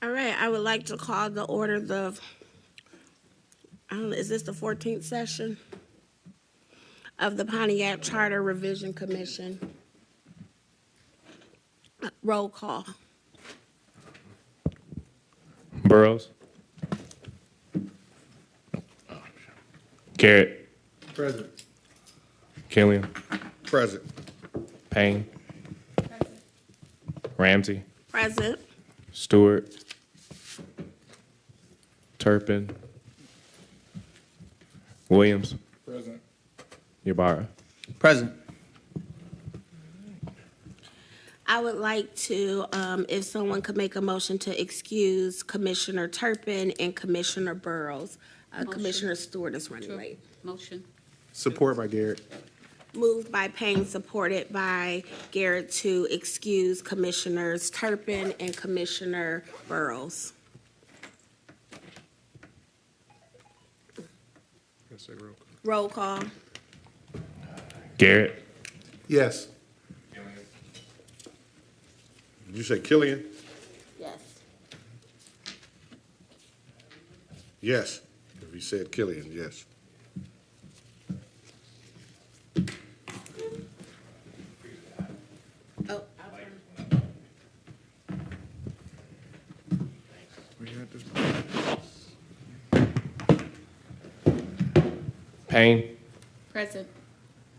All right, I would like to call the order I don't know, is this the 14th session of the Pontiac Charter Revision Commission? Roll call. Burrows. Garrett. Present. Killian. Present. Payne. Ramsey. Present. Stewart. Turpin. Williams. Present. Ybarra. Present. I would like to, if someone could make a motion to excuse Commissioner Turpin and Commissioner Burrows. Commissioner Stewart is running late. Motion. Support by Garrett. Moved by Payne, supported by Garrett to excuse Commissioners Turpin and Commissioner Burrows. Roll call. Garrett. Yes. Did you say Killian? Yes. Yes. If you said Killian, yes. Oh, Payne. Present.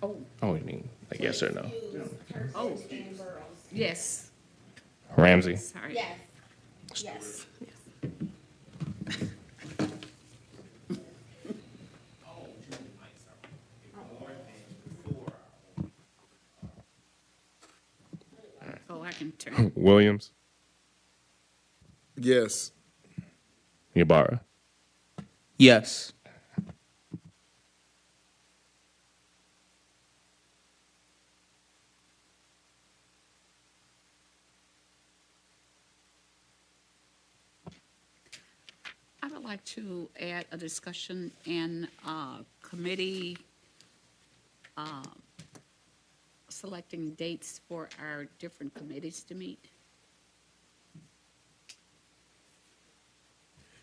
Oh, Oh, you mean like yes or no? oh, yes. Ramsey. Sorry. Yes. Yes. Oh, I can turn. Williams. Yes. Ybarra. Yes. I would like to add a discussion in committee selecting dates for our different committees to meet.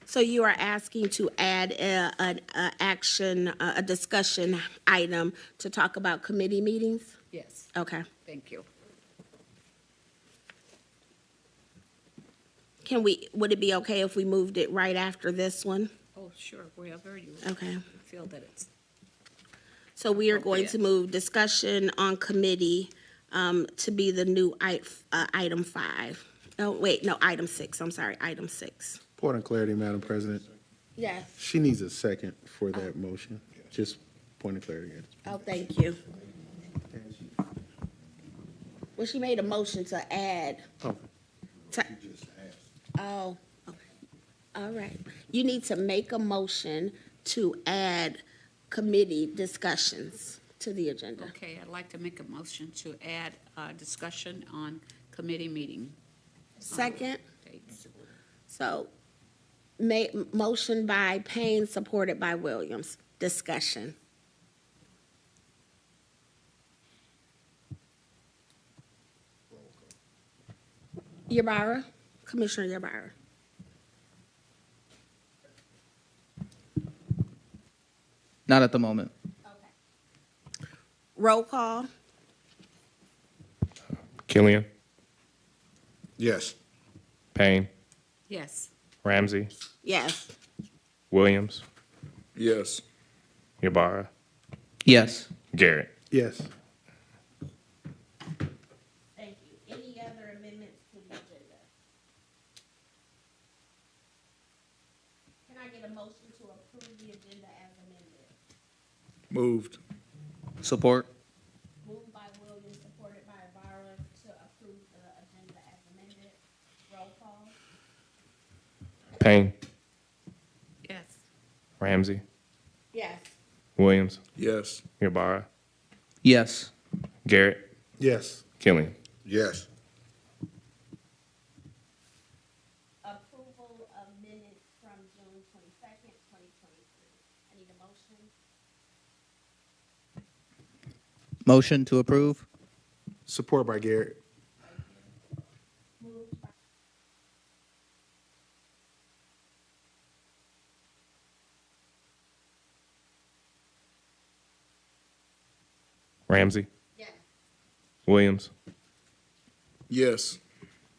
So you are asking to add a discussion item to talk about committee meetings? Yes, Okay. thank you. Would it be okay if we moved it right after this one? Oh, sure, wherever you Okay. feel that it's, So we are going to Okay. move discussion on committee to be the new item 5. Oh, wait, no, item 6, I'm sorry, item 6. Point of clarity, Madam President. Yes. She needs a second for that motion. Just point of clarity. Oh, thank you. Well, she made a motion to add. Oh. to- Oh, okay. All right. You need to make a motion to add committee discussions to the agenda. okay, I'd like to make a motion to add discussion on committee meeting Second, dates. so motion by Payne, supported by Williams. Discussion. Ybarra, Commissioner Ybarra. Not at the moment. Roll call. Killian. Yes. Payne. Yes, Ramsey. Yes. Williams. Yes. Ybarra. Yes. Garrett. Yes. Thank you. Any other amendments to the agenda? Can I get a motion to approve the agenda as amended? Moved. Support. Moved by Williams, supported by Ibarra, to approve the agenda as amended. Roll call. Payne. yes. Ramsey. Yes. Williams. Yes. Ybarra. Yes. Garrett. Yes. Killian. Yes. Approval of minutes from June 22nd, 2023. I need a motion. Motion to approve. Support by Garrett. Ramsey. Williams. Yes.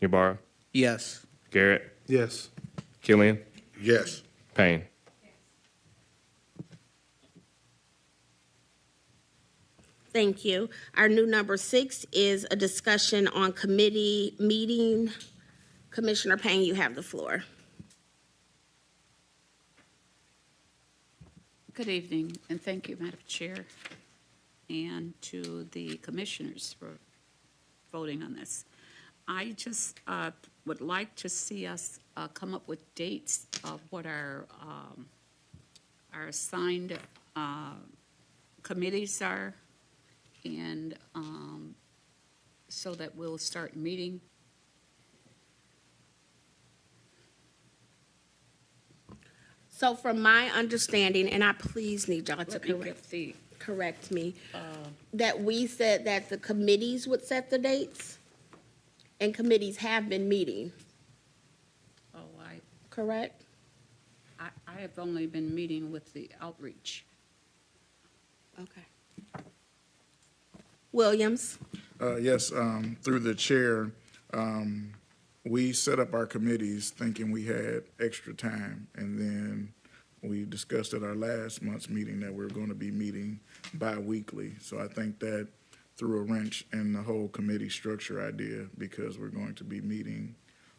Ybarra. Yes. Garrett. Yes. Killian. Yes. Payne. Thank you. Our new number 6 is a discussion on committee meeting. Commissioner Payne, you have the floor. Good evening, and thank you, Madam Chair, and to the commissioners for voting on this. I just would like to see us come up with dates of what our assigned committees are, and so that we'll start meeting. So from my understanding, and I please need y'all to Let me get the, correct me, that we said that the committees would set the dates, and committees have been meeting, oh, correct? I have only been meeting with the outreach. Okay. Williams? Yes, through the chair, we set up our committees thinking we had extra time, and then we discussed at our last month's meeting that we're going to be meeting bi-weekly. So I think that threw a wrench in the whole committee structure idea, because we're going to be meeting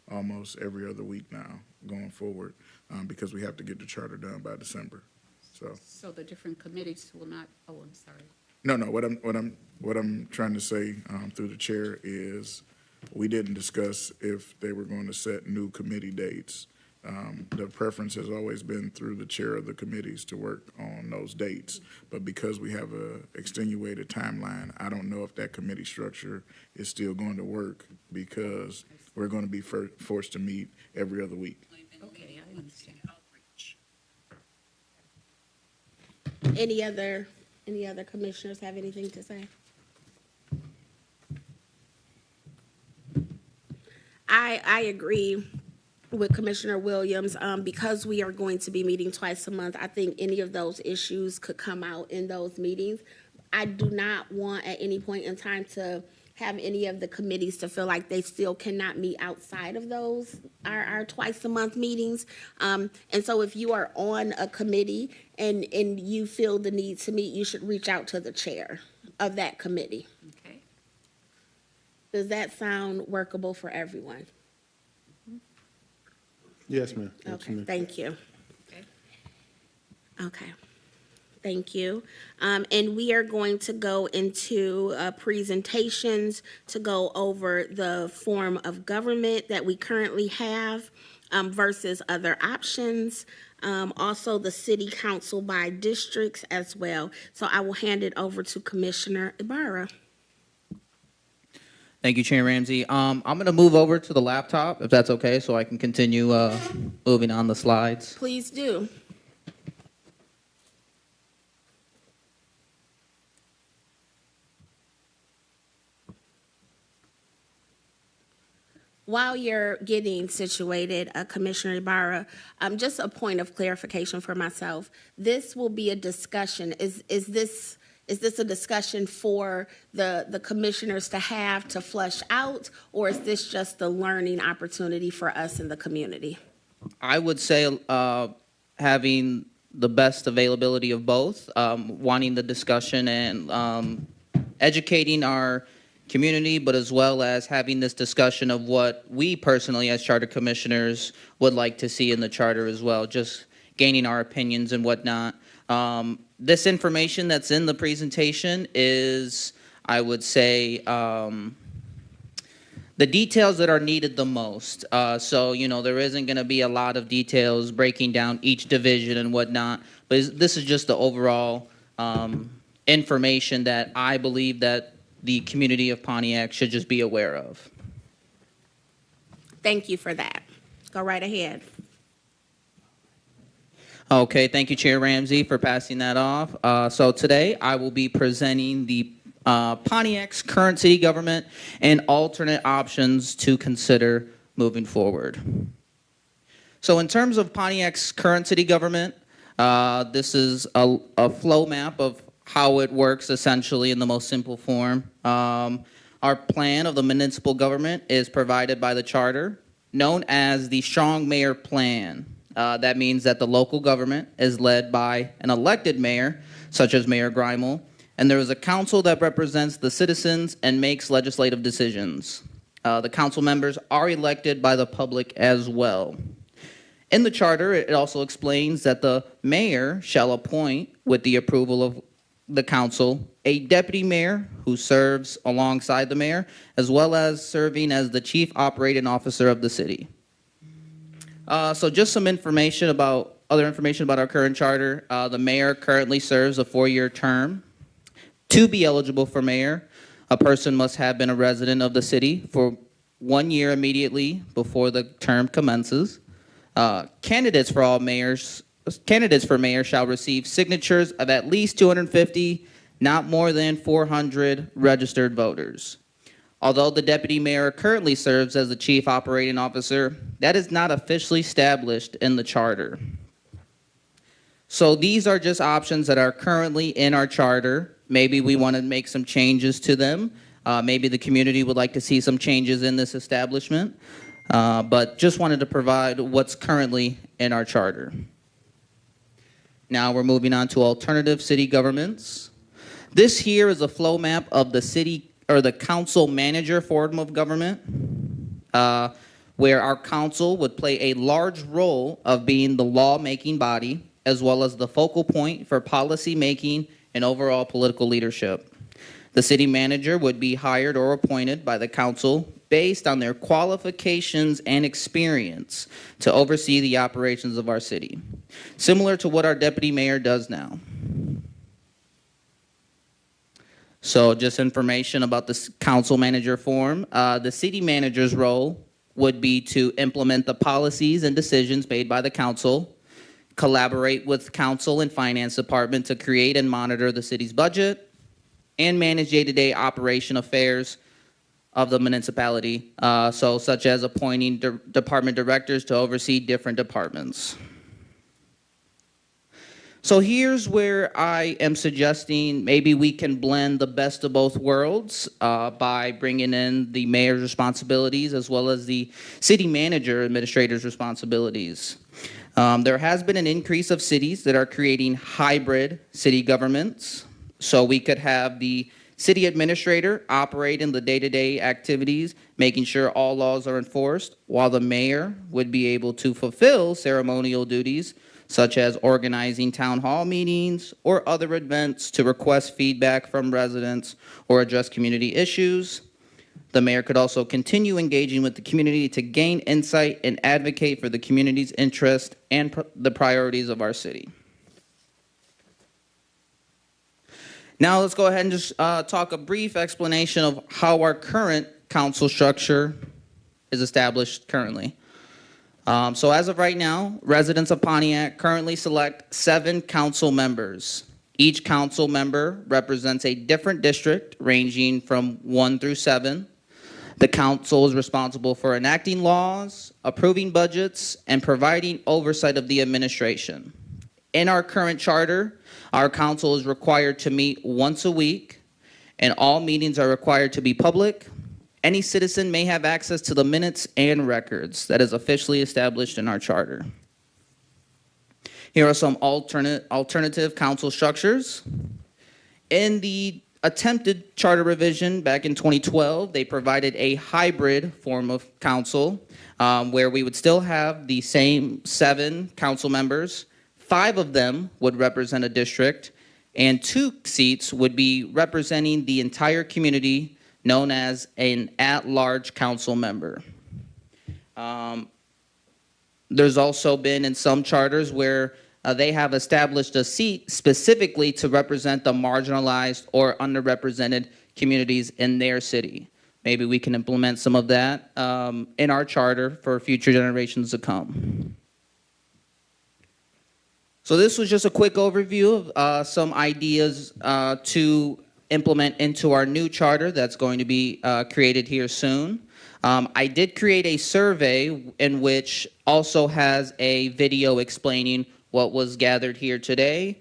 almost every other week now going forward, because we have to get the charter done by December. So the different committees will not, oh, I'm sorry. No, what I'm trying to say through the chair is, we didn't discuss if they were going to set new committee dates. The preference has always been through the chair of the committees to work on those dates. But because we have a extenuated timeline, I don't know if that committee structure is still going to work, because we're going to be forced to meet every other week. Okay, I understand. Any other commissioners have anything to say? I agree with Commissioner Williams. Because we are going to be meeting twice a month, I think any of those issues could come out in those meetings. I do not want at any point in time to have any of the committees to feel like they still cannot meet outside of those, our twice a month meetings. And so if you are on a committee and you feel the need to meet, you should reach out to the chair of that committee. Okay. Does that sound workable for everyone? Yes, ma'am. Okay, thank you. Okay. Okay, thank you. And we are going to go into presentations to go over the form of government that we currently have versus other options. Also, the city council by districts as well. So I will hand it over to Commissioner Ibarra. Thank you, Chair Ramsey. I'm going to move over to the laptop, if that's okay, so I can continue moving on the slides. Please do. While you're getting situated, Commissioner Ibarra, just a point of clarification for myself. This will be a discussion. Is this a discussion for the commissioners to have to flush out, or is this just a learning opportunity for us in the community? I would say having the best availability of both, wanting the discussion and educating our community, but as well as having this discussion of what we personally as charter commissioners would like to see in the charter as well, just gaining our opinions and whatnot. This information that's in the presentation is, I would say, the details that are needed the most. So, there isn't going to be a lot of details breaking down each division and whatnot, but this is just the overall information that I believe that the community of Pontiac should just be aware of. Thank you for that. Go right ahead. Okay, thank you, Chair Ramsey, for passing that off. So today I will be presenting the Pontiac's current city government and alternate options to consider moving forward. So in terms of Pontiac's current city government, this is a flow map of how it works essentially in the most simple form. Our plan of the municipal government is provided by the charter, known as the Strong Mayor Plan. That means that the local government is led by an elected mayor, such as Mayor Grimel, and there is a council that represents the citizens and makes legislative decisions. The council members are elected by the public as well. In the charter, it also explains that the mayor shall appoint, with the approval of the council, a deputy mayor who serves alongside the mayor, as well as serving as the chief operating officer of the city. So just some information about our current charter. The mayor currently serves a 4-year term. To be eligible for mayor, a person must have been a resident of the city for 1 year immediately before the term commences. Candidates for mayor shall receive signatures of at least 250, not more than 400 registered voters. Although the deputy mayor currently serves as the chief operating officer, that is not officially established in the charter. So these are just options that are currently in our charter. Maybe we want to make some changes to them. Maybe the community would like to see some changes in this establishment. But just wanted to provide what's currently in our charter. Now we're moving on to alternative city governments. This here is a flow map of the city or the council manager form of government, where our council would play a large role of being the law-making body, as well as the focal point for policy making and overall political leadership. The city manager would be hired or appointed by the council based on their qualifications and experience to oversee the operations of our city, similar to what our deputy mayor does now. So just information about the council manager form. The city manager's role would be to implement the policies and decisions made by the council, collaborate with council and finance department to create and monitor the city's budget, and manage day-to-day operation affairs of the municipality, so such as appointing department directors to oversee different departments. So here's where I am suggesting maybe we can blend the best of both worlds by bringing in the mayor's responsibilities as well as the city manager administrator's responsibilities. There has been an increase of cities that are creating hybrid city governments. So we could have the city administrator operate in the day-to-day activities, making sure all laws are enforced, while the mayor would be able to fulfill ceremonial duties, such as organizing town hall meetings or other events to request feedback from residents or address community issues. The mayor could also continue engaging with the community to gain insight and advocate for the community's interest and the priorities of our city. Now let's go ahead and just talk a brief explanation of how our current council structure is established currently. So as of right now, residents of Pontiac currently select 7 council members. Each council member represents a different district ranging from 1 through 7. The council is responsible for enacting laws, approving budgets, and providing oversight of the administration. In our current charter, our council is required to meet once a week, and all meetings are required to be public. Any citizen may have access to the minutes and records that is officially established in our charter. Here are some alternative council structures. In the attempted charter revision back in 2012, they provided a hybrid form of council where we would still have the same 7 council members. 5 of them would represent a district, and 2 seats would be representing the entire community, known as an at-large council member. There's also been in some charters where they have established a seat specifically to represent the marginalized or underrepresented communities in their city. Maybe we can implement some of that in our charter for future generations to come. So this was just a quick overview of some ideas to implement into our new charter that's going to be created here soon. I did create a survey in which also has a video explaining what was gathered here today.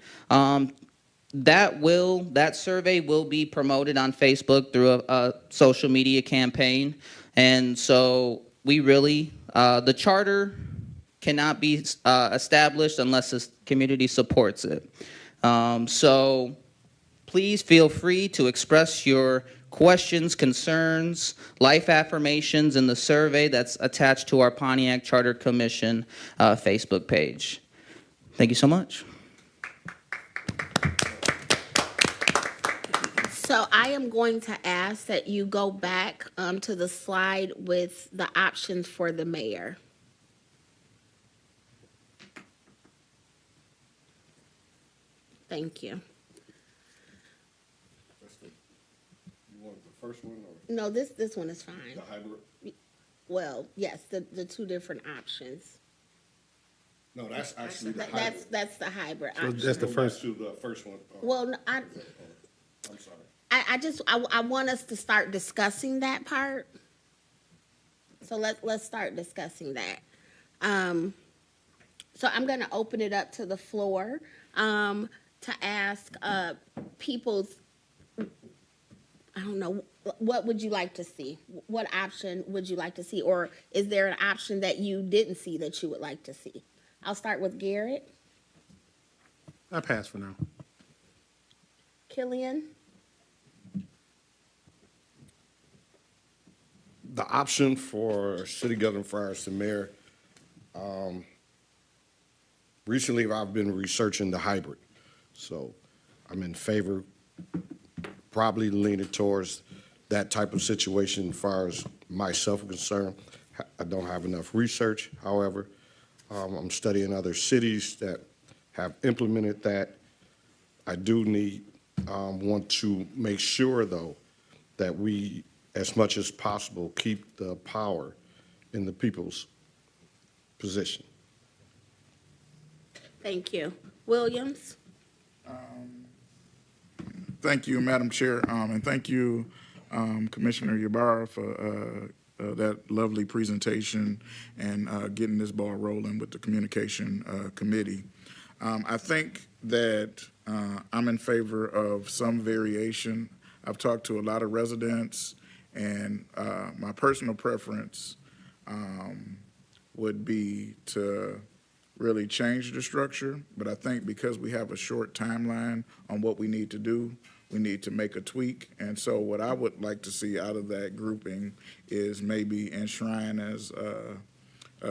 that survey will be promoted on Facebook through a social media campaign. And so we really, the charter cannot be established unless the community supports it. So please feel free to express your questions, concerns, life affirmations in the survey that's attached to our Pontiac Charter Commission Facebook page. Thank you so much. So I am going to ask that you go back to the slide with the options for the mayor. Thank you. You want the first one or No, this one is fine. the hybrid? Well, yes, the two different options. No, that's actually the hybrid. That's the hybrid So option. that's the first. To the first one. Well, I'm sorry. I want us to start discussing that part. So let's start discussing that. So I'm gonna open it up to the floor, to ask, people's, I don't know, what would you like to see? What option would you like to see? Or is there an option that you didn't see that you would like to see? I'll start with Garrett. I pass for now. Killian? The option for city government for the mayor, recently I've been researching the hybrid. So I'm in favor, probably leaning towards that type of situation as far as myself is concerned. I don't have enough research, however. I'm studying other cities that have implemented that. I do want to make sure, though, that we, as much as possible, keep the power in the people's position. Thank you. Williams? Thank you, Madam Chair, and thank you, Commissioner Ybarra, for that lovely presentation and getting this ball rolling with the Communication Committee. I think that I'm in favor of some variation. I've talked to a lot of residents, and my personal preference would be to really change the structure, but I think because we have a short timeline on what we need to do, we need to make a tweak. And so what I would like to see out of that grouping is maybe enshrine, as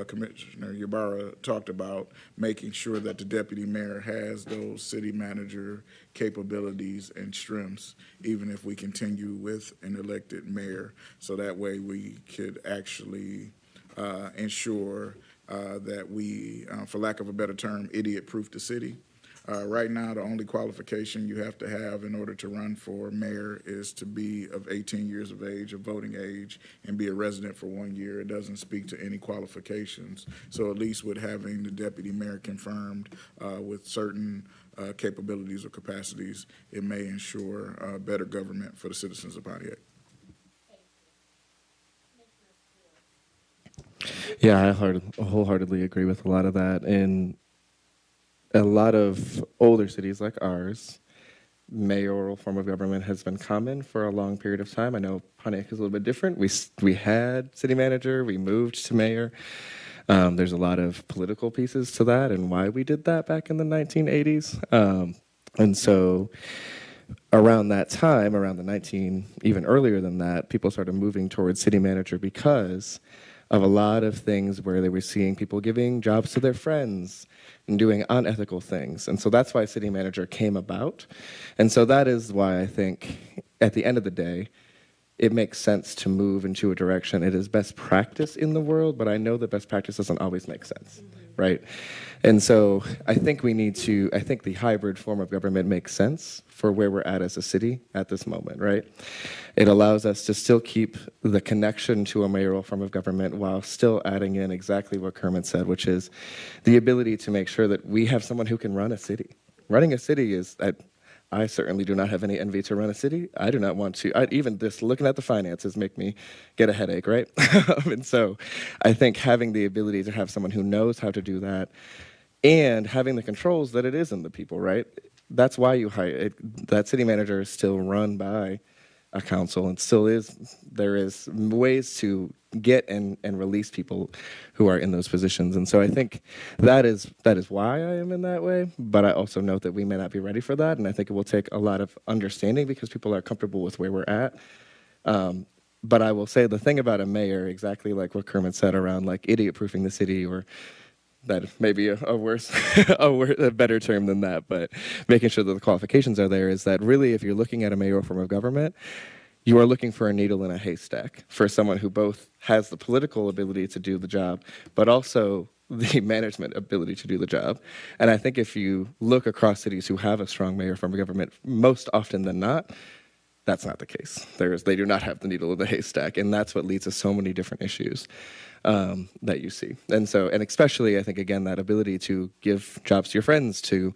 Commissioner Ybarra talked about, making sure that the deputy mayor has those city manager capabilities and strengths, even if we continue with an elected mayor. So that way we could actually ensure that we, for lack of a better term, idiot-proof the city. Right now, the only qualification you have to have in order to run for mayor is to be of 18 years of age, of voting age, and be a resident for 1 year. It doesn't speak to any qualifications. So at least with having the deputy mayor confirmed with certain capabilities or capacities, it may ensure better government for the citizens of Pontiac. Yeah, I wholeheartedly agree with a lot of that. In a lot of older cities like ours, mayoral form of government has been common for a long period of time. I know Pontiac is a little bit different. We had city manager, we moved to mayor. There's a lot of political pieces to that and why we did that back in the 1980s. And so around that time, even earlier than that, people started moving towards city manager because of a lot of things where they were seeing people giving jobs to their friends and doing unethical things. And so that's why city manager came about. And so that is why I think at the end of the day, it makes sense to move into a direction. It is best practice in the world, but I know that best practice doesn't always make sense, right? And so I think I think the hybrid form of government makes sense for where we're at as a city at this moment, right? It allows us to still keep the connection to a mayoral form of government while still adding in exactly what Kermit said, which is the ability to make sure that we have someone who can run a city. Running a city is, I certainly do not have any envy to run a city. I do not want to. Even this, looking at the finances, make me get a headache, right? And so I think having the ability to have someone who knows how to do that and having the controls that it is in the people, right? That's why you hire it. That city manager is still run by a council and still is. There is ways to get and release people who are in those positions. And so I think that is why I am in that way. But I also note that we may not be ready for that. And I think it will take a lot of understanding because people are comfortable with where we're at. But I will say the thing about a mayor, exactly like what Kermit said around like idiot-proofing the city, or that may be a worse, a better term than that, but making sure that the qualifications are there, is that really if you're looking at a mayoral form of government, you are looking for a needle in a haystack for someone who both has the political ability to do the job, but also the management ability to do the job. And I think if you look across cities who have a strong mayor form of government, most often than not, that's not the case. They do not have the needle in the haystack, and that's what leads to so many different issues that you see. And especially, I think, again, that ability to give jobs to your friends, to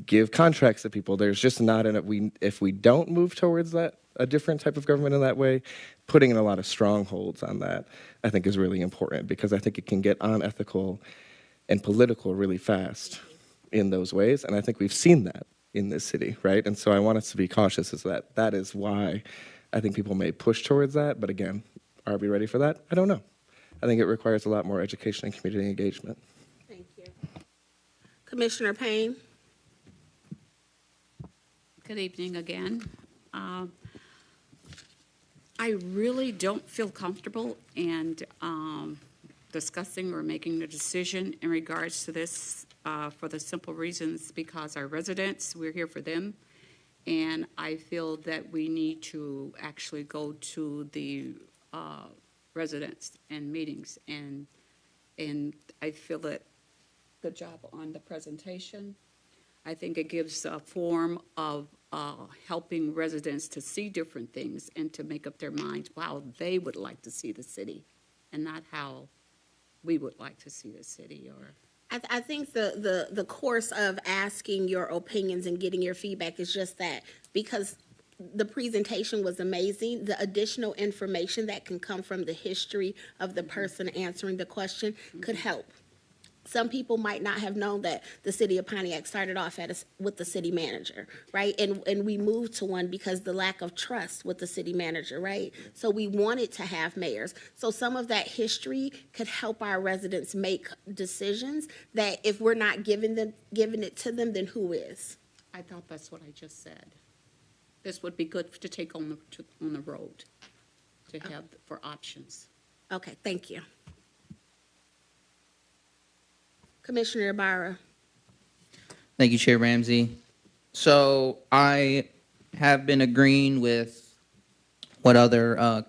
give contracts to people. There's just not if we don't move towards that, a different type of government in that way, putting in a lot of strongholds on that, I think, is really important, because I think it can get unethical and political really fast in those ways. And I think we've seen that in this city, right? And so I want us to be cautious, is that is why I think people may push towards that. But again, are we ready for that? I don't know. I think it requires a lot more education and community engagement. Thank you. Commissioner Payne? Good evening again. I really don't feel comfortable in discussing or making a decision in regards to this for the simple reasons because our residents, we're here for them, and I feel that we need to actually go to the residents and meetings, and I feel that good job on the presentation. I think it gives a form of helping residents to see different things and to make up their minds how they would like to see the city and not how we would like to see the city. Or I think the course of asking your opinions and getting your feedback is just that, because the presentation was amazing. The additional information that can come from the history of the person answering the question could help. Some people might not have known that the city of Pontiac started off with the city manager, right? And we moved to one because the lack of trust with the city manager, right? So we wanted to have mayors. So some of that history could help our residents make decisions that if we're not giving it to them, then who is? I thought that's what I just said. This would be good to take on the road, to have for options. Okay, thank you. Commissioner Ibarra. Thank you, Chair Ramsey. So I have been agreeing with what other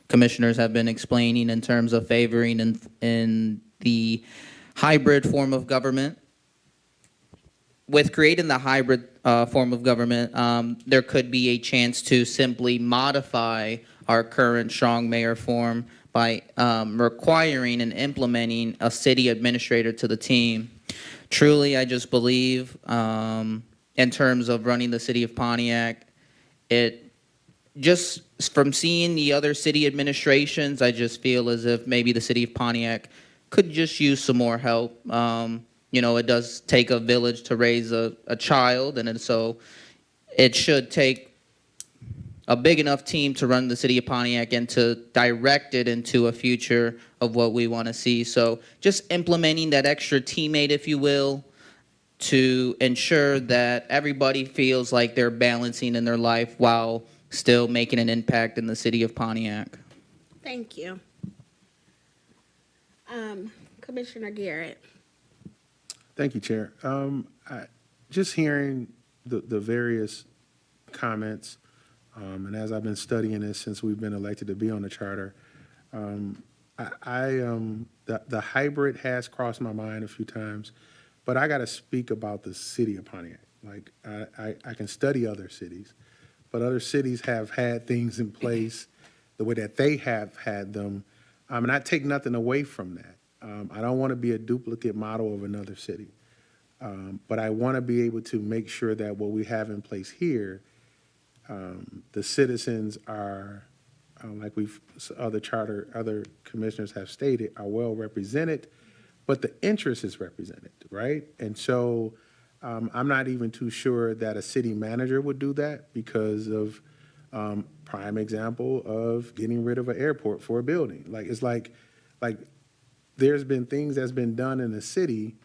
commissioners have been explaining in terms of favoring in the hybrid form of government. With creating the hybrid form of government, there could be a chance to simply modify our current strong mayor form by requiring and implementing a city administrator to the team. Truly, I just believe in terms of running the city of Pontiac, it just from seeing the other city administrations, I just feel as if maybe the city of Pontiac could just use some more help. It does take a village to raise a child, and so it should take a big enough team to run the city of Pontiac and to direct it into a future of what we want to see. So just implementing that extra teammate, if you will, to ensure that everybody feels like they're balancing in their life while still making an impact in the city of Pontiac. Thank you. Commissioner Garrett. Thank you, Chair. Just hearing the various comments, and as I've been studying this since we've been elected to be on the charter, the hybrid has crossed my mind a few times, but I got to speak about the city of Pontiac. Like, I can study other cities, but other cities have had things in place the way that they have had them, and I take nothing away from that. I don't want to be a duplicate model of another city, but I want to be able to make sure that what we have in place here, the citizens are, like other commissioners have stated, are well represented, but the interest is represented, right? And so I'm not even too sure that a city manager would do that because of prime example of getting rid of an airport for a building. It's like there's been things that's been done in the city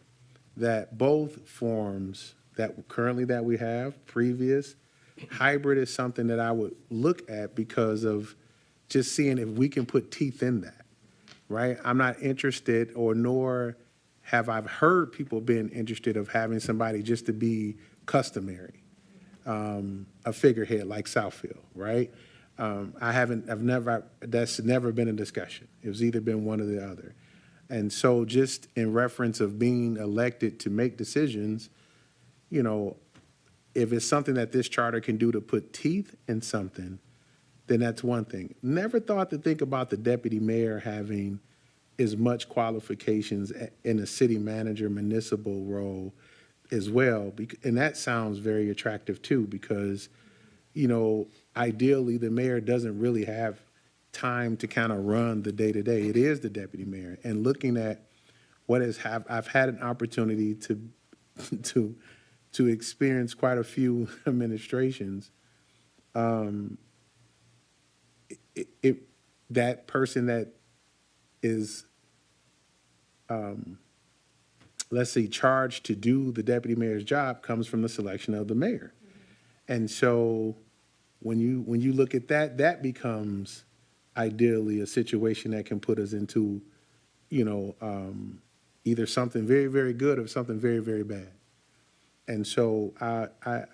that both forms that currently that we have, previous, hybrid is something that I would look at because of just seeing if we can put teeth in that, right? I'm not interested, or nor have I heard people being interested of having somebody just to be customary, a figurehead like Southfield, right? That's never been a discussion. It's either been one or the other. And so just in reference of being elected to make decisions, you know, if it's something that this charter can do to put teeth in something, then that's one thing. Never thought to think about the deputy mayor having as much qualifications in a city manager municipal role as well. And that sounds very attractive too, because, you know, ideally the mayor doesn't really have time to kind of run the day-to-day. It is the deputy mayor. And looking at I've had an opportunity to experience quite a few administrations. That person that is, let's say, charged to do the deputy mayor's job comes from the selection of the mayor. And so when you look at that, that becomes ideally a situation that can put us into, you know, either something very, very good or something very, very bad. And so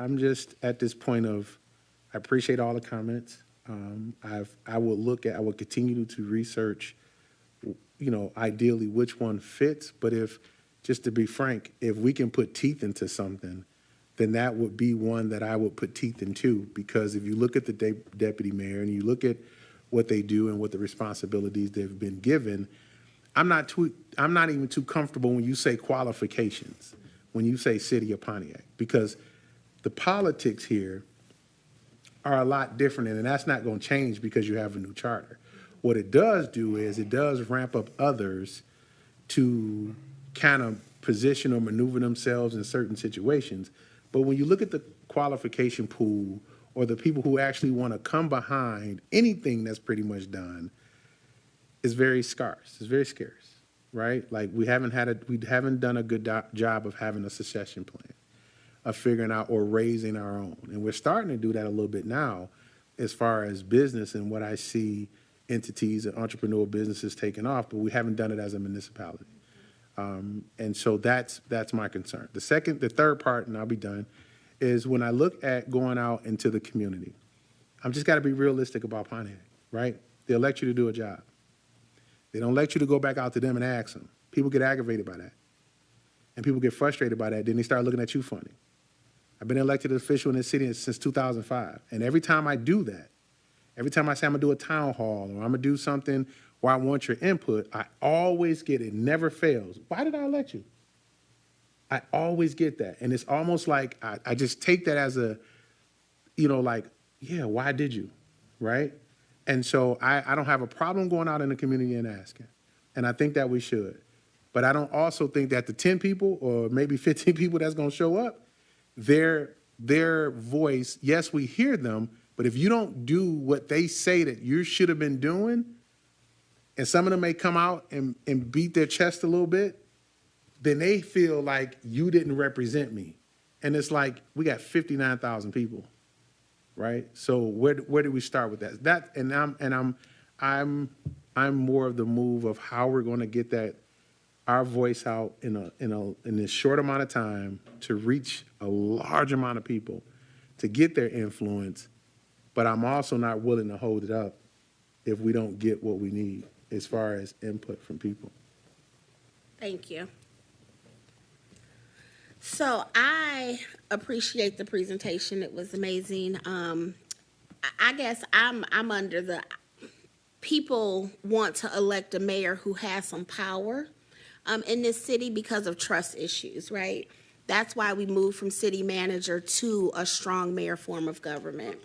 I'm just at this point of, I appreciate all the comments. I will continue to research, you know, ideally which one fits. But just to be frank, if we can put teeth into something, then that would be one that I would put teeth into. Because if you look at the deputy mayor and you look at what they do and what the responsibilities they've been given, I'm not even too comfortable when you say qualifications, when you say city of Pontiac, because the politics here are a lot different, and that's not going to change because you have a new charter. What it does do is it does ramp up others to kind of position or maneuver themselves in certain situations. But when you look at the qualification pool or the people who actually want to come behind anything that's pretty much done, is very scarce. It's very scarce, right? Like we haven't done a good job of having a succession plan, of figuring out or raising our own. And we're starting to do that a little bit now as far as business and what I see entities and entrepreneurial businesses taking off, but we haven't done it as a municipality. And so that's my concern. The third part, and I'll be done, is when I look at going out into the community, I'm just got to be realistic about Pontiac, right? They elect you to do a job. They don't let you to go back out to them and ask them. People get aggravated by that. And people get frustrated by that. Then they start looking at you funny. I've been elected official in this city since 2005. And every time I do that, every time I say I'm going to do a town hall or I'm going to do something where I want your input, I always get it. Never fails. Why did I elect you? I always get that. And it's almost like I just take that as a, you know, like, yeah, why did you? Right? And so I don't have a problem going out in the community and asking. And I think that we should. But I don't also think that the 10 people or maybe 15 people that's going to show up, their voice, yes, we hear them, but if you don't do what they say that you should have been doing, and some of them may come out and beat their chest a little bit, then they feel like you didn't represent me. And it's like, we got 59,000 people, right? So where do we start with that? I'm more of the move of how we're going to get our voice out in this short amount of time to reach a large amount of people, to get their influence. But I'm also not willing to hold it up if we don't get what we need as far as input from people. Thank you. So I appreciate the presentation. It was amazing. I guess I'm under the people want to elect a mayor who has some power in this city because of trust issues, right? That's why we moved from city manager to a strong mayor form of government.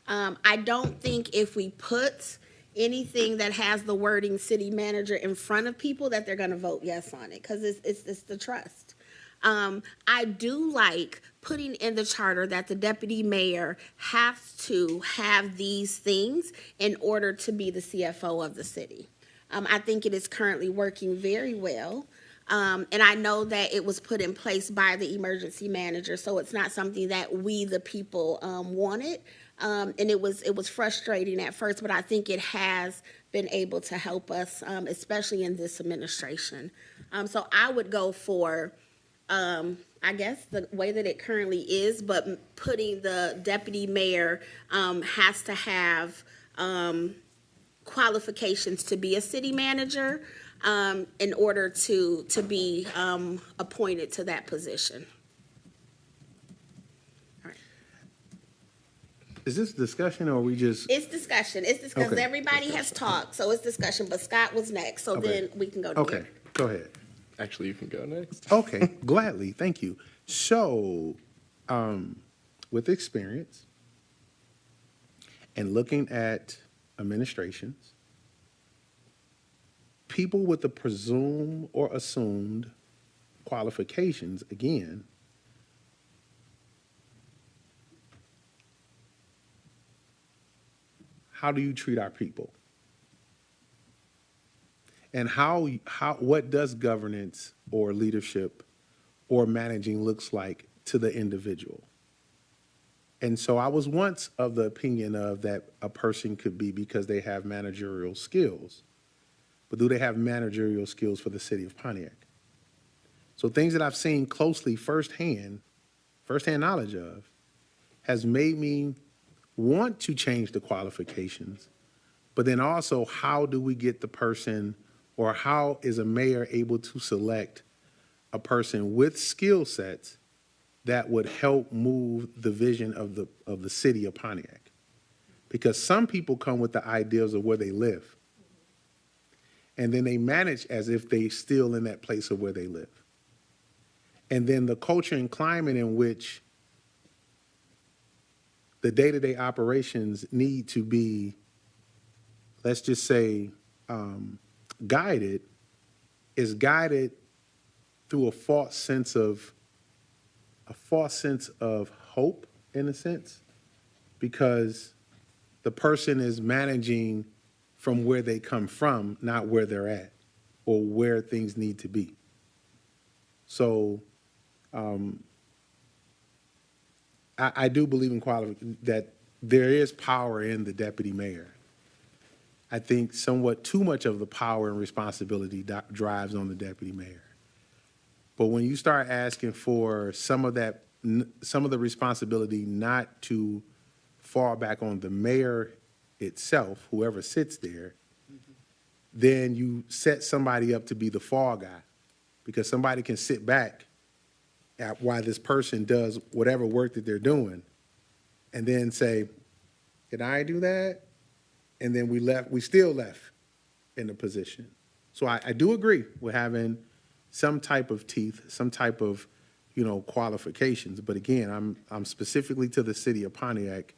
I don't think if we put anything that has the wording city manager in front of people that they're going to vote yes on it, because it's the trust. I do like putting in the charter that the deputy mayor has to have these things in order to be the CFO of the city. I think it is currently working very well. And I know that it was put in place by the emergency manager, so it's not something that we, the people, wanted. And it was frustrating at first, but I think it has been able to help us, especially in this administration. So I would go for, I guess, the way that it currently is, but putting the deputy mayor has to have qualifications to be a city manager in order to be appointed to that position. Is this discussion or are we just? It's discussion. It's discussion. Okay. Everybody has talked, so it's discussion. But Scott was next, so Okay. then we can go to Okay, you. go ahead. Actually, you can go next. Okay, gladly, thank you. So, with experience and looking at administrations, people with the presumed or assumed qualifications, again, how do you treat our people? And what does governance or leadership or managing looks like to the individual? And so I was once of the opinion of that a person could be because they have managerial skills, but do they have managerial skills for the city of Pontiac? So things that I've seen closely firsthand knowledge of, has made me want to change the qualifications, but then also how do we get the person, or how is a mayor able to select a person with skill sets that would help move the vision of the city of Pontiac? Because some people come with the ideas of where they live, and then they manage as if they still in that place of where they live. And then the culture and climate in which the day-to-day operations need to be, let's just say, guided, is guided through a false sense of hope, in a sense, because the person is managing from where they come from, not where they're at or where things need to be. So I do believe in that there is power in the deputy mayor. I think somewhat too much of the power and responsibility drives on the deputy mayor. But when you start asking for some of the responsibility not to fall back on the mayor itself, whoever sits there, then you set somebody up to be the fall guy, because somebody can sit back at while this person does whatever work that they're doing and then say, "Can I do that?" And then we still left in the position. So I do agree with having some type of teeth, some type of, qualifications. But again, I'm specifically to the city of Pontiac.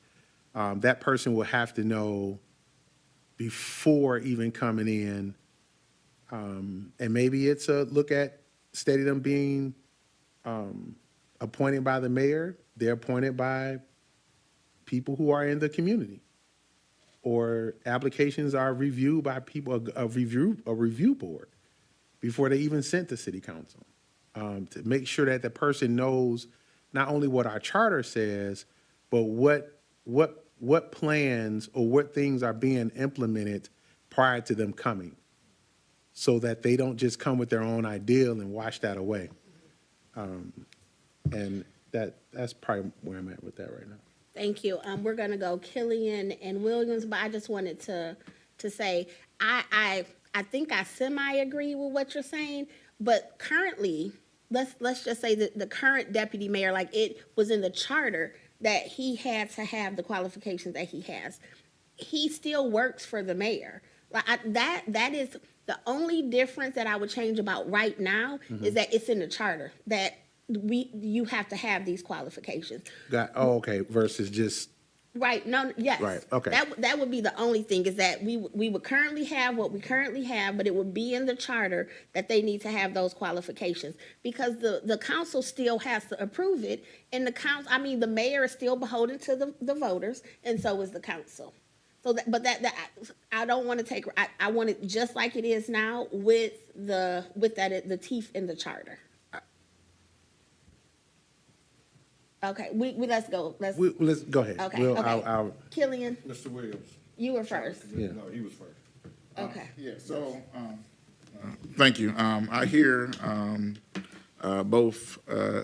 That person will have to know before even coming in. And maybe it's a look at them being appointed by the mayor. They're appointed by people who are in the community, or applications are reviewed by people, a review board before they even sent to city council, to make sure that the person knows not only what our charter says, but what plans or what things are being implemented prior to them coming, so that they don't just come with their own ideal and wash that away. And that's probably where I'm at with that right now. Thank you. We're gonna go Killian and Williams, but I just wanted to say, I think I semi-agree with what you're saying, but currently, let's just say that the current deputy mayor, like it was in the charter that he had to have the qualifications that he has. He still works for the mayor. Like that is the only difference that I would change about right now, is that it's in the charter that you have to have these qualifications. Okay, versus just Right, no, yes. Right, okay. That would be the only thing, is that we would currently have what we currently have, but it would be in the charter that they need to have those qualifications. Because the council still has to approve it, and the mayor is still beholden to the voters, and so is the council. So I don't want to I want it just like it is now with the teeth in the charter. Okay, let's go, Let's go ahead. okay, We'll- okay. I'll- Killian, Mr. Williams. you were first. Yeah. No, he was first. Okay. Yeah, so, thank you. I hear both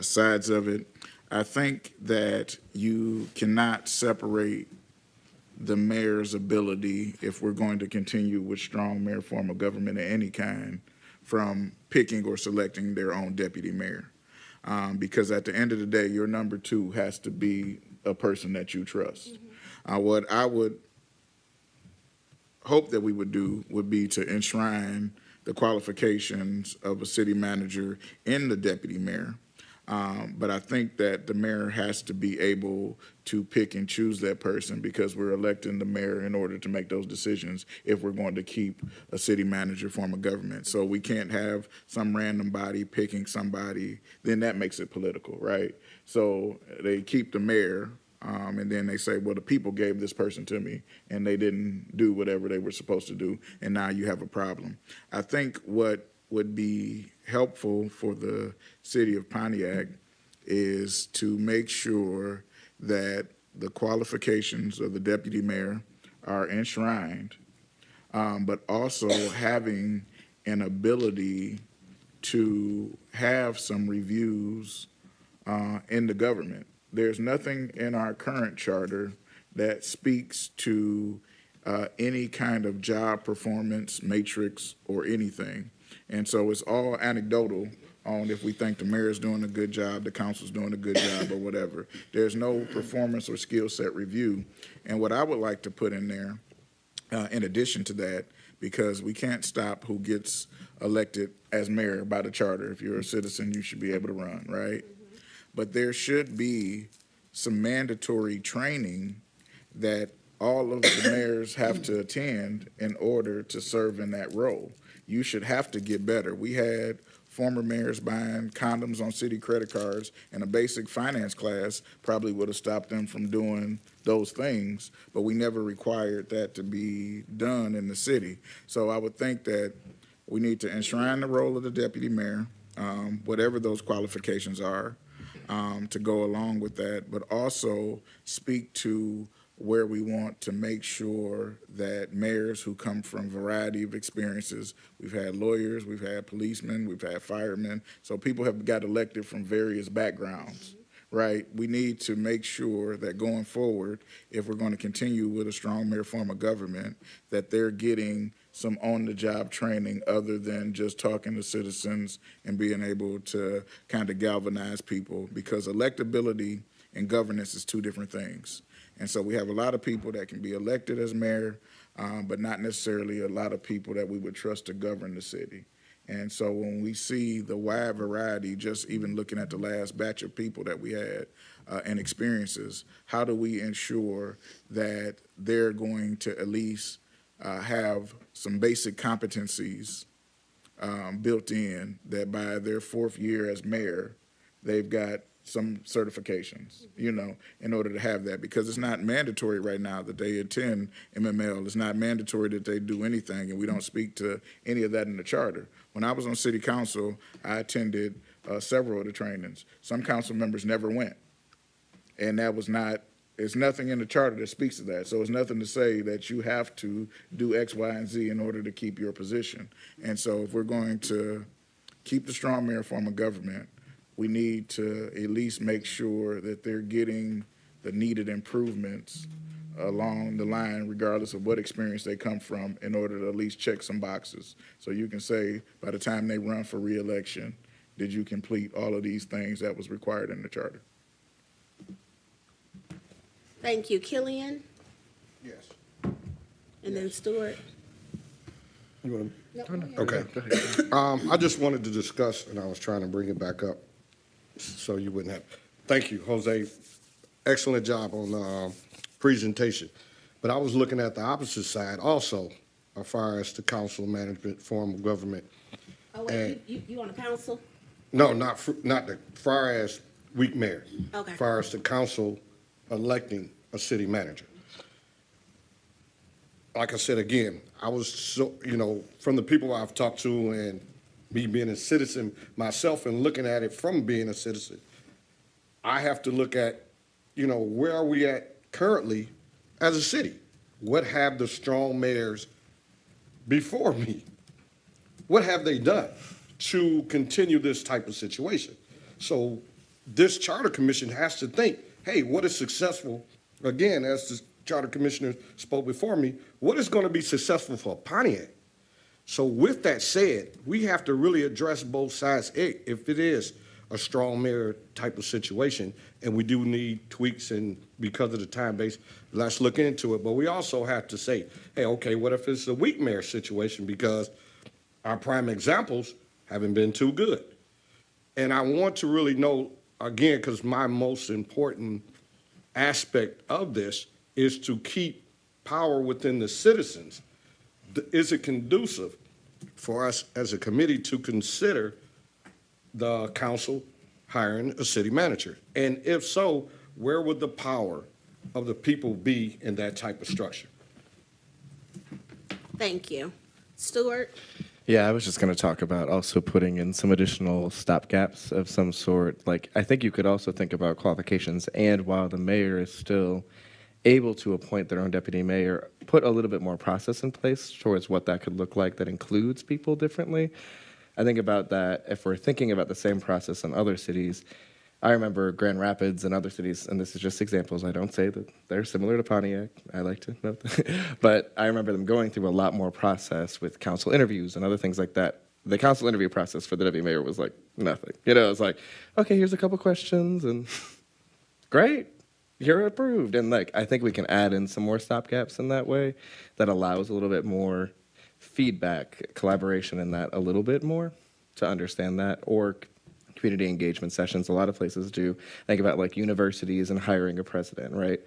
sides of it. I think that you cannot separate the mayor's ability, if we're going to continue with strong mayor form of government of any kind, from picking or selecting their own deputy mayor. Because at the end of the day, your number two has to be a person that you trust. What I would hope that we would do would be to enshrine the qualifications of a city manager in the deputy mayor. But I think that the mayor has to be able to pick and choose that person, because we're electing the mayor in order to make those decisions if we're going to keep a city manager form of government. So we can't have some random body picking somebody, then that makes it political, right? So they keep the mayor, and then they say, well, the people gave this person to me and they didn't do whatever they were supposed to do, and now you have a problem. I think what would be helpful for the city of Pontiac is to make sure that the qualifications of the deputy mayor are enshrined, but also having an ability to have some reviews in the government. There's nothing in our current charter that speaks to any kind of job performance matrix or anything. And so it's all anecdotal on if we think the mayor's doing a good job, the council's doing a good job, or whatever. There's no performance or skill set review. And what I would like to put in there, in addition to that, because we can't stop who gets elected as mayor by the charter. If you're a citizen, you should be able to run, right? But there should be some mandatory training that all of the mayors have to attend in order to serve in that role. You should have to get better. We had former mayors buying condoms on city credit cards, and a basic finance class probably would have stopped them from doing those things, but we never required that to be done in the city. So I would think that we need to enshrine the role of the deputy mayor, whatever those qualifications are, to go along with that, but also speak to where we want to make sure that mayors who come from a variety of experiences, we've had lawyers, we've had policemen, we've had firemen, so people have got elected from various backgrounds, right? We need to make sure that going forward, if we're going to continue with a strong mayor form of government, that they're getting some on-the-job training other than just talking to citizens and being able to kind of galvanize people, because electability and governance is two different things. And so we have a lot of people that can be elected as mayor, but not necessarily a lot of people that we would trust to govern the city. And so when we see the wide variety, just even looking at the last batch of people that we had and experiences, how do we ensure that they're going to at least have some basic competencies built in, that by their fourth year as mayor, they've got some certifications, in order to have that, because it's not mandatory right now that they attend MML. It's not mandatory that they do anything, and we don't speak to any of that in the charter. When I was on city council, I attended several of the trainings. Some council members never went, and that was not, there's nothing in the charter that speaks to that. So it's nothing to say that you have to do X, Y, and Z in order to keep your position. And so if we're going to keep the strong mayor form of government, we need to at least make sure that they're getting the needed improvements along the line, regardless of what experience they come from, in order to at least check some boxes. So you can say, by the time they run for re-election, did you complete all of these things that was required in the charter? Thank you. Killian, Yes. and then Stewart. You want No, to? Okay. I just wanted to discuss, and I was trying to bring it back up so you wouldn't have. Thank you, Jose. Excellent job on presentation. But I was looking at the opposite side also, as far as the council management form of government. Oh, wait, you on the council? No, not the, far as weak mayor. Okay. Far as the council electing a city manager. Like I said, again, I was so, from the people I've talked to and me being a citizen myself and looking at it from being a citizen, I have to look at, where are we at currently as a city? What have the strong mayors before me? What have they done to continue this type of situation? So this charter commission has to think, hey, what is successful? Again, as the charter commissioner spoke before me, what is going to be successful for Pontiac? So with that said, we have to really address both sides. If it is a strong mayor type of situation, and we do need tweaks, and because of the time base, let's look into it. But we also have to say, hey, okay, what if it's a weak mayor situation? Because our prime examples haven't been too good. And I want to really know, again, because my most important aspect of this is to keep power within the citizens. Is it conducive for us as a committee to consider the council hiring a city manager? And if so, where would the power of the people be in that type of structure? Thank you. Stuart? Yeah, I was just going to talk about also putting in some additional stopgaps of some sort. Like, I think you could also think about qualifications, and while the mayor is still able to appoint their own deputy mayor, put a little bit more process in place towards what that could look like that includes people differently. I think about that, if we're thinking about the same process in other cities, I remember Grand Rapids and other cities, and this is just examples, I don't say that they're similar to Pontiac, I like to note that, but I remember them going through a lot more process with council interviews and other things like that. The council interview process for the deputy mayor was like nothing. It was like, okay, here's a couple questions, and great, you're approved. And like, I think we can add in some more stopgaps in that way that allows a little bit more feedback, collaboration in that a little bit more to understand that, or community engagement sessions. A lot of places do. Think about like universities and hiring a president, right?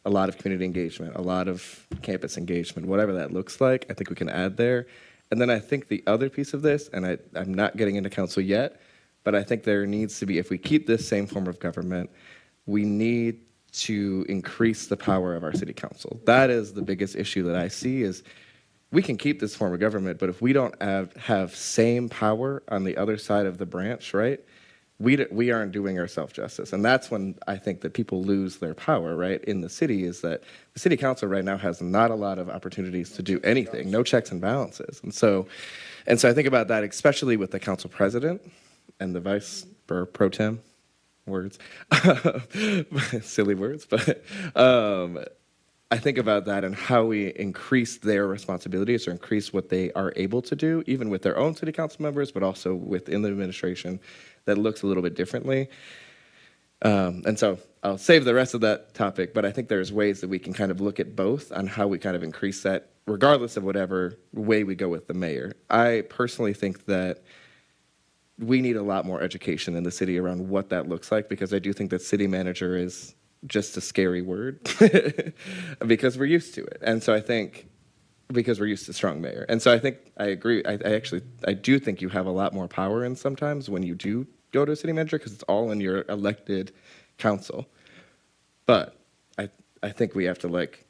A lot of community engagement, a lot of campus engagement, whatever that looks like, I think we can add there. And then I think the other piece of this, and I'm not getting into council yet, but I think there needs to be, if we keep this same form of government, we need to increase the power of our city council. That is the biggest issue that I see is we can keep this form of government, but if we don't have same power on the other side of the branch, right, we aren't doing ourselves justice. And that's when I think that people lose their power, right, in the city, is that the city council right now has not a lot of opportunities to do anything, no checks and balances. And so I think about that, especially with the council president and the vice pro tem, words, silly words, but I think about that and how we increase their responsibilities or increase what they are able to do, even with their own city council members, but also within the administration, that looks a little bit differently. And so I'll save the rest of that topic, but I think there's ways that we can kind of look at both on how we kind of increase that, regardless of whatever way we go with the mayor. I personally think that we need a lot more education in the city around what that looks like, because I do think that city manager is just a scary word because we're used to it. And so I think because we're used to strong mayor. And so I think I agree. I do think you have a lot more power in sometimes when you do go to a city manager, because it's all in your elected council. But I think we have to like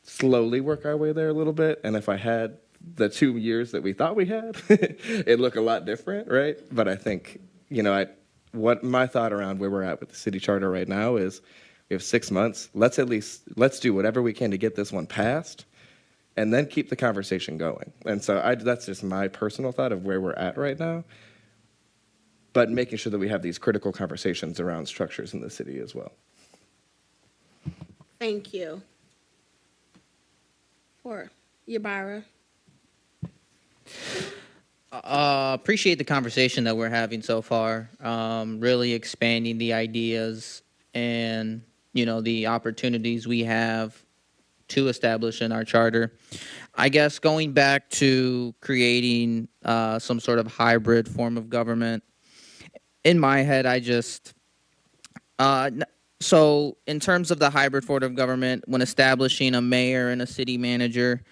slowly work our way there a little bit. And if I had the 2 years that we thought we had, it'd look a lot different, right? But I think, what my thought around where we're at with the city charter right now is we have 6 months. Let's do whatever we can to get this one passed, and then keep the conversation going. And so that's just my personal thought of where we're at right now, but making sure that we have these critical conversations around structures in the city as well. Thank you. For Yabara. Appreciate the conversation that we're having so far. Really expanding the ideas and, the opportunities we have to establish in our charter. I guess going back to creating some sort of hybrid form of government, in my head, I just, So, in terms of the hybrid form of government, when establishing a mayor and a city manager,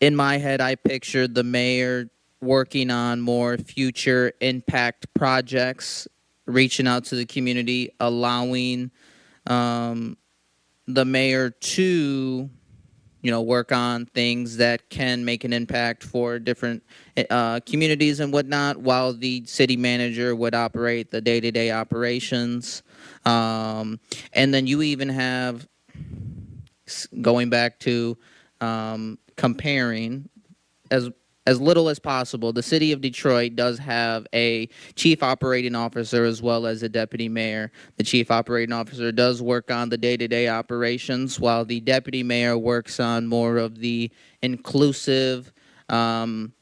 in my head, I pictured the mayor working on more future impact projects, reaching out to the community, allowing the mayor to, work on things that can make an impact for different communities and whatnot, while the city manager would operate the day-to-day operations. And then you even have, going back to comparing, as as little as possible. The city of Detroit does have a chief operating officer as well as a deputy mayor. The chief operating officer does work on the day-to-day operations, while the deputy mayor works on more of the inclusive, working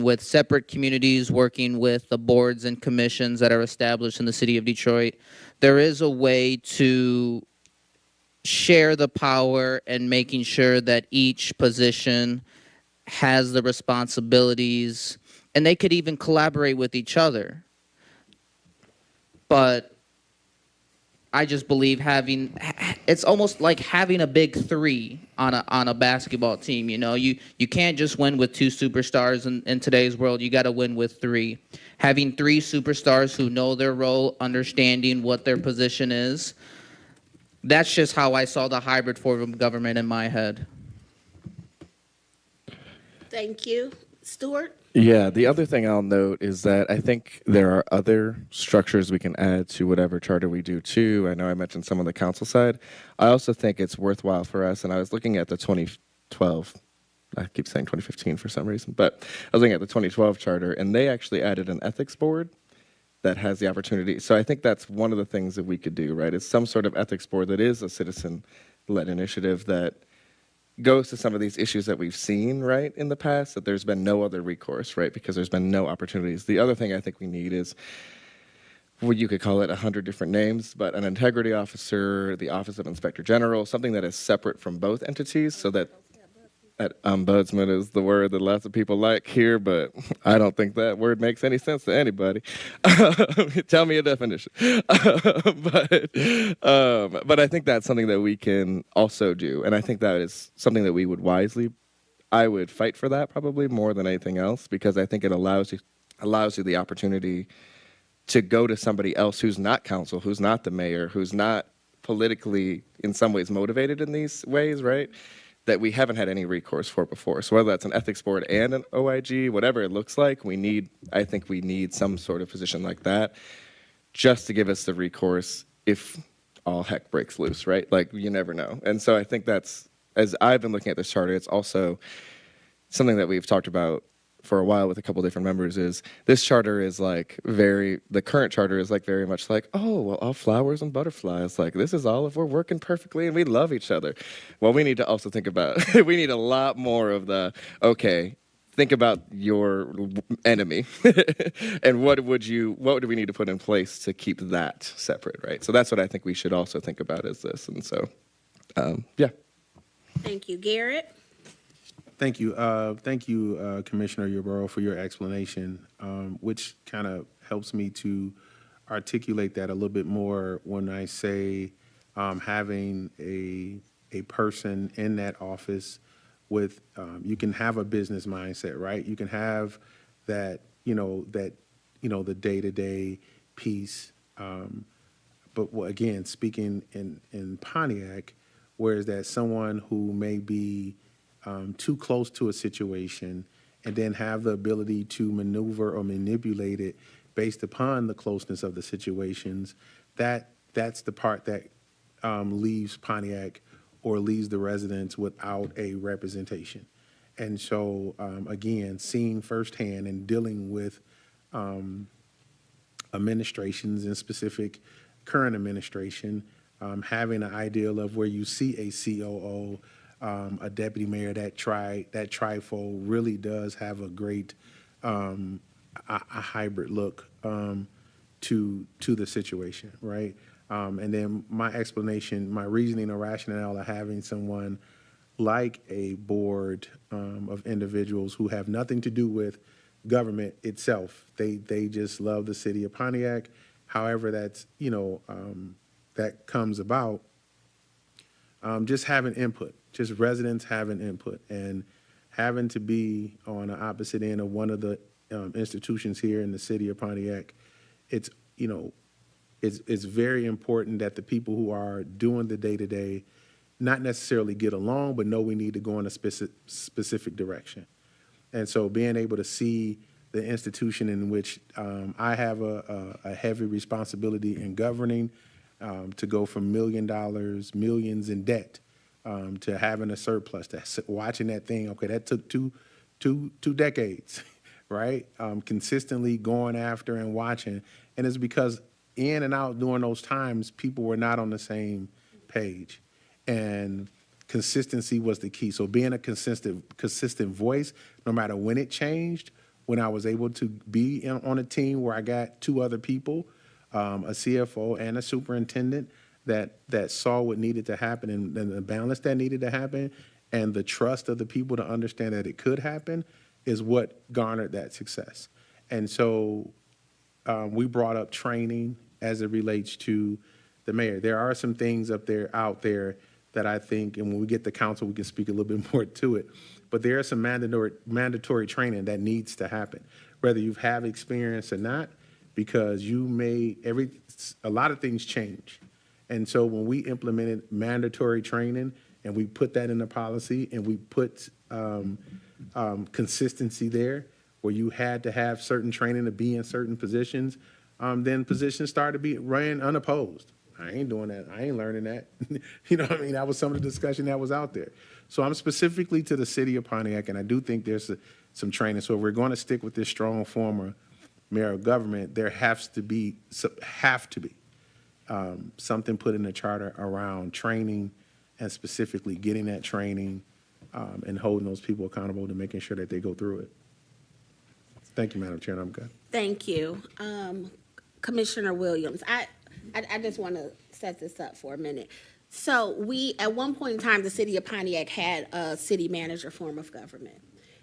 with separate communities, working with the boards and commissions that are established in the city of Detroit. There is a way to share the power and making sure that each position has the responsibilities, and they could even collaborate with each other. But I just believe it's almost like having a big three on a basketball team. You can't just win with two superstars in today's world. You got to win with three. Having three superstars who know their role, understanding what their position is. That's just how I saw the hybrid form of government in my head. Thank you. Stuart? Yeah, the other thing I'll note is that I think there are other structures we can add to whatever charter we do too. I know I mentioned some on the council side. I also think it's worthwhile for us, and I was looking at the 2012, I keep saying 2015 for some reason, but I was looking at the 2012 charter, and they actually added an ethics board that has the opportunity. So I think that's one of the things that we could do, right? It's some sort of ethics board that is a citizen-led initiative that goes to some of these issues that we've seen, right, in the past, that there's been no other recourse, right, because there's been no opportunities. The other thing I think we need is, well, you could call it 100 different names, but an integrity officer, the Office of Inspector General, something that is separate from both entities, so that ombudsman is the word that lots of people like here, but I don't think that word makes any sense to anybody. Tell me a definition. But I think that's something that we can also do, and I think that is something that we would I would fight for that probably more than anything else, because I think it allows you the opportunity to go to somebody else who's not council, who's not the mayor, who's not politically in some ways motivated in these ways, right? That we haven't had any recourse for before. So whether that's an ethics board and an OIG, whatever it looks like, I think we need some sort of position like that just to give us the recourse if all heck breaks loose, right? Like, you never know. And so I think that's, as I've been looking at this charter, it's also something that we've talked about for a while with a couple different members, is this charter is the current charter is very much like, oh, well, all flowers and butterflies. Like, this is all if we're working perfectly and we love each other. Well, we need to also think about, we need a lot more of okay, think about your enemy and what do we need to put in place to keep that separate, right? So that's what I think we should also think about as this. And so, yeah. Thank you. Garrett? Thank you. Commissioner Yarborough, for your explanation, which kind of helps me to articulate that a little bit more when I say having a person in that office with, you can have a business mindset, right? You can have that, the day-to-day piece. But again, speaking in Pontiac, whereas that someone who may be too close to a situation and then have the ability to maneuver or manipulate it based upon the closeness of the situations, that's the part that leaves Pontiac or leaves the residents without a representation. And so, again, seeing firsthand and dealing with administrations, in specific current administration, having an ideal of where you see a COO, a deputy mayor, that trifle really does have a great a hybrid look to the situation, right? And then my explanation, my reasoning or rationale of having someone like a board of individuals who have nothing to do with government itself. They just love the city of Pontiac, however that comes about, just having input, just residents having input, and having to be on the opposite end of one of the institutions here in the city of Pontiac. It's it's very important that the people who are doing the day-to-day not necessarily get along, but know we need to go in a specific direction. And so being able to see the institution in which I have a heavy responsibility in governing, to go from millions in debt, to having a surplus, to watching that thing, okay, that took two decades, right? Consistently going after and watching. And it's because in and out during those times, people were not on the same page. And consistency was the key. So being a consistent voice, no matter when it changed, when I was able to be on a team where I got two other people, a CFO and a superintendent that saw what needed to happen and the balance that needed to happen and the trust of the people to understand that it could happen is what garnered that success. And so we brought up training as it relates to the mayor. There are some things out there that I think, and when we get to council, we can speak a little bit more to it. But there is some mandatory training that needs to happen, whether you have experience or not, because a lot of things change. And so when we implemented mandatory training and we put that in the policy and we put consistency there, where you had to have certain training to be in certain positions, then positions started to be ran unopposed. I ain't doing that. I ain't learning that. You know what I mean? That was some of the discussion that was out there. So I'm specifically to the city of Pontiac, and I do think there's some training. So if we're going to stick with this strong former mayor of government, there have to be something put in the charter around training and specifically getting that training and holding those people accountable to making sure that they go through it. Thank you, Madam Chair, and I'm good. Thank you. Commissioner Williams, I just want to set this up for a minute. So at one point in time, the city of Pontiac had a city manager form of government,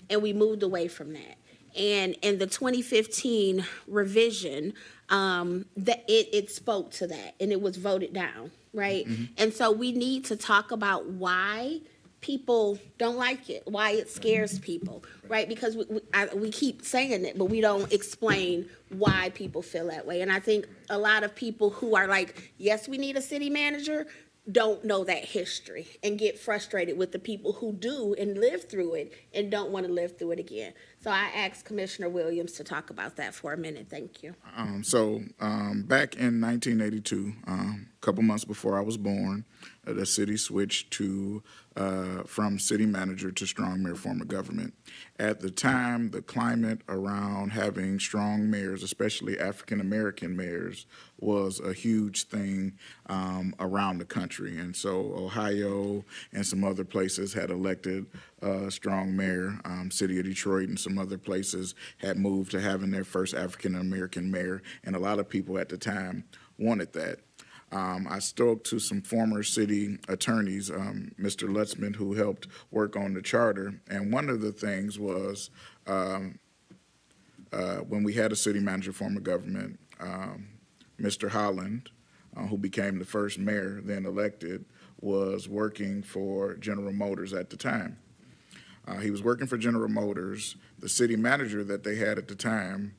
and we moved away from that. And in the 2015 revision, it spoke to that, and it was voted down, right? Mm-hmm. And so we need to talk about why people don't like it, why it scares people, right? Because we keep saying it, but we don't explain why people feel that way. And I think a lot of people who are like, yes, we need a city manager, don't know that history and get frustrated with the people who do and live through it and don't want to live through it again. So I asked Commissioner Williams to talk about that for a minute. Thank you. Back in 1982, a couple months before I was born, the city switched from city manager to strong mayor form of government. At the time, the climate around having strong mayors, especially African-American mayors, was a huge thing around the country. And so Ohio and some other places had elected a strong mayor. City of Detroit and some other places had moved to having their first African-American mayor. And a lot of people at the time wanted that. I spoke to some former city attorneys, Mr. Lutzman, who helped work on the charter. And one of the things was when we had a city manager form of government, Mr. Holland, who became the first mayor then elected, was working for General Motors at the time. He was working for General Motors. The city manager that they had at the time,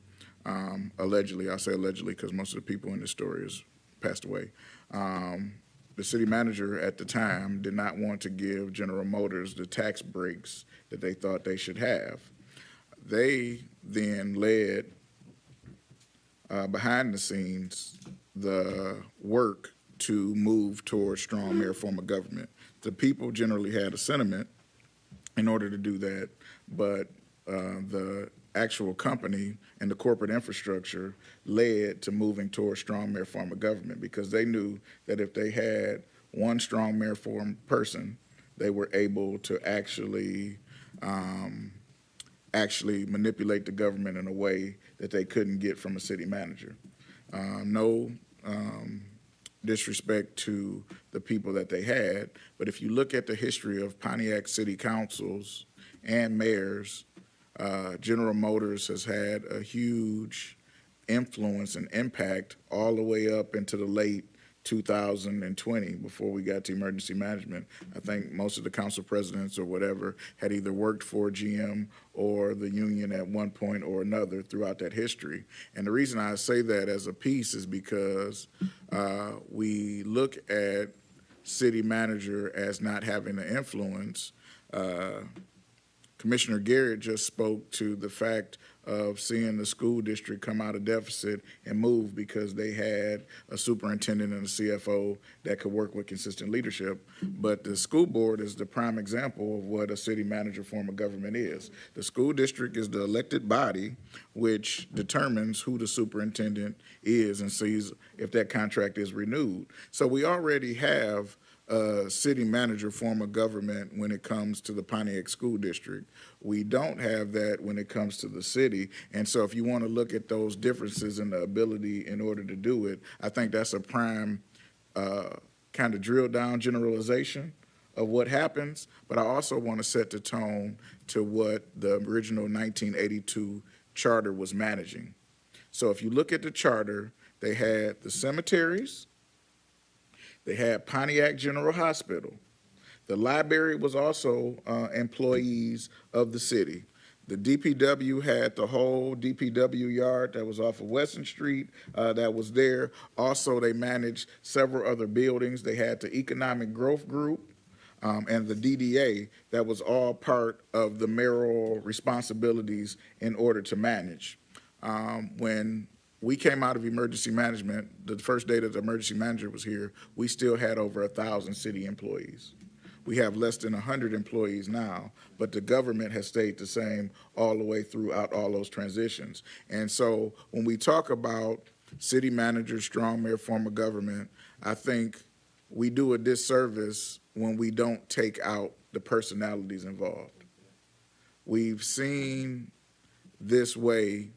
allegedly, I say allegedly because most of the people in this story has passed away. The city manager at the time did not want to give General Motors the tax breaks that they thought they should have. They then led, behind the scenes, the work to move towards strong mayor form of government. The people generally had a sentiment in order to do that, but the actual company and the corporate infrastructure led to moving towards strong mayor form of government because they knew that if they had one strong mayor form person, they were able to actually manipulate the government in a way that they couldn't get from a city manager. No disrespect to the people that they had, but if you look at the history of Pontiac city councils and mayors, General Motors has had a huge influence and impact all the way up into the late 2020 before we got to emergency management. I think most of the council presidents or whatever had either worked for GM or the union at one point or another throughout that history. And the reason I say that as a piece is because we look at city manager as not having an influence. Commissioner Garrett just spoke to the fact of seeing the school district come out of deficit and move because they had a superintendent and a CFO that could work with consistent leadership. But the school board is the prime example of what a city manager form of government is. The school district is the elected body which determines who the superintendent is and sees if that contract is renewed. So we already have a city manager form of government when it comes to the Pontiac School District. We don't have that when it comes to the city. And so if you want to look at those differences in the ability in order to do it, I think that's a prime kind of drill down generalization of what happens. But I also want to set the tone to what the original 1982 charter was managing. So if you look at the charter, they had the cemeteries, they had Pontiac General Hospital. The library was also employees of the city. The DPW had the whole DPW yard that was off of Weston Street that was there. Also, they managed several other buildings. They had the Economic Growth Group and the DDA that was all part of the mayoral responsibilities in order to manage. When we came out of emergency management, the first day that the emergency manager was here, we still had over 1,000 city employees. We have less than 100 employees now, but the government has stayed the same all the way throughout all those transitions. And so when we talk about city managers, strong mayor form of government, I think we do a disservice when we don't take out the personalities involved. We've seen this way,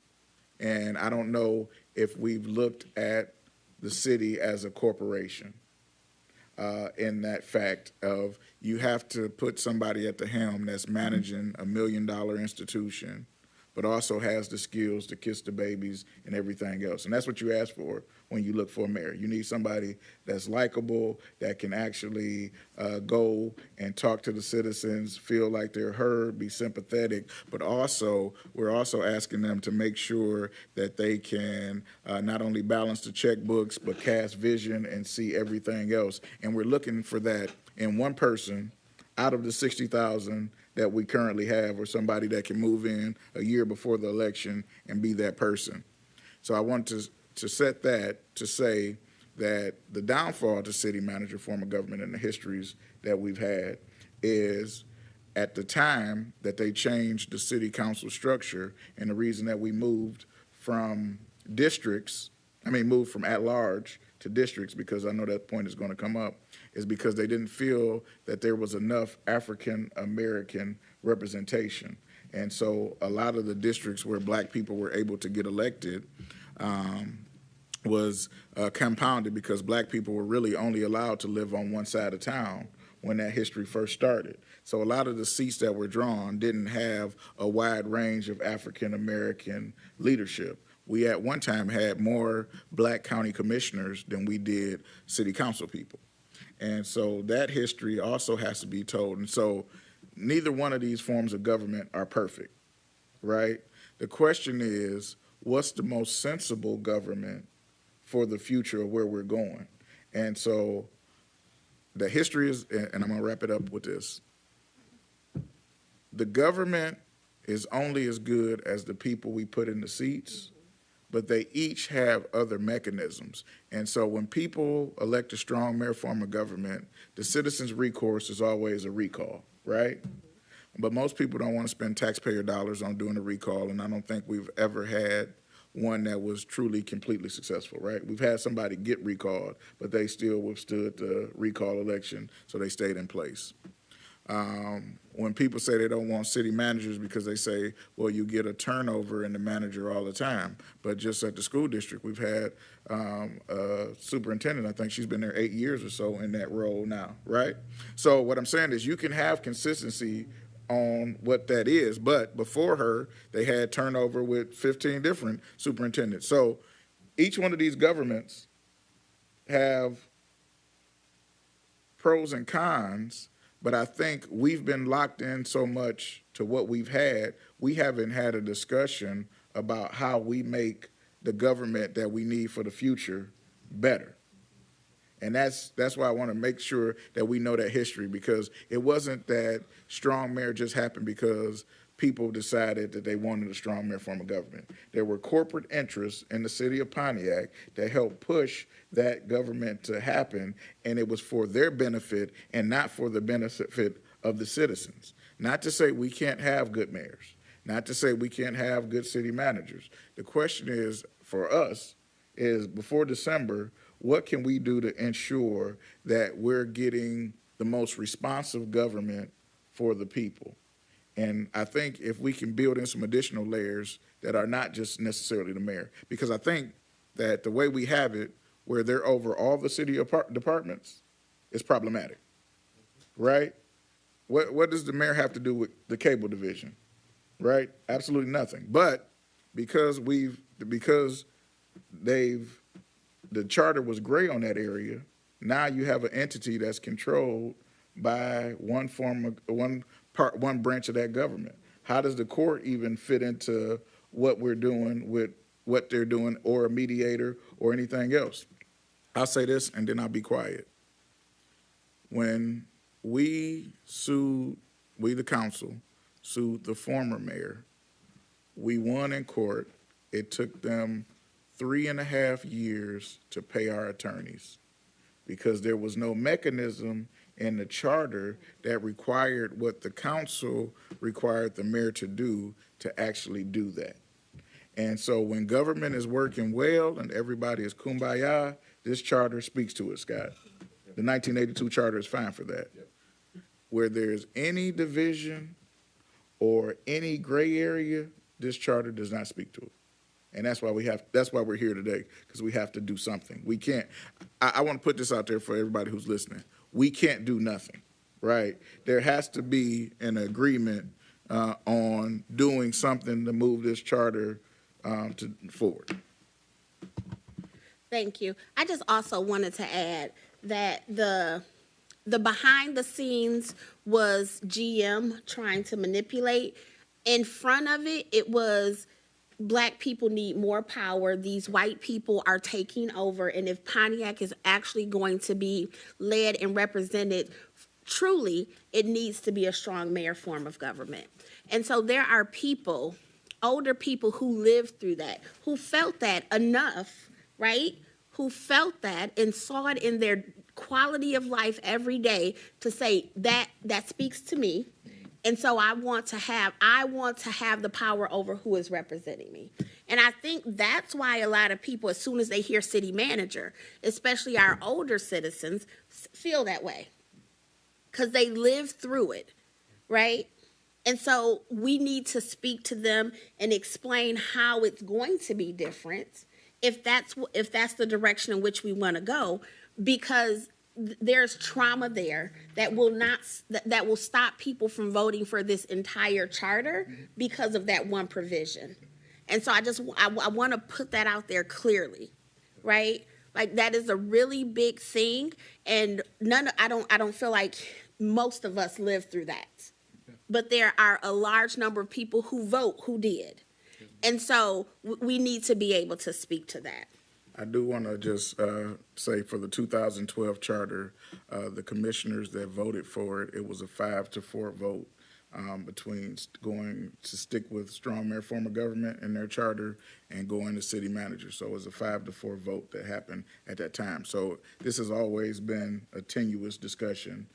and I don't know if we've looked at the city as a corporation in that fact of you have to put somebody at the helm that's managing $1 million institution, but also has the skills to kiss the babies and everything else. And that's what you ask for when you look for a mayor. You need somebody that's likable, that can actually go and talk to the citizens, feel like they're heard, be sympathetic, but also we're also asking them to make sure that they can not only balance the checkbooks, but cast vision and see everything else. And we're looking for that in one person out of the 60,000 that we currently have, or somebody that can move in a year before the election and be that person. So I want to set that to say that the downfall to city manager form of government in the histories that we've had is at the time that they changed the city council structure, and the reason that we moved from moved from at-large to districts, because I know that point is going to come up, is because they didn't feel that there was enough African-American representation. And so a lot of the districts where black people were able to get elected was compounded because black people were really only allowed to live on one side of town when that history first started. So a lot of the seats that were drawn didn't have a wide range of African-American leadership. We at one time had more black county commissioners than we did city council people. And so that history also has to be told. And so neither one of these forms of government are perfect, right? The question is, what's the most sensible government for the future of where we're going? And so the history is, and I'm going to wrap it up with this. The government is only as good as the people we put in the seats, but they each have other mechanisms. And so when people elect a strong mayor form of government, the citizens' recourse is always a recall, right? But most people don't want to spend taxpayer dollars on doing a recall, and I don't think we've ever had one that was truly completely successful, right? We've had somebody get recalled, but they still withstood the recall election, so they stayed in place. When people say they don't want city managers because they say, well, you get a turnover in the manager all the time. But just at the school district, we've had a superintendent, I think she's been there 8 years or so in that role now, right? So what I'm saying is you can have consistency on what that is. But before her, they had turnover with 15 different superintendents. So each one of these governments have pros and cons, but I think we've been locked in so much to what we've had, we haven't had a discussion about how we make the government that we need for the future better. And that's why I want to make sure that we know that history, because it wasn't that strong mayor just happened because people decided that they wanted a strong mayor form of government. There were corporate interests in the city of Pontiac that helped push that government to happen, and it was for their benefit and not for the benefit of the citizens. Not to say we can't have good mayors, not to say we can't have good city managers. The question is, for us, is before December, what can we do to ensure that we're getting the most responsive government for the people? And I think if we can build in some additional layers that are not just necessarily the mayor, because I think that the way we have it, where they're over all the city departments, is problematic, right? What does the mayor have to do with the cable division, right? Absolutely nothing. But because the charter was gray on that area, now you have an entity that's controlled by one branch of that government. How does the court even fit into what we're doing with what they're doing, or a mediator or anything else? I'll say this and then I'll be quiet. When we the council sued the former mayor, we won in court. It took them 3.5 years to pay our attorneys because there was no mechanism in the charter that required what the council required the mayor to do to actually do that. And so when government is working well and everybody is kumbaya, this charter speaks to it, Scott. The 1982 charter is fine for that. Where there's any division or any gray area, this charter does not speak to it. And that's why we're here today, because we have to do something. We can't, I want to put this out there for everybody who's listening. We can't do nothing, right? There has to be an agreement on doing something to move this charter forward. Thank you. I just also wanted to add that the behind the scenes was GM trying to manipulate. In front of it, it was Black people need more power. These white people are taking over. And if Pontiac is actually going to be led and represented truly, it needs to be a strong mayor form of government. And so there are people, older people who lived through that, who felt that enough, right? Who felt that and saw it in their quality of life every day to say that speaks to me. And so I want to have the power over who is representing me. And I think that's why a lot of people, as soon as they hear city manager, especially our older citizens, feel that way. Because they live through it, right? And so we need to speak to them and explain how it's going to be different if that's the direction in which we want to go, because there's trauma there that will stop people from voting for this entire charter because of that one provision. And so I want to put that out there clearly, right? Like, that is a really big thing, and I don't feel like most of us lived through that. But there are a large number of people who vote who did. And so we need to be able to speak to that. I do want to just say for the 2012 charter, the commissioners that voted for it, it was a 5-4 vote between going to stick with strong mayor form of government in their charter and going to city manager. So it was a 5-4 vote that happened at that time. So this has always been a tenuous discussion.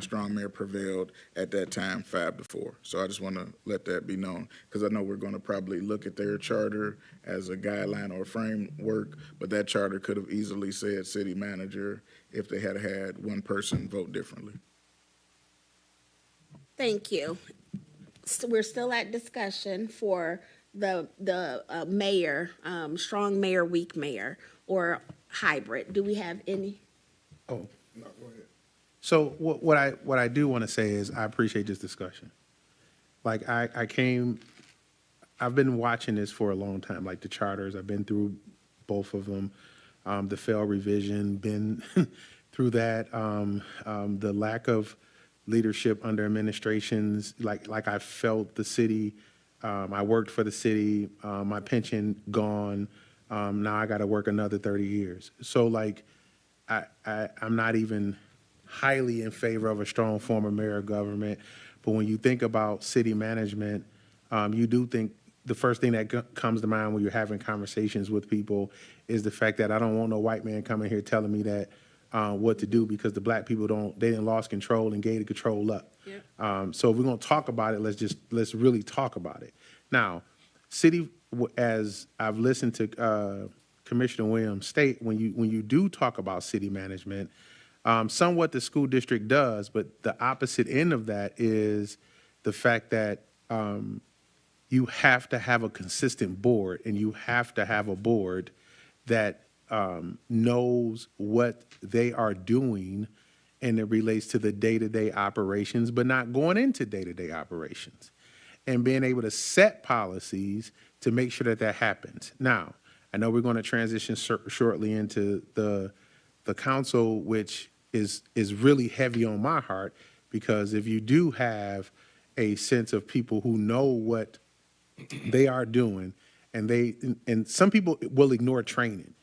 Strong mayor prevailed at that time, 5-4. So I just want to let that be known, because I know we're going to probably look at their charter as a guideline or a framework, but that charter could have easily said city manager if they had had one person vote differently. Thank you. So we're still at discussion for the mayor, strong mayor, weak mayor, or hybrid. Do we have any? Oh. No, go ahead. So what I do want to say is I appreciate this discussion. Like I've been watching this for a long time, like the charters. I've been through both of them, the failed revision, been through that, the lack of leadership under administrations. Like I felt the city. I worked for the city. My pension gone. Now I got to work another 30 years. So like, I'm not even highly in favor of a strong form of mayor government. But when you think about city management, you do think the first thing that comes to mind when you're having conversations with people is the fact that I don't want no white man coming here telling me that what to do, because the black people they didn't lost control and gave the control up. Yep. So if we're gonna talk about it, let's really talk about it. Now, city, as I've listened to Commissioner Williams state, when you do talk about city management, somewhat the school district does, but the opposite end of that is the fact that you have to have a consistent board, and you have to have a board that knows what they are doing, and it relates to the day-to-day operations, but not going into day-to-day operations, and being able to set policies to make sure that happens. Now, I know we're going to transition shortly into the council, which is really heavy on my heart, because if you do have a sense of people who know what they are doing, and some people will ignore training.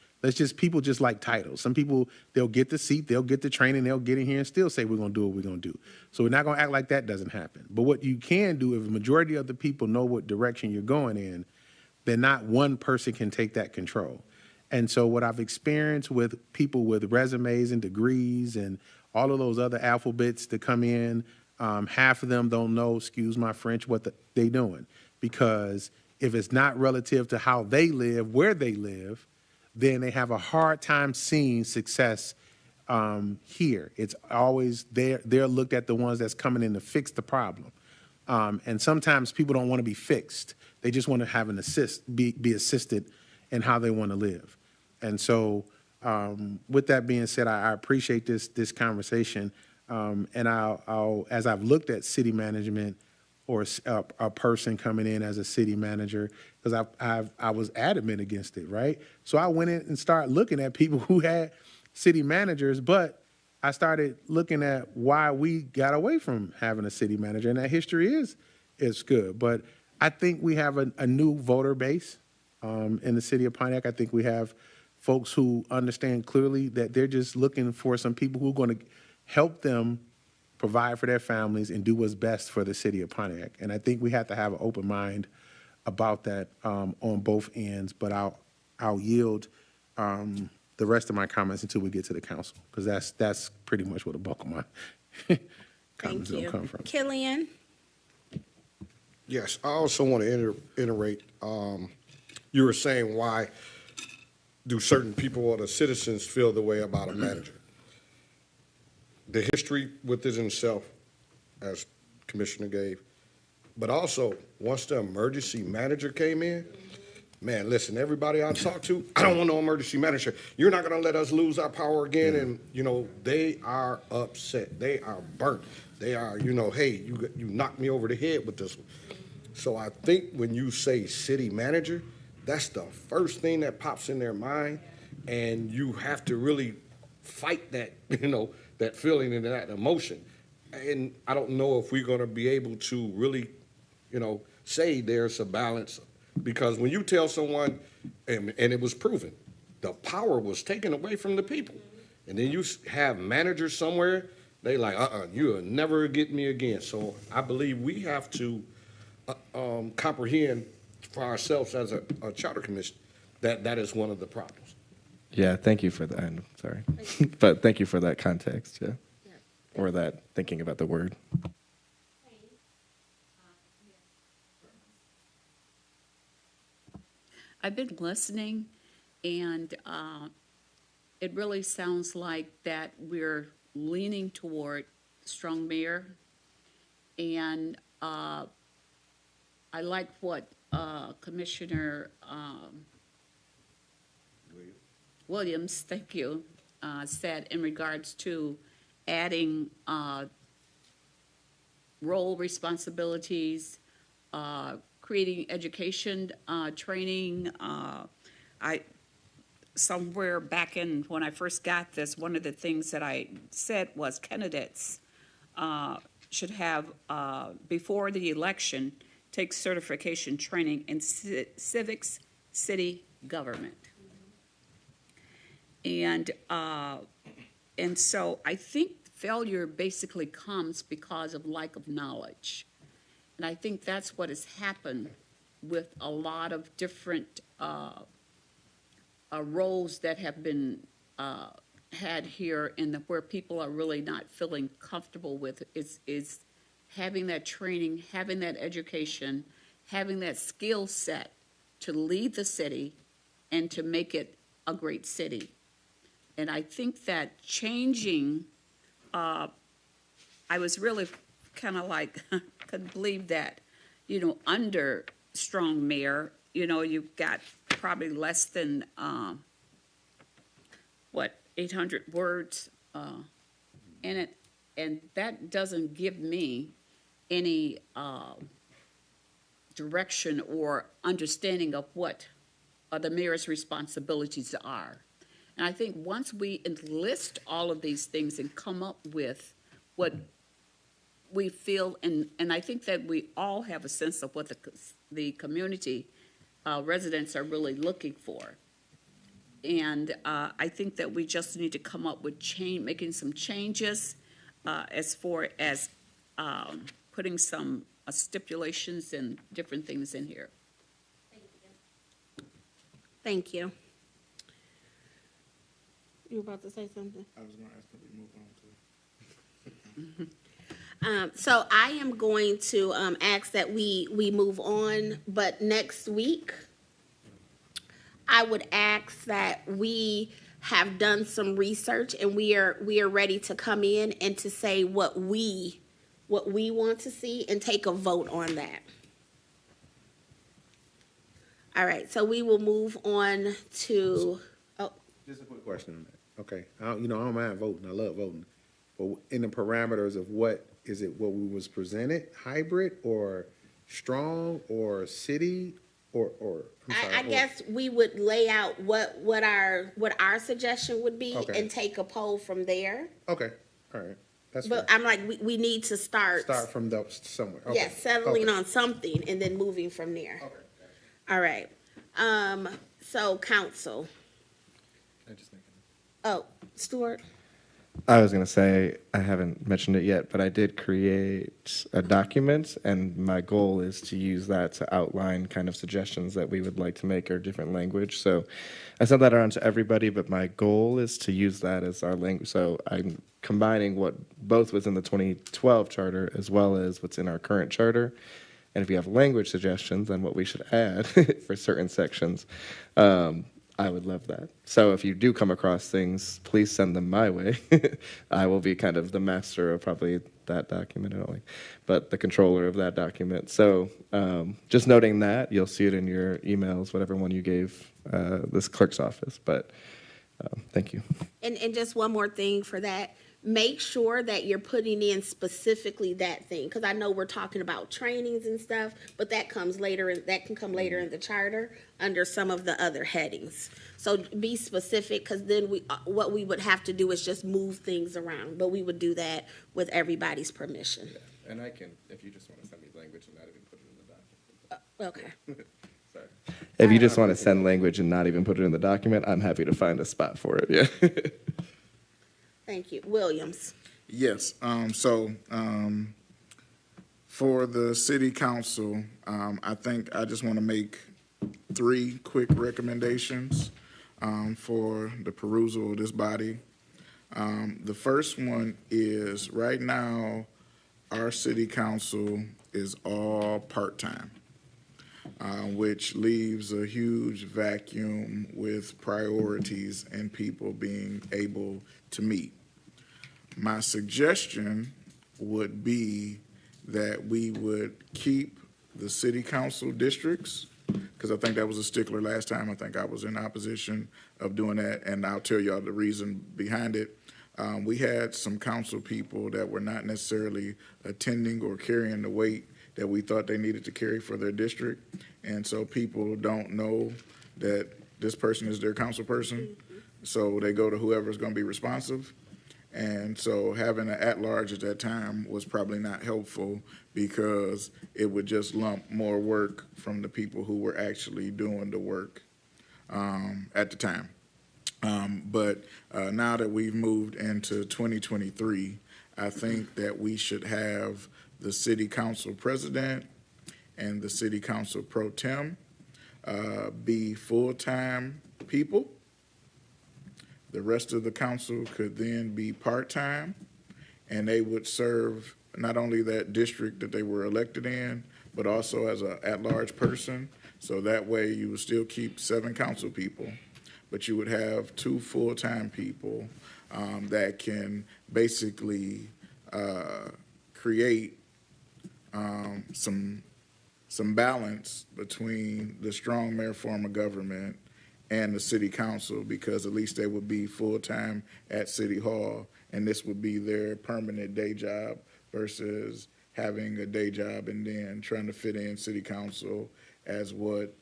People just like titles. Some people, they'll get the seat, they'll get the training, they'll get in here and still say we're going to do what we're going to do. So we're not going to act like that doesn't happen. But what you can do, if the majority of the people know what direction you're going in, then not one person can take that control. And so what I've experienced with people with resumes and degrees and all of those other alphabets that come in, half of them don't know, excuse my French, what they doing. Because if it's not relative to how they live, where they live, then they have a hard time seeing success here. It's always they're looked at the ones that's coming in to fix the problem. And sometimes people don't want to be fixed. They just want to have be assisted in how they want to live. And so with that being said, I appreciate this conversation. And I'll as I've looked at city management, or a person coming in as a city manager, because I was adamant against it, right? So I went in and started looking at people who had city managers, but I started looking at why we got away from having a city manager, and that history is good. But I think we have a new voter base in the city of Pontiac. I think we have folks who understand clearly that they're just looking for some people who are going to help them provide for their families and do what's best for the city of Pontiac. And I think we have to have an open mind about that on both ends. But I'll yield the rest of my comments until we get to the council, because that's pretty much where the bulk of my comments will come from. Killian? Yes, I also want to iterate. You were saying, why do certain people or the citizens feel the way about a manager? The history within itself, as Commissioner gave, but also once the emergency manager came in, man, listen, everybody I talk to, I don't want no emergency manager. You're not going to let us lose our power again. And, they are upset. They are burnt. They are, hey, you knocked me over the head with this one. So I think when you say city manager, that's the first thing that pops in their mind. And you have to really fight that, that feeling and that emotion. And I don't know if we're going to be able to really, say there's a balance, because when you tell someone, and it was proven, the power was taken away from the people, and then you have managers somewhere, they like, you'll never get me again. So I believe we have to comprehend for ourselves as a charter commission that is one of the problems. Yeah, thank you for that. I'm sorry. But thank you for that context, yeah. Or that thinking about the word. I've been listening, and it really sounds like that we're leaning toward strong mayor. And I like what Commissioner Williams, thank you, said in regards to adding role responsibilities creating education, training. Somewhere back in when I first got this, one of the things that I said was candidates should have, before the election, take certification training in civics, city government. And so I think failure basically comes because of lack of knowledge. And I think that's what has happened with a lot of different roles that have been had here where people are really not feeling comfortable with is having that training, having that education, having that skill set to lead the city and to make it a great city. And I think that changing, I was really kind of like, couldn't believe that, under strong mayor, you've got probably less than, 800 words in it. And that doesn't give me any direction or understanding of what the mayor's responsibilities are. And I think once we enlist all of these things and come up with what we feel, and I think that we all have a sense of what the community residents are really looking for. And I think that we just need to come up with making some changes as far as putting some stipulations and different things in here. Thank you. You were about to say something? I was going to ask if we move on to. So I am going to ask that we move on, but next week, I would ask that we have done some research and we are ready to come in and to say what we want to see and take a vote on that. All right, so we will move on to, Just a quick question on that. Okay, I don't mind voting. I love voting. But in the parameters of what we was presented, hybrid or strong or city or I'm sorry, I guess we would lay out what our suggestion would be Okay. and take a poll from there. Okay, all right, that's But fair. I'm like, we need to start From somewhere. Okay. yes, settling Okay. on something and then moving from there. Okay. All right. So council. Oh, Stuart. I was going to say, I haven't mentioned it yet, but I did create a document, and my goal is to use that to outline kind of suggestions that we would like to make or different language. So I sent that around to everybody, but my goal is to use that as our language. So I'm combining what both was in the 2012 charter as well as what's in our current charter. And if you have language suggestions on what we should add for certain sections, I would love that. So if you do come across things, please send them my way. I will be kind of the master of probably that document, but the controller of that document. So just noting that, you'll see it in your emails, whatever one you gave this clerk's office. But thank you. And just one more thing for that. Make sure that you're putting in specifically that thing, because I know we're talking about trainings and stuff, but that comes later. That can come later in the charter under some of the other headings. So be specific, because then what we would have to do is just move things around, but we would do that with everybody's permission. Yeah. And I can, if you just want to send me language and not even put it in the document. Okay. Sorry. If you just want to send language and not even put it in the document, I'm happy to find a spot for it. Yeah. Thank you. Williams. Yes, for the city council, I think I just want to make 3 quick recommendations for the perusal of this body. The first one is, right now, our city council is all part-time, which leaves a huge vacuum with priorities and people being able to meet. My suggestion would be that we would keep the city council districts, because I think that was a stickler last time. I think I was in opposition of doing that, and I'll tell y'all the reason behind it. We had some council people that were not necessarily attending or carrying the weight that we thought they needed to carry for their district. And so people don't know that this person is their council person. So they go to whoever's going to be responsive. And so having an at-large at that time was probably not helpful because it would just lump more work from the people who were actually doing the work at the time. But now that we've moved into 2023, I think that we should have the city council president and the city council pro tem be full-time people. The rest of the council could then be part-time, and they would serve not only that district that they were elected in, but also as an at-large person. So that way you would still keep 7 council people, but you would have 2 full-time people that can basically create some balance between the strong mayor form of government and the city council, because at least they would be full-time at City Hall, and this would be their permanent day job versus having a day job and then trying to fit in city council as what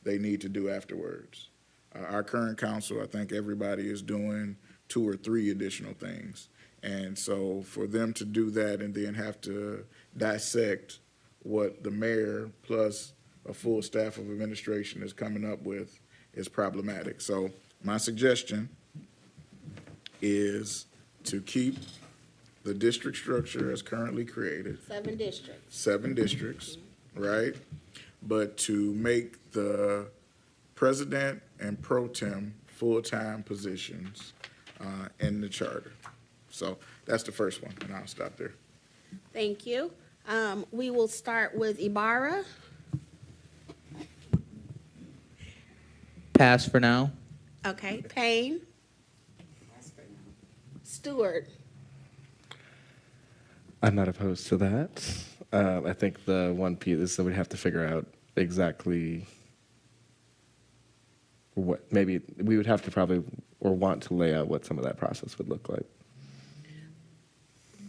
they need to do afterwards. Our current council, I think everybody is doing 2 or 3 additional things. And so for them to do that and then have to dissect what the mayor plus a full staff of administration is coming up with is problematic. So my suggestion is to keep the district structure as currently created. 7 districts. 7 districts, right? But to make the president and pro tem full-time positions in the charter. So that's the first one, and I'll stop there. Thank you. We will start with Ibarra. Pass for now. Okay, Payne. Stewart. I'm not opposed to that. I think the one piece is that we'd have to figure out exactly what, maybe we would have to probably or want to lay out what some of that process would look like.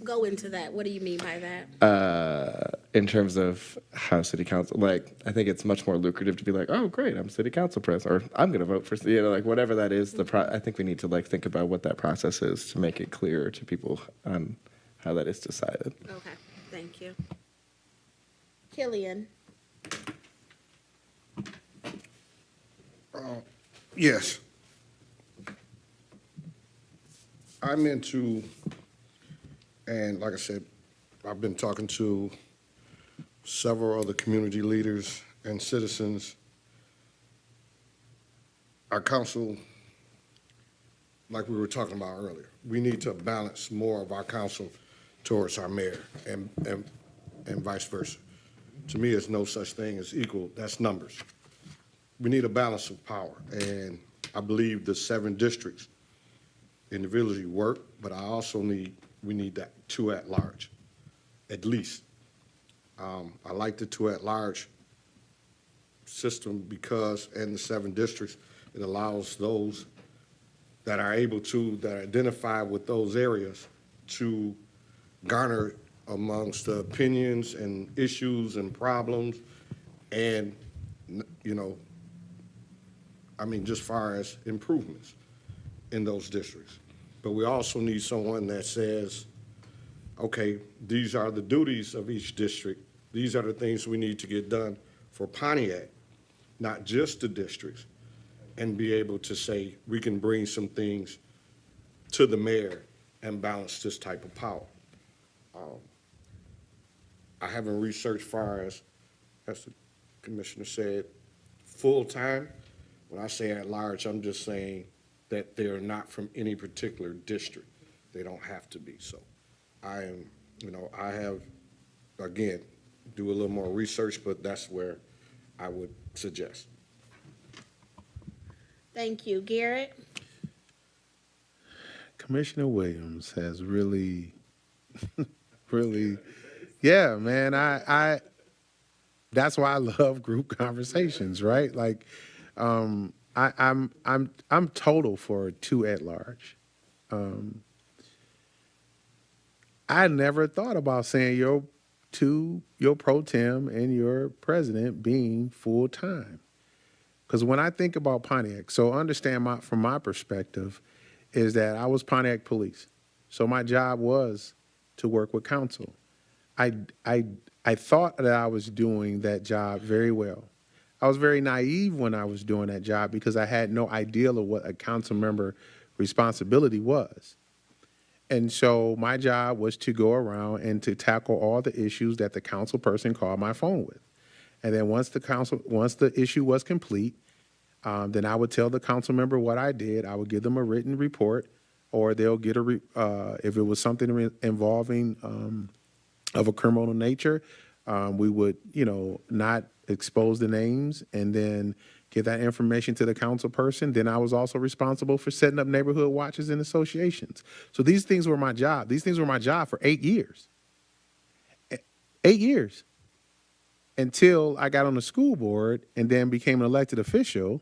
Go into that. What do you mean by that? In terms of how city council, like, I think it's much more lucrative to be like, oh, great, I'm city council president, or I'm going to vote for, like, whatever that is. I think we need to, like, think about what that process is to make it clearer to people on how that is decided. Okay, thank you. Killian. Yes. I'm into, and like I said, I've been talking to several other community leaders and citizens. Our council, like we were talking about earlier, we need to balance more of our council towards our mayor and vice versa. To me, there's no such thing as equal. That's numbers. We need a balance of power, and I believe the 7 districts individually work, but I also we need that 2 at large, at least. I like the 2 at large system because, and the 7 districts, it allows those that are able to, that identify with those areas, to garner amongst the opinions and issues and problems, and, you know, I mean, just far as improvements in those districts. But we also need someone that says, okay, these are the duties of each district. These are the things we need to get done for Pontiac, not just the districts, and be able to say, we can bring some things to the mayor and balance this type of power. I haven't researched far as the commissioner said, full-time. When I say at large, I'm just saying that they're not from any particular district. They don't have to be. So I am, you know, I have, again, do a little more research, but that's where I would suggest. Thank you. Garrett? Commissioner Williams has really, really, yeah, man. I that's why I love group conversations, right? Like, I'm total for 2 at large. I never thought about saying, yo, to your pro tem and your president being full-time. Because when I think about Pontiac, so understand from my perspective is that I was Pontiac police. So my job was to work with council. I thought that I was doing that job very well. I was very naive when I was doing that job because I had no idea of what a council member responsibility was. And so my job was to go around and to tackle all the issues that the council person called my phone with. And then once the issue was complete, then I would tell the council member what I did. I would give them a written report, or they'll get if it was something involving of a criminal nature, we would, not expose the names and then give that information to the council person. Then I was also responsible for setting up neighborhood watches and associations. So these things were my job. These things were my job for 8 years. 8 years. Until I got on the school board and then became an elected official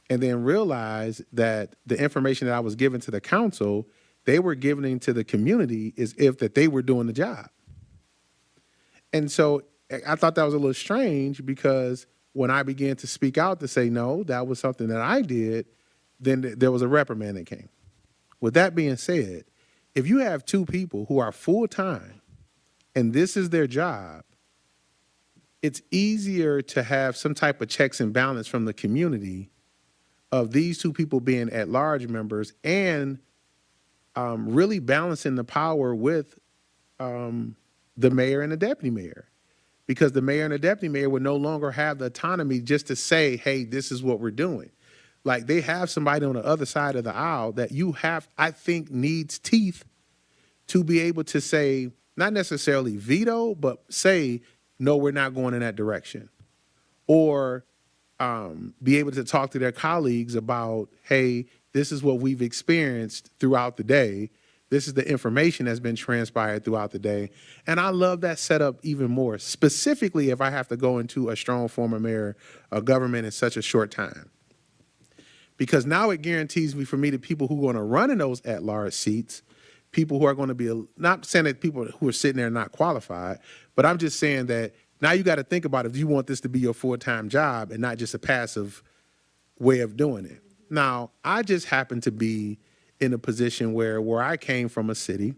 and then realized that the information that I was giving to the council, they were giving to the community as if that they were doing the job. And so I thought that was a little strange because when I began to speak out to say, no, that was something that I did, then there was a reprimand that came. With that being said, if you have two people who are full-time and this is their job, it's easier to have some type of checks and balance from the community of these two people being at-large members and really balancing the power with the mayor and the deputy mayor. Because the mayor and the deputy mayor would no longer have the autonomy just to say, hey, this is what we're doing. Like they have somebody on the other side of the aisle that I think needs teeth to be able to say, not necessarily veto, but say, no, we're not going in that direction. Or be able to talk to their colleagues about, hey, this is what we've experienced throughout the day. This is the information that's been transpired throughout the day. And I love that setup even more, specifically if I have to go into a strong form of mayor of government in such a short time. Because now it guarantees me for me the people who are going to run in those at-large seats, people who are going to be, not saying that people who are sitting there not qualified, but I'm just saying that now you got to think about if you want this to be your full-time job and not just a passive way of doing it. Now, I just happen to be in a position where I came from a city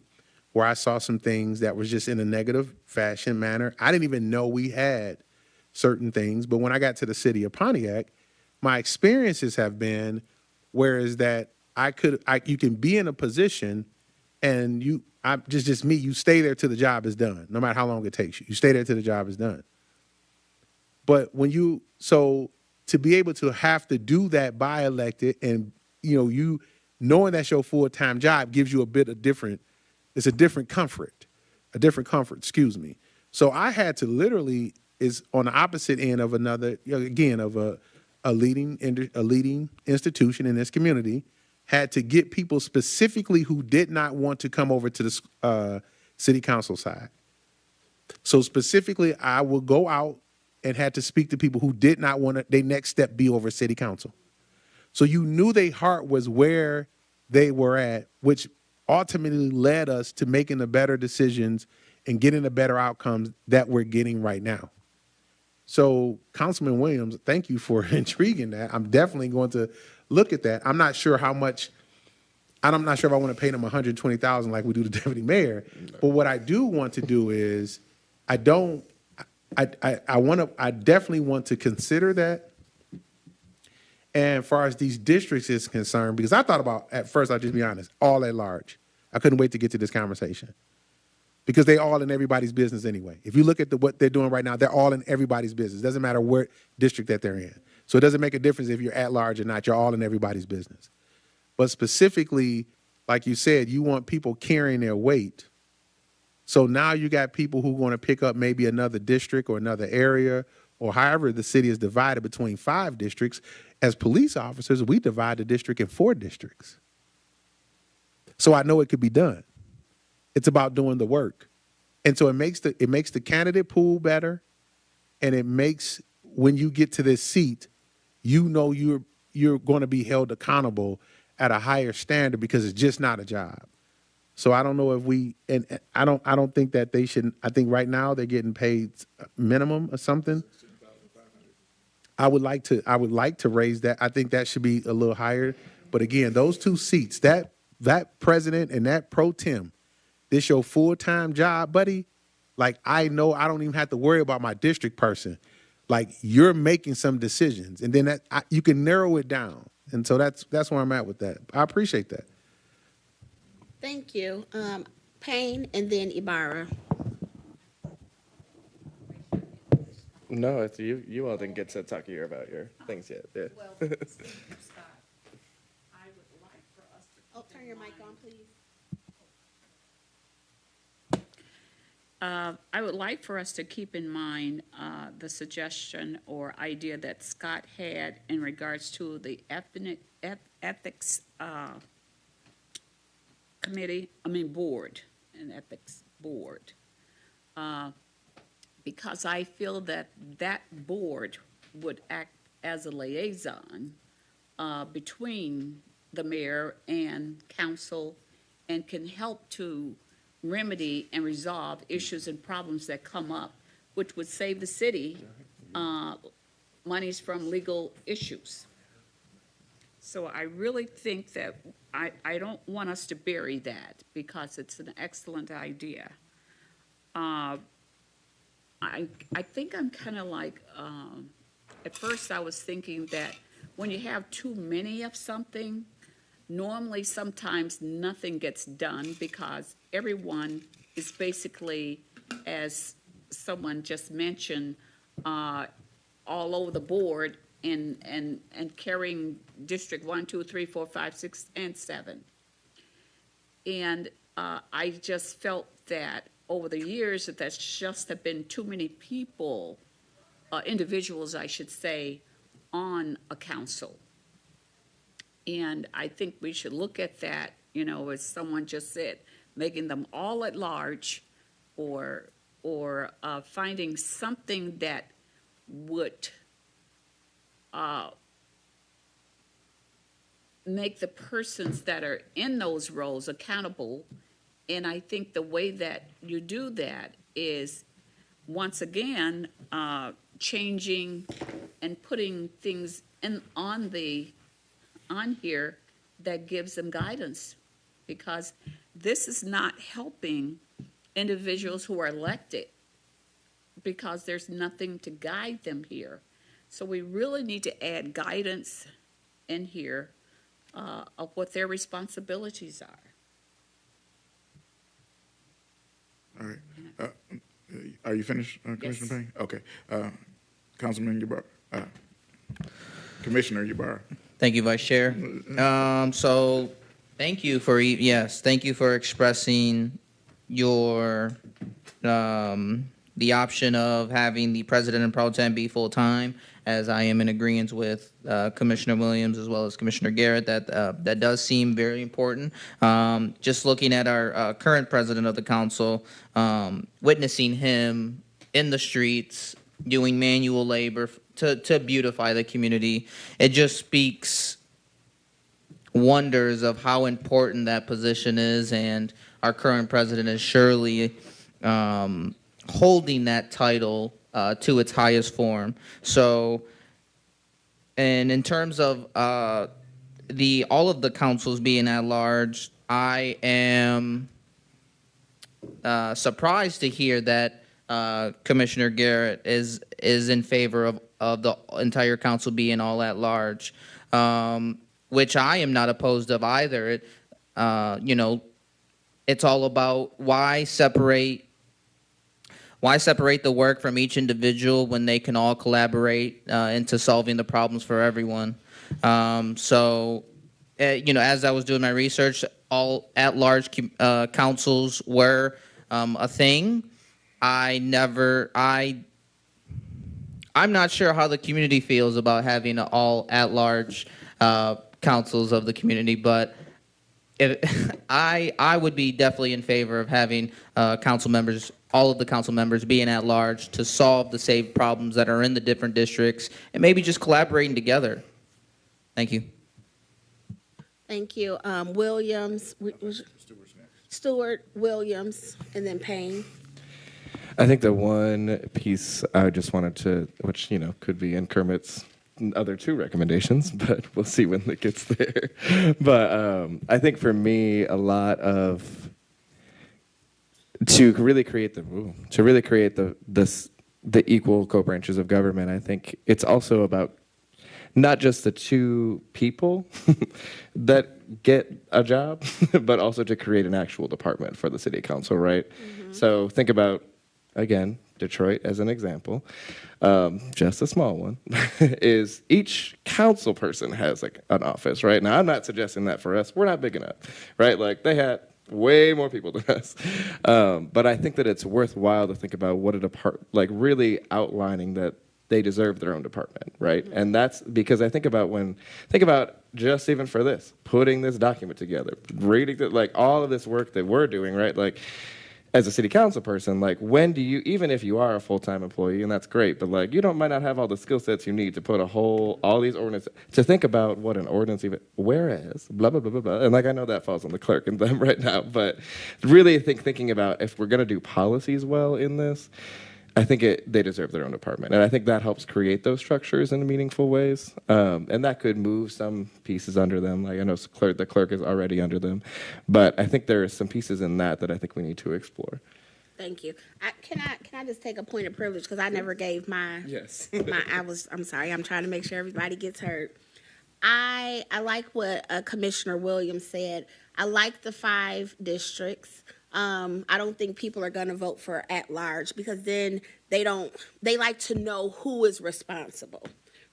where I saw some things that was just in a negative fashion manner. I didn't even know we had certain things, but when I got to the city of Pontiac, my experiences have been whereas that you can be in a position and you stay there till the job is done, no matter how long it takes you. You stay there till the job is done. But to be able to have to do that by elected and, you knowing that's your full-time job gives you it's a different comfort, excuse me. So I had to literally is on the opposite end of a leading institution in this community, had to get people specifically who did not want to come over to the city council side. So specifically, I would go out and had to speak to people who did not want their next step be over city council. So you knew their heart was where they were at, which ultimately led us to making the better decisions and getting the better outcomes that we're getting right now. So Councilman Williams, thank you for intriguing that. I'm definitely going to look at that. I'm not sure how much, I'm not sure if I want to pay them $120,000 like we do the deputy mayor. But what I do want to do is I definitely want to consider that. And as far as these districts is concerned, because I thought about, at first, I'll just be honest, all at large. I couldn't wait to get to this conversation. Because they all in everybody's business anyway. If you look at what they're doing right now, they're all in everybody's business. Doesn't matter what district that they're in. So it doesn't make a difference if you're at large or not. You're all in everybody's business. But specifically, like you said, you want people carrying their weight. So now you got people who want to pick up maybe another district or another area, or however the city is divided between 5 districts. As police officers, we divide the district in 4 districts. So I know it could be done. It's about doing the work. And so it makes the candidate pool better, and it makes, when you get to this seat, you're going to be held accountable at a higher standard because it's just not a job. So I don't know if and I don't think that they should, I think right now they're getting paid minimum or something. I would like to raise that. I think that should be a little higher. But again, those two seats, that president and that pro tem, this your full-time job, buddy. Like, I know I don't even have to worry about my district person. Like, you're making some decisions, and then you can narrow it down. And so that's where I'm at with that. I appreciate that. Thank you. Payne and then Ibarra. No, it's you. You all didn't get to talk here about your things yet. Yeah. Oh, turn your mic on, please. I would like for us to keep in mind the suggestion or idea that Scott had in regards to the ethics board, an ethics board. Because I feel that that board would act as a liaison between the mayor and council and can help to remedy and resolve issues and problems that come up, which would save the city monies from legal issues. So I really think that I don't want us to bury that because it's an excellent idea. I think I'm kind of like, at first I was thinking that when you have too many of something, normally sometimes nothing gets done because everyone is basically, as someone just mentioned, all over the board and carrying District 1, 2, 3, 4, 5, 6, and 7. And I just felt that over the years that that's just have been too many people, individuals, I should say, on a council. And I think we should look at that, as someone just said, making them all at large or finding something that would make the persons that are in those roles accountable. And I think the way that you do that is, once again, changing and putting things on here that gives them guidance, because this is not helping individuals who are elected because there's nothing to guide them here. So we really need to add guidance in here of what their responsibilities are. All right. Are you finished, Commissioner Payne? Okay. Councilman Ybarra. Commissioner Ybarra. Thank you, Vice Chair. So thank you for expressing your the option of having the president and pro tem be full-time, as I am in agreement with Commissioner Williams as well as Commissioner Garrett. That does seem very important. Just looking at our current president of the council, witnessing him in the streets doing manual labor to beautify the community, it just speaks wonders of how important that position is, and our current president is surely holding that title to its highest form. So, and in terms of all of the councils being at large, I am surprised to hear that Commissioner Garrett is in favor of the entire council being all at large, which I am not opposed of either. It's all about why separate the work from each individual when they can all collaborate into solving the problems for everyone. As I was doing my research, all at-large councils were a thing. I'm not sure how the community feels about having all at-large councils of the community, but I would be definitely in favor of having council members, all of the council members being at large to solve the same problems that are in the different districts, and maybe just collaborating together. Thank you. Thank you. Williams. Stewart, Williams, and then Payne. I think the one piece I just wanted to, which, could be in Kermit's other two recommendations, but we'll see when it gets there. But I think for me, a lot of, to really create the equal co-branches of government, I think it's also about not just the two people that get a job, but also to create an actual department for the city council, right? So think about, again, Detroit as an example, just a small one, is each council person has like an office, right? Now, I'm not suggesting that for us. We're not big enough, right? Like they had way more people than us. But I think that it's worthwhile to think about what like really outlining that they deserve their own department, right? And that's because I think about just even for this, putting this document together, reading like all of this work that we're doing, right? Like as a city council person, like when do you, even if you are a full-time employee, and that's great, but like you might not have all the skill sets you need to put all these ordinances, to think about what an ordinance even, whereas, blah, blah, blah, blah, blah. And like I know that falls on the clerk and them right now, but really thinking about if we're gonna do policies well in this, I think they deserve their own department. And I think that helps create those structures in meaningful ways. And that could move some pieces under them. Like I know the clerk is already under them. But I think there are some pieces in that I think we need to explore. Thank you. Can I just take a point of privilege because I never gave my Yes. I'm sorry. I'm trying to make sure everybody gets heard. I like what Commissioner Williams said. I like the 5 districts. I don't think people are going to vote for at large because then they like to know who is responsible,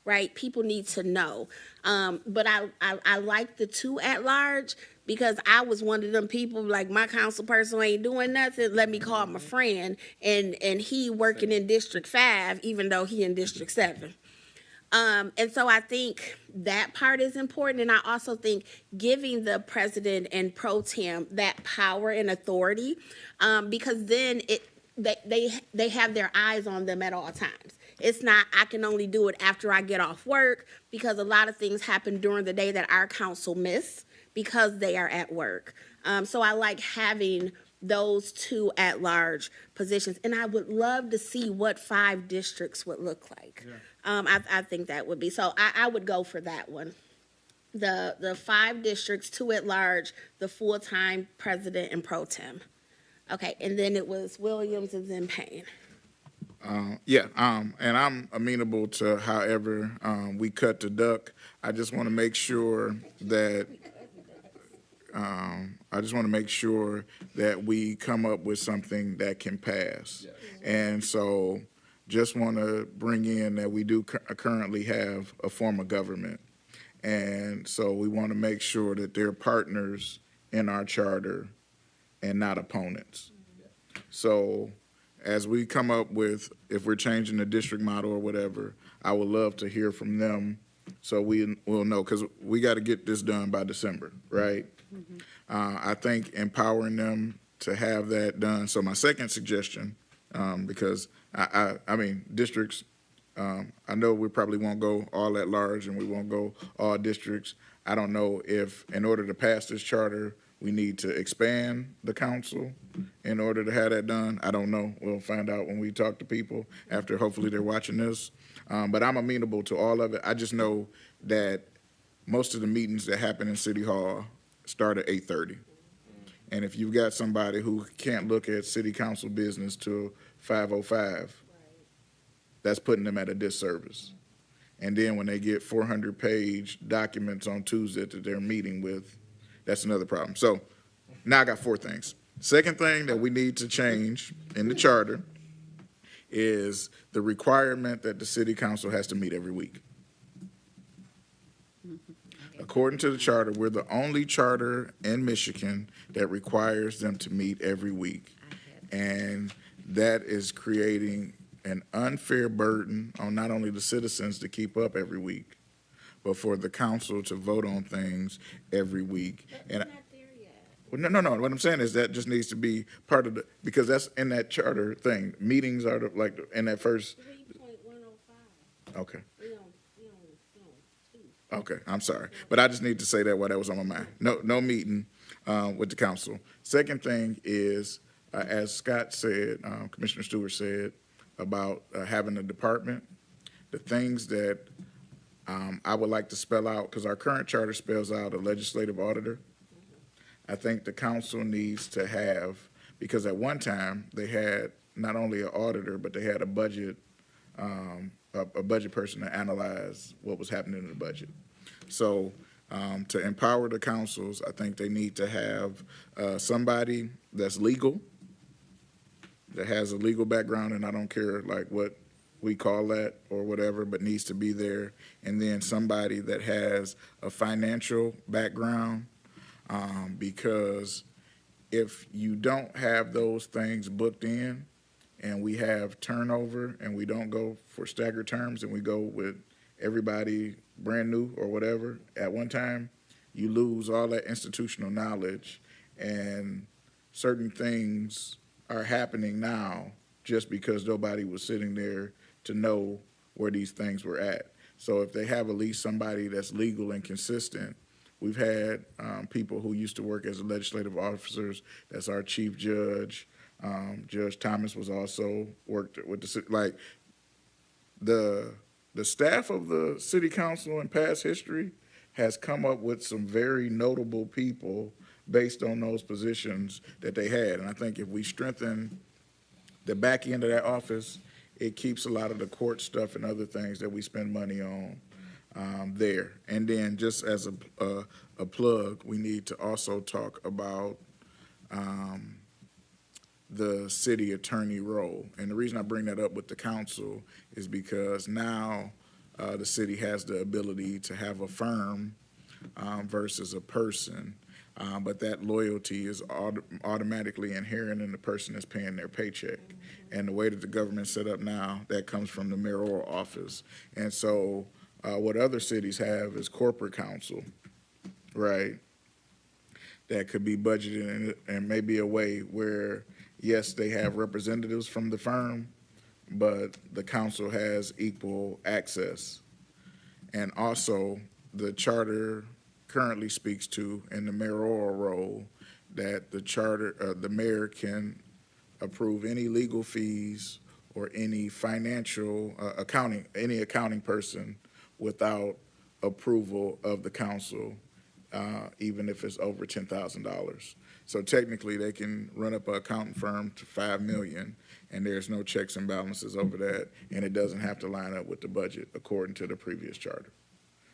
right? People need to know. But I like the 2 at large because I was one of them people like my council person ain't doing nothing. Let me call my friend and he working in District 5, even though he in District 7. And so I think that part is important. And I also think giving the president and pro tem that power and authority, because then they have their eyes on them at all times. It's not, I can only do it after I get off work, because a lot of things happen during the day that our council miss because they are at work. So I like having those 2 at-large positions. And I would love to see what 5 districts would look like. Yeah. I think that would be, so I would go for that one. The 5 districts, 2 at-large, the full-time president and pro tem. Okay, and then it was Williams and then Payne. And I'm amenable to however we cut the duck. I just want to make sure that we come up with something that can pass. Yes. And so just want to bring in that we do currently have a form of government. And so we want to make sure that they're partners in our charter and not opponents. So as we come up with, if we're changing the district model or whatever, I would love to hear from them so we'll know, because we got to get this done by December, right? Mm-hmm. I think empowering them to have that done. So my second suggestion, because I mean, districts, I know we probably won't go all at large and we won't go all districts. I don't know if in order to pass this charter, we need to expand the council in order to have that done. I don't know. We'll find out when we talk to people after hopefully they're watching this. But I'm amenable to all of it. I just know that most of the meetings that happen in City Hall start at 8:30. And if you've got somebody who can't look at city council business till 5:05, that's putting them at a disservice. And then when they get 400-page documents on Tuesday that they're meeting with, that's another problem. So now I got 4 things. Second thing that we need to change in the charter is the requirement that the city council has to meet every week. According to the charter, we're the only charter in Michigan that requires them to meet every week. And that is creating an unfair burden on not only the citizens to keep up every week, but for the council to vote on things every week. And not there yet. Well, no. What I'm saying is that just needs to be part of because that's in that charter thing. Meetings are in that first. 3.105. Okay. Okay, I'm sorry, but I just need to say that while that was on my mind. No meeting with the council. Second thing is, as Scott said, Commissioner Stewart said about having a department, the things that I would like to spell out, because our current charter spells out a legislative auditor. I think the council needs to have, because at one time, they had not only an auditor, but they had a budget, a budget person to analyze what was happening in the budget. So to empower the councils, I think they need to have somebody that's legal, that has a legal background, and I don't care like what we call that or whatever, but needs to be there. And then somebody that has a financial background, because if you don't have those things booked in and we have turnover and we don't go for staggered terms and we go with everybody brand new or whatever at one time, you lose all that institutional knowledge, and certain things are happening now just because nobody was sitting there to know where these things were at. So if they have at least somebody that's legal and consistent, we've had people who used to work as legislative officers. That's our chief judge. Judge Thomas was also worked with the, like, the staff of the city council in past history has come up with some very notable people based on those positions that they had. And I think if we strengthen the back end of that office, it keeps a lot of the court stuff and other things that we spend money on there. And then just as a plug, we need to also talk about the city attorney role. And the reason I bring that up with the council is because now the city has the ability to have a firm versus a person. But that loyalty is automatically inherent in the person that's paying their paycheck. And the way that the government's set up now, that comes from the mayoral office. And so what other cities have is corporate counsel, right? That could be budgeted and maybe a way where, yes, they have representatives from the firm, but the council has equal access. And also, the charter currently speaks to, in the mayoral role, that the mayor can approve any legal fees or any financial any accounting person without approval of the council, even if it's over $10,000. So technically, they can run up an accounting firm to $5 million, and there's no checks and balances over that, and it doesn't have to line up with the budget according to the previous charter.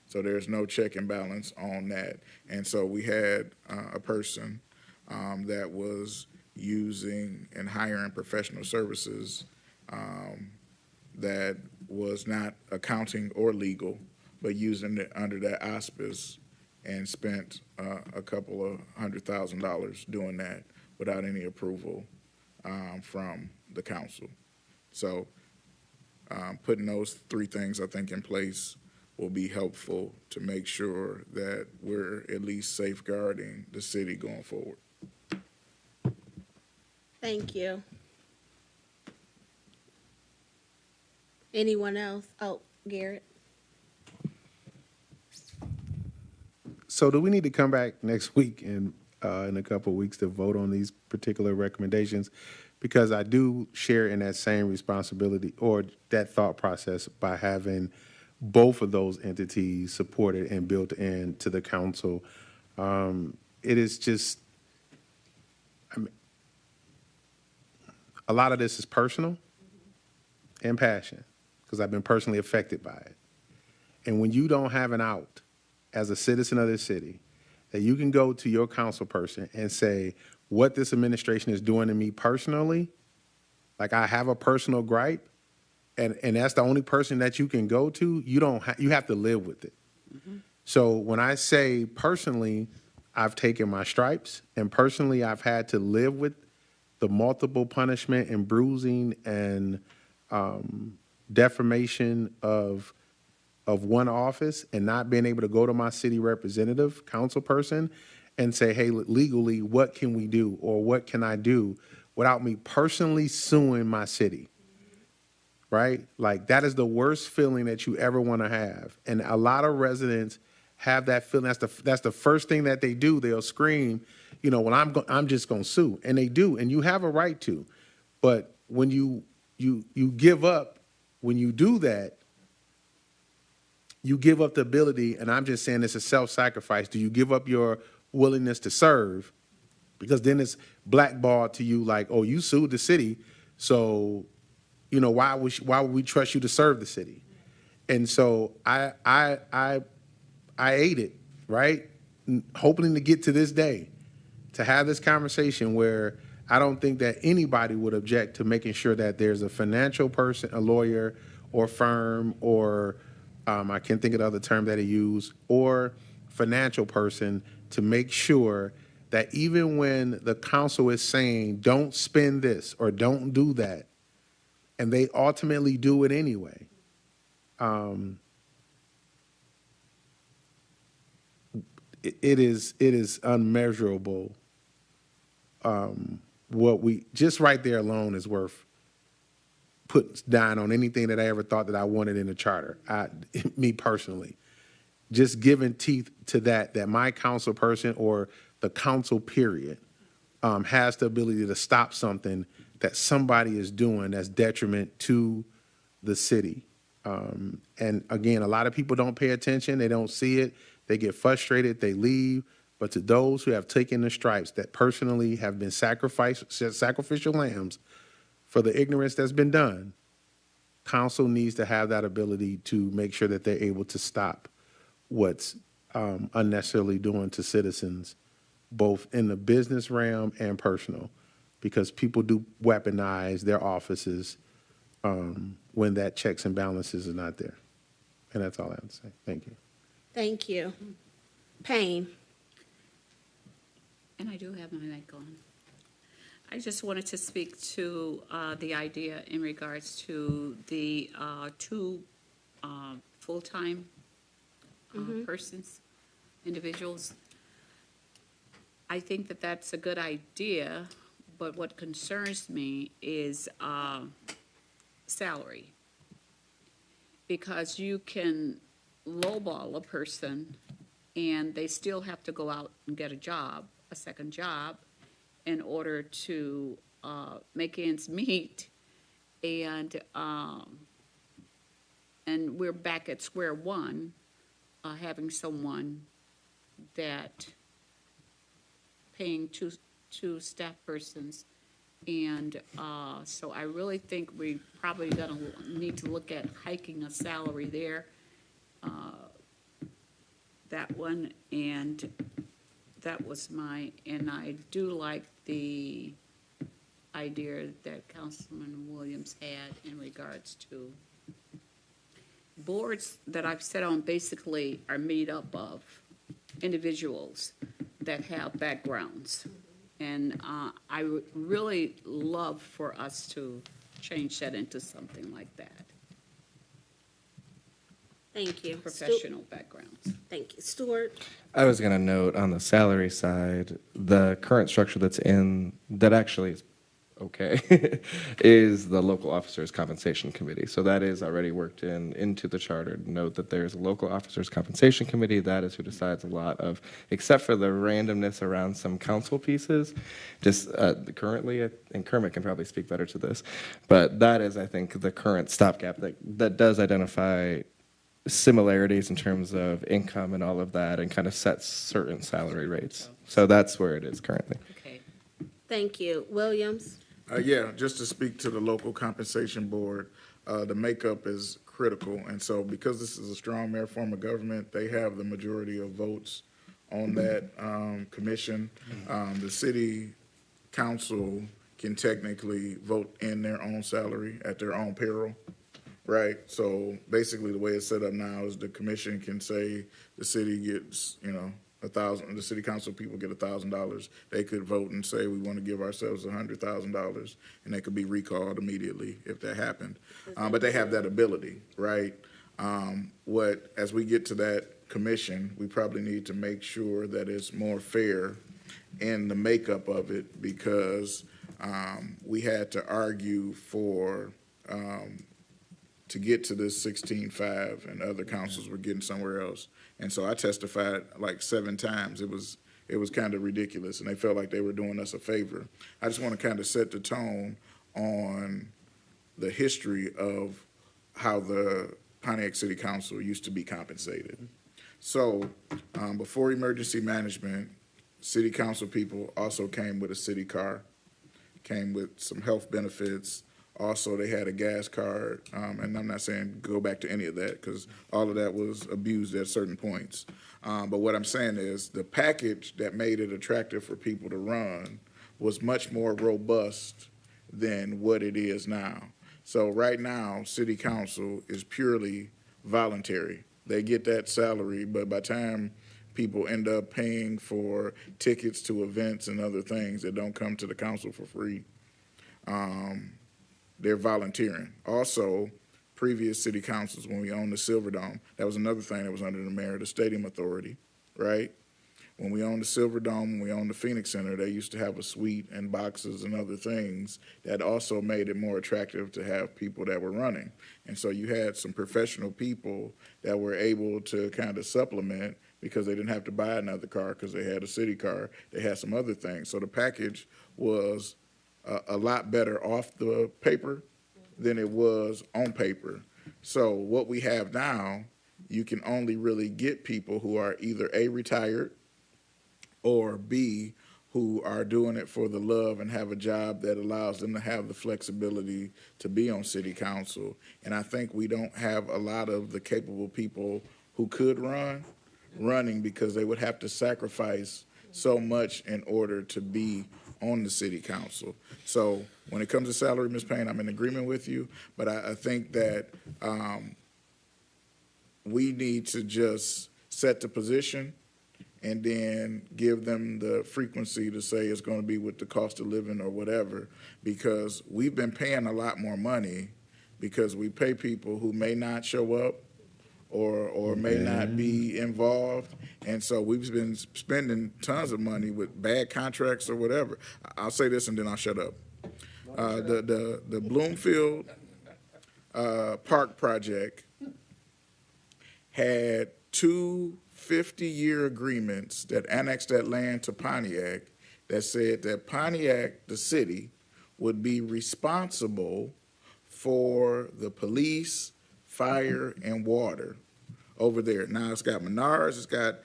So there's no check and balance on that. And so we had a person that was using and hiring professional services that was not accounting or legal, but using it under that auspice, and spent a couple of $100,000 doing that without any approval from the council. So putting those three things, I think, in place will be helpful to make sure that we're at least safeguarding the city going forward. Thank you. Anyone else? Oh, Garrett. So do we need to come back next week and in a couple of weeks to vote on these particular recommendations? Because I do share in that same responsibility or that thought process by having both of those entities supported and built into the council. It is just, I mean, a lot of this is personal and passion because I've been personally affected by it. And when you don't have an out as a citizen of this city, that you can go to your council person and say, what this administration is doing to me personally, like I have a personal gripe, and that's the only person that you can go to, you have to live with it. Mm-hmm. So when I say personally, I've taken my stripes, and personally I've had to live with the multiple punishment and bruising and defamation of one office and not being able to go to my city representative, council person, and say, hey, legally, what can we do or what can I do without me personally suing my city, right? Like that is the worst feeling that you ever want to have. And a lot of residents have that feeling. That's the first thing that they do. They'll scream, well, I'm just going to sue, and they do, and you have a right to. But when you give up, when you do that, you give up the ability, and I'm just saying it's a self-sacrifice. Do you give up your willingness to serve? Because then it's blackballed to you like, oh, you sued the city, so why would we trust you to serve the city? And so I ate it, right? Hoping to get to this day, to have this conversation where I don't think that anybody would object to making sure that there's a financial person, a lawyer or firm, or I can't think of the other term that he used, or financial person to make sure that even when the council is saying, don't spend this or don't do that, and they ultimately do it anyway, it is unmeasurable. What we just right there alone is worth putting down on anything that I ever thought that I wanted in a charter. Me personally, just giving teeth to that my council person or the council period has the ability to stop something that somebody is doing that's detriment to the city. And again, a lot of people don't pay attention. They don't see it. They get frustrated. They leave. But to those who have taken the stripes that personally have been sacrificial lambs for the ignorance that's been done, council needs to have that ability to make sure that they're able to stop what's unnecessarily doing to citizens, both in the business realm and personal, because people do weaponize their offices when that checks and balances are not there. And that's all I have to say. Thank you. Thank you. Payne. And I do have my mic on. I just wanted to speak to the idea in regards to the two full-time persons, individuals. I think that that's a good idea, but what concerns me is salary. Because you can lowball a person and they still have to go out and get a second job, in order to make ends meet, and we're back at square one, having someone that paying two staff persons, and so I really think we probably gonna need to look at hiking a salary there. That one, and that was and I do like the idea that Councilman Williams had in regards to boards that I've sat on basically are made up of individuals that have backgrounds. And I would really love for us to change that into something like that. Thank you. Professional backgrounds. Thank you. Stuart? I was going to note on the salary side, the current structure that's in, that actually is okay, is the local officers compensation committee. So that is already worked into the charter. Note that there's a local officers compensation committee. That is who decides a lot of, except for the randomness around some council pieces, just currently, and Kermit can probably speak better to this, but that is, I think, the current stopgap that does identify similarities in terms of income and all of that, and kind of sets certain salary rates. So that's where it is currently. Okay. Thank you. Williams? Yeah, just to speak to the local compensation board, the makeup is critical. And so because this is a strong mayor form of government, they have the majority of votes on that commission. The city council can technically vote in their own salary at their own peril. Right, so basically the way it's set up now is the commission can say the city gets, $1,000, the city council people get $1,000. They could vote and say we want to give ourselves $100,000, and they could be recalled immediately if that happened. But they have that ability, right? As we get to that commission, we probably need to make sure that it's more fair in the makeup of it, because we had to argue for to get to this 16.5, and other councils were getting somewhere else. And so I testified like 7 times. It was kind of ridiculous, and they felt like they were doing us a favor. I just want to kind of set the tone on the history of how the Pontiac City Council used to be compensated. So before emergency management, city council people also came with a city car, came with some health benefits. Also, they had a gas card, and I'm not saying go back to any of that because all of that was abused at certain points. But what I'm saying is the package that made it attractive for people to run was much more robust than what it is now. So right now, city council is purely voluntary. They get that salary, but by the time people end up paying for tickets to events and other things that don't come to the council for free, they're volunteering. Also, previous city councils, when we owned the Silverdome, that was another thing that was under the mayor, the Stadium Authority, right? When we owned the Silverdome, when we owned the Phoenix Center, they used to have a suite and boxes and other things that also made it more attractive to have people that were running. And so you had some professional people that were able to kind of supplement because they didn't have to buy another car because they had a city car. They had some other things. So the package was a lot better off the paper than it was on paper. So what we have now, you can only really get people who are either A, retired, or B, who are doing it for the love and have a job that allows them to have the flexibility to be on city council. And I think we don't have a lot of the capable people who could running because they would have to sacrifice so much in order to be on the city council. So when it comes to salary, Ms. Payne, I'm in agreement with you, but I think that we need to just set the position and then give them the frequency to say it's going to be with the cost of living or whatever, because we've been paying a lot more money because we pay people who may not show up or may not be involved. And so we've been spending tons of money with bad contracts or whatever. I'll say this and then I'll shut up. The Bloomfield Park project had 2 50-year agreements that annexed that land to Pontiac that said that Pontiac, the city, would be responsible for the police, fire, and water over there. Now it's got Menards, it's got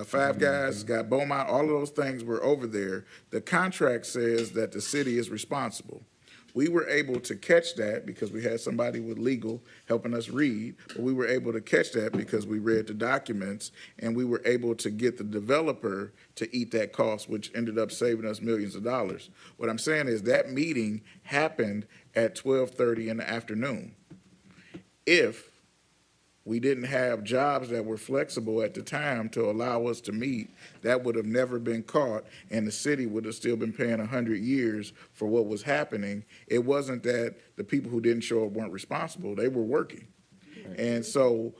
Five Guys, it's got Beaumont, all of those things were over there. The contract says that the city is responsible. We were able to catch that because we had somebody with legal helping us read, but we were able to catch that because we read the documents and we were able to get the developer to eat that cost, which ended up saving us millions of dollars. What I'm saying is that meeting happened at 12:30 in the afternoon. If we didn't have jobs that were flexible at the time to allow us to meet, that would have never been caught, and the city would have still been paying 100 years for what was happening. It wasn't that the people who didn't show up weren't responsible. They were working. And so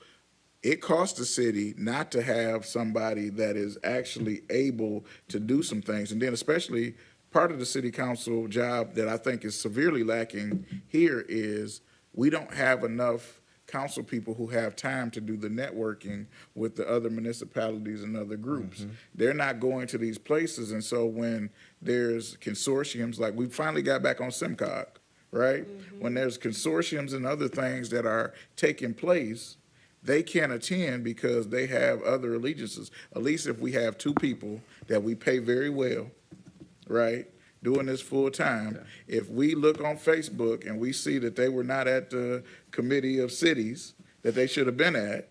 it cost the city not to have somebody that is actually able to do some things. And then especially part of the city council job that I think is severely lacking here is we don't have enough council people who have time to do the networking with the other municipalities and other groups. They're not going to these places, and so when there's consortiums, like we finally got back on SIMCOG, right? When there's consortiums and other things that are taking place, they can't attend because they have other allegiances. At least if we have 2 people that we pay very well, right, doing this full time, if we look on Facebook and we see that they were not at the committee of cities that they should have been at,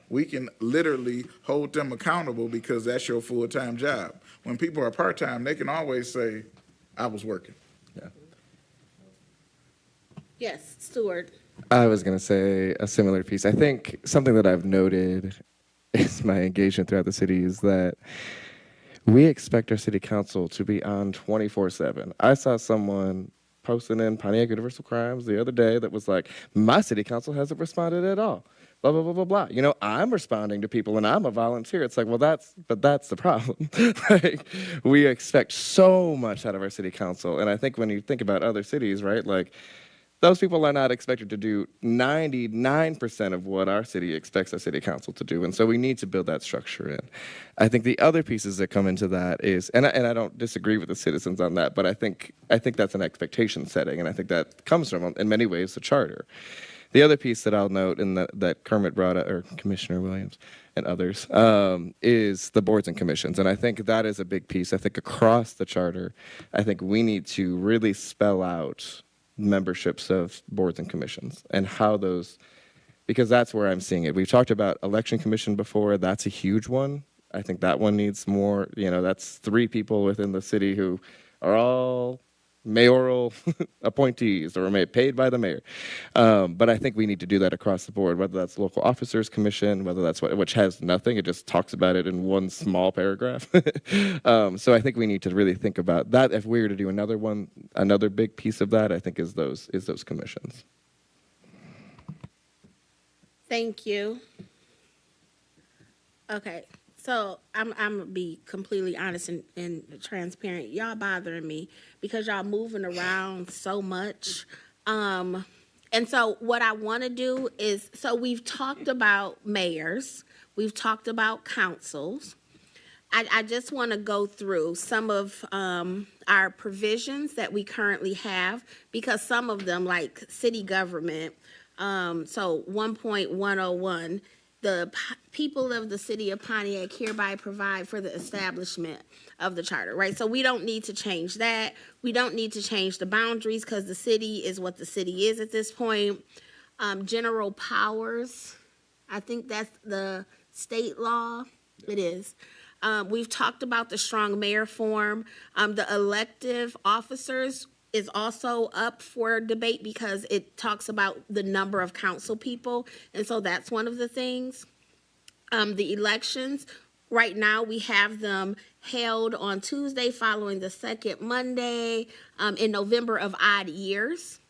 we can literally hold them accountable because that's your full-time job. When people are part-time, they can always say, I was working. Yes, Stuart. I was going to say a similar piece. I think something that I've noted is my engagement throughout the city is that we expect our city council to be on 24/7. I saw someone posting in Pontiac Universal Crimes the other day that was like, my city council hasn't responded at all. Blah, blah, blah, blah, blah. You know, I'm responding to people and I'm a volunteer. It's like, well, that's the problem. Like, we expect so much out of our city council. And I think when you think about other cities, right, like those people are not expected to do 99% of what our city expects our city council to do. And so we need to build that structure in. I think the other pieces that come into that is, and I don't disagree with the citizens on that, but I think that's an expectation setting, and I think that comes from, in many ways, the charter. The other piece that I'll note, and that Kermit brought up, or Commissioner Williams and others, is the boards and commissions. And I think that is a big piece. I think across the charter, I think we need to really spell out memberships of boards and commissions and how those, because that's where I'm seeing it. We've talked about election commission before. That's a huge one. I think that one needs more, that's 3 people within the city who are all mayoral appointees or paid by the mayor. But I think we need to do that across the board, whether that's local officers commission, whether that's which has nothing. It just talks about it in one small paragraph. So I think we need to really think about that. If we were to do another big piece of that, I think is those commissions. Thank you. Okay, so I'm gonna be completely honest and transparent. Y'all bothering me because y'all moving around so much. And so what I want to do is, so we've talked about mayors, we've talked about councils. I just want to go through some of our provisions that we currently have, because some of them, like city government, so 1.101, the people of the city of Pontiac hereby provide for the establishment of the charter, right? So we don't need to change that. We don't need to change the boundaries because the city is what the city is at this point. General powers, I think that's the state law. It is. We've talked about the strong mayor form. The elective officers is also up for debate because it talks about the number of council people. And so that's one of the things. The elections, right now we have them held on Tuesday following the second Monday in November of odd years,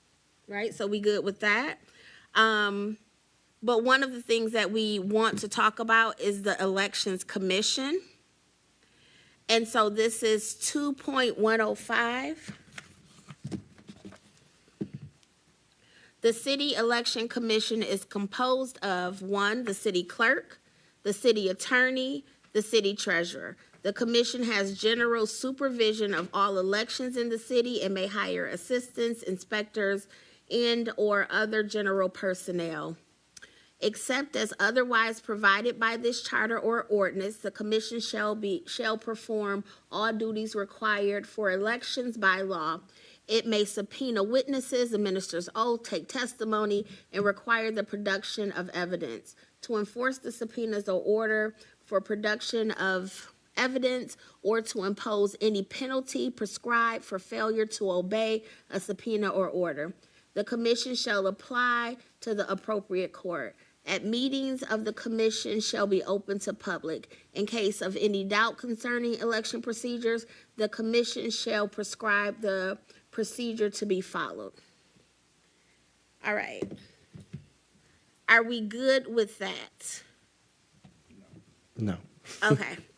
right? So we good with that. But one of the things that we want to talk about is the Elections Commission. And so this is 2.105. The City Election Commission is composed of 1, the city clerk, the city attorney, the city treasurer. The commission has general supervision of all elections in the city and may hire assistants, inspectors, and/or other general personnel. Except as otherwise provided by this charter or ordinance, the commission shall perform all duties required for elections by law. It may subpoena witnesses, administers oath, take testimony, and require the production of evidence. To enforce the subpoenas or order for production of evidence or to impose any penalty prescribed for failure to obey a subpoena or order. The commission shall apply to the appropriate court. At meetings of the commission shall be open to public. In case of any doubt concerning election procedures, the commission shall prescribe the procedure to be followed. All right. Are we good with that? No.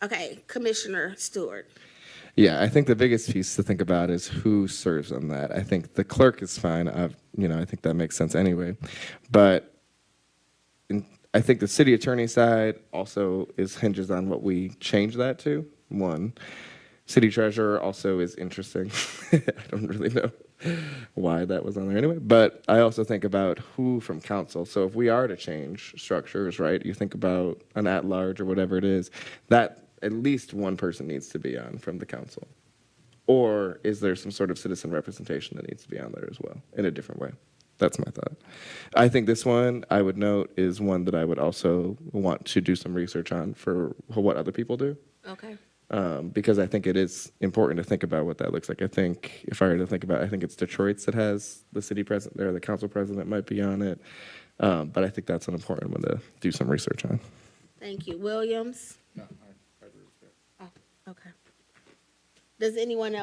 Okay, Commissioner Stewart. Yeah, I think the biggest piece to think about is who serves on that. I think the clerk is fine. I think that makes sense anyway. But I think the city attorney side also hinges on what we change that to. 1. City treasurer also is interesting. I don't really know why that was on there anyway. But I also think about who from council. So if we are to change structures, right, you think about an at-large or whatever it is, that at least one person needs to be on from the council. Or is there some sort of citizen representation that needs to be on there as well in a different way? That's my thought. I think this one, I would note, is one that I would also want to do some research on for what other people do. Okay. Because I think it is important to think about what that looks like. I think if I were to think about it, I think it's Detroit's that has the city president or the council president might be on it. But I think that's an important one to do some research on. Thank you. Williams? No, I agree with that. Oh, okay. Does anyone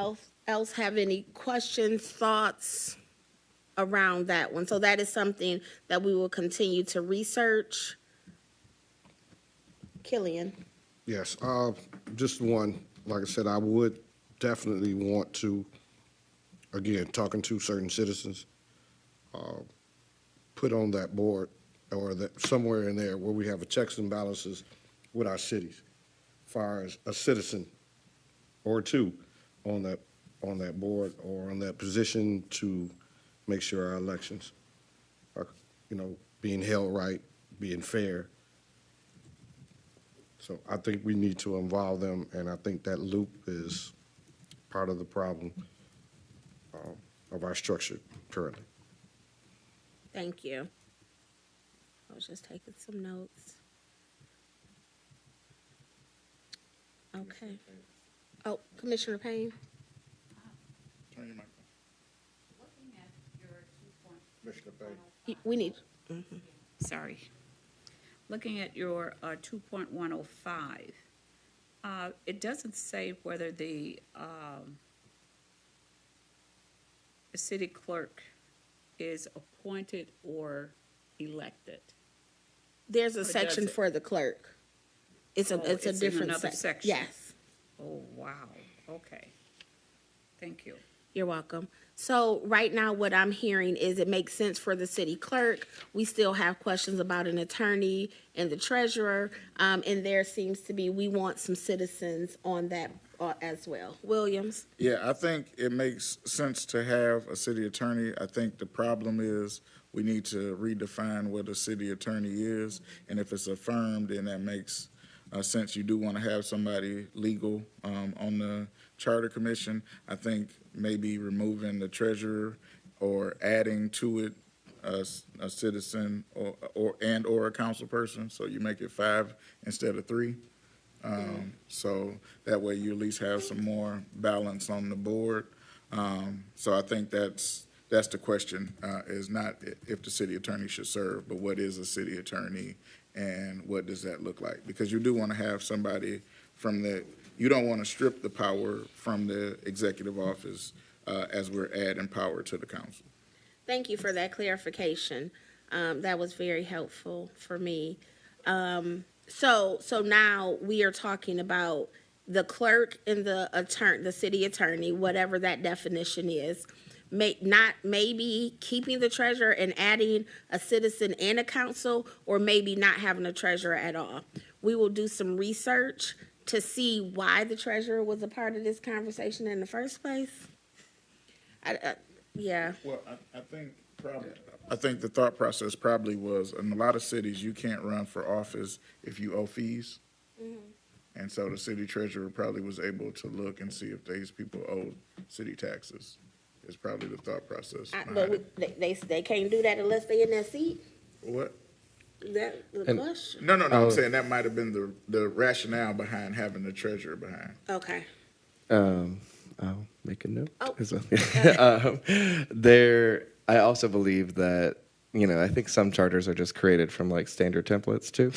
else have any questions, thoughts around that one? So that is something that we will continue to research. Killian? Yes, just one. Like I said, I would definitely want to, again, talking to certain citizens, put on that board or that somewhere in there where we have a checks and balances with our cities, as far as a citizen or two on that board or on that position to make sure our elections are, being held right, being fair. So I think we need to involve them, and I think that loop is part of the problem of our structure currently. Thank you. I was just taking some notes. Okay. Oh, Commissioner Payne? Turn your mic Looking at your Commissioner Payne. We need, sorry. Looking at your 2.105, it doesn't say whether the city clerk is appointed or elected. there's a does section it? for the clerk. It's a Oh, it's a it's in different another sec- section. Yes, Oh, wow, okay. Thank you. you're welcome. So right now, what I'm hearing is it makes sense for the city clerk. We still have questions about an attorney and the treasurer, and there seems to be, we want some citizens on that as well. Williams? Yeah, I think it makes sense to have a city attorney. I think the problem is we need to redefine what a city attorney is. And if it's affirmed, then that makes sense. You do want to have somebody legal on the Charter Commission. I think maybe removing the treasurer or adding to it a citizen or a council person. So you make it 5 instead of 3. So that way you at least have some more balance on the board. So I think that's the question, is not if the city attorney should serve, but what is a city attorney and what does that look like? Because you do want to have somebody you don't want to strip the power from the executive office as we're adding power to the council. Thank you for that clarification. That was very helpful for me. So now we are talking about the clerk and the city attorney, whatever that definition is. Maybe keeping the treasurer and adding a citizen and a council, or maybe not having a treasurer at all. We will do some research to see why the treasurer was a part of this conversation in the first place. Yeah. Well, I think the thought process probably was, in a lot of cities, you can't run for office if you owe fees. And so the city treasurer probably was able to look and see if these people owe city taxes, is probably the thought process. But they can't do that unless they in that seat? What? That the question? No, I'm saying that might have been the rationale behind having the treasurer behind. Okay. I'll make a note Oh. as well. I also believe that, I think some charters are just created from like standard templates too.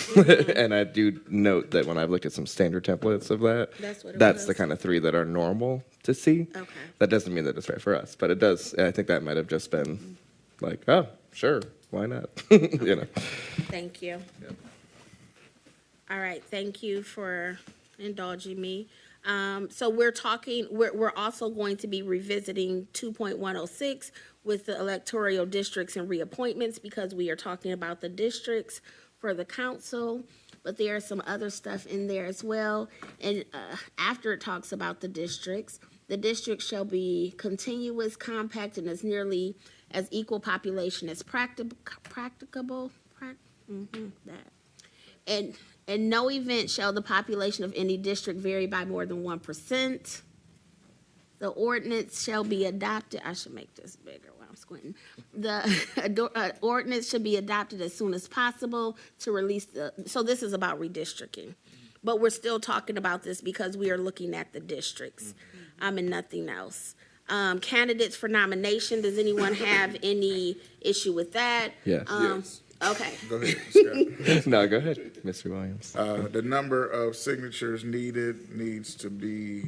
And I do note that when I've looked at some standard templates of that, That's what it that's was. the kind of 3 that are normal to see. Okay. That doesn't mean that it's right for us, but it does. I think that might have just been like, oh, sure, why not? Thank you. All right, thank you for indulging me. So we're also going to be revisiting 2.106 with the electoral districts and reappointments, because we are talking about the districts for the council, but there is some other stuff in there as well. And after it talks about the districts shall be continuous, compact, and as nearly as equal population as practicable. And in no event shall the population of any district vary by more than 1%. The ordinance shall be adopted. I should make this bigger while I'm squinting. The ordinance should be adopted as soon as possible to release so this is about redistricting. But we're still talking about this because we are looking at the districts, and nothing else. Candidates for nomination, does anyone have any issue with that? Yes. Yes. Okay. Go ahead, Scott. No, go ahead, Mr. Williams. The number of signatures needs to be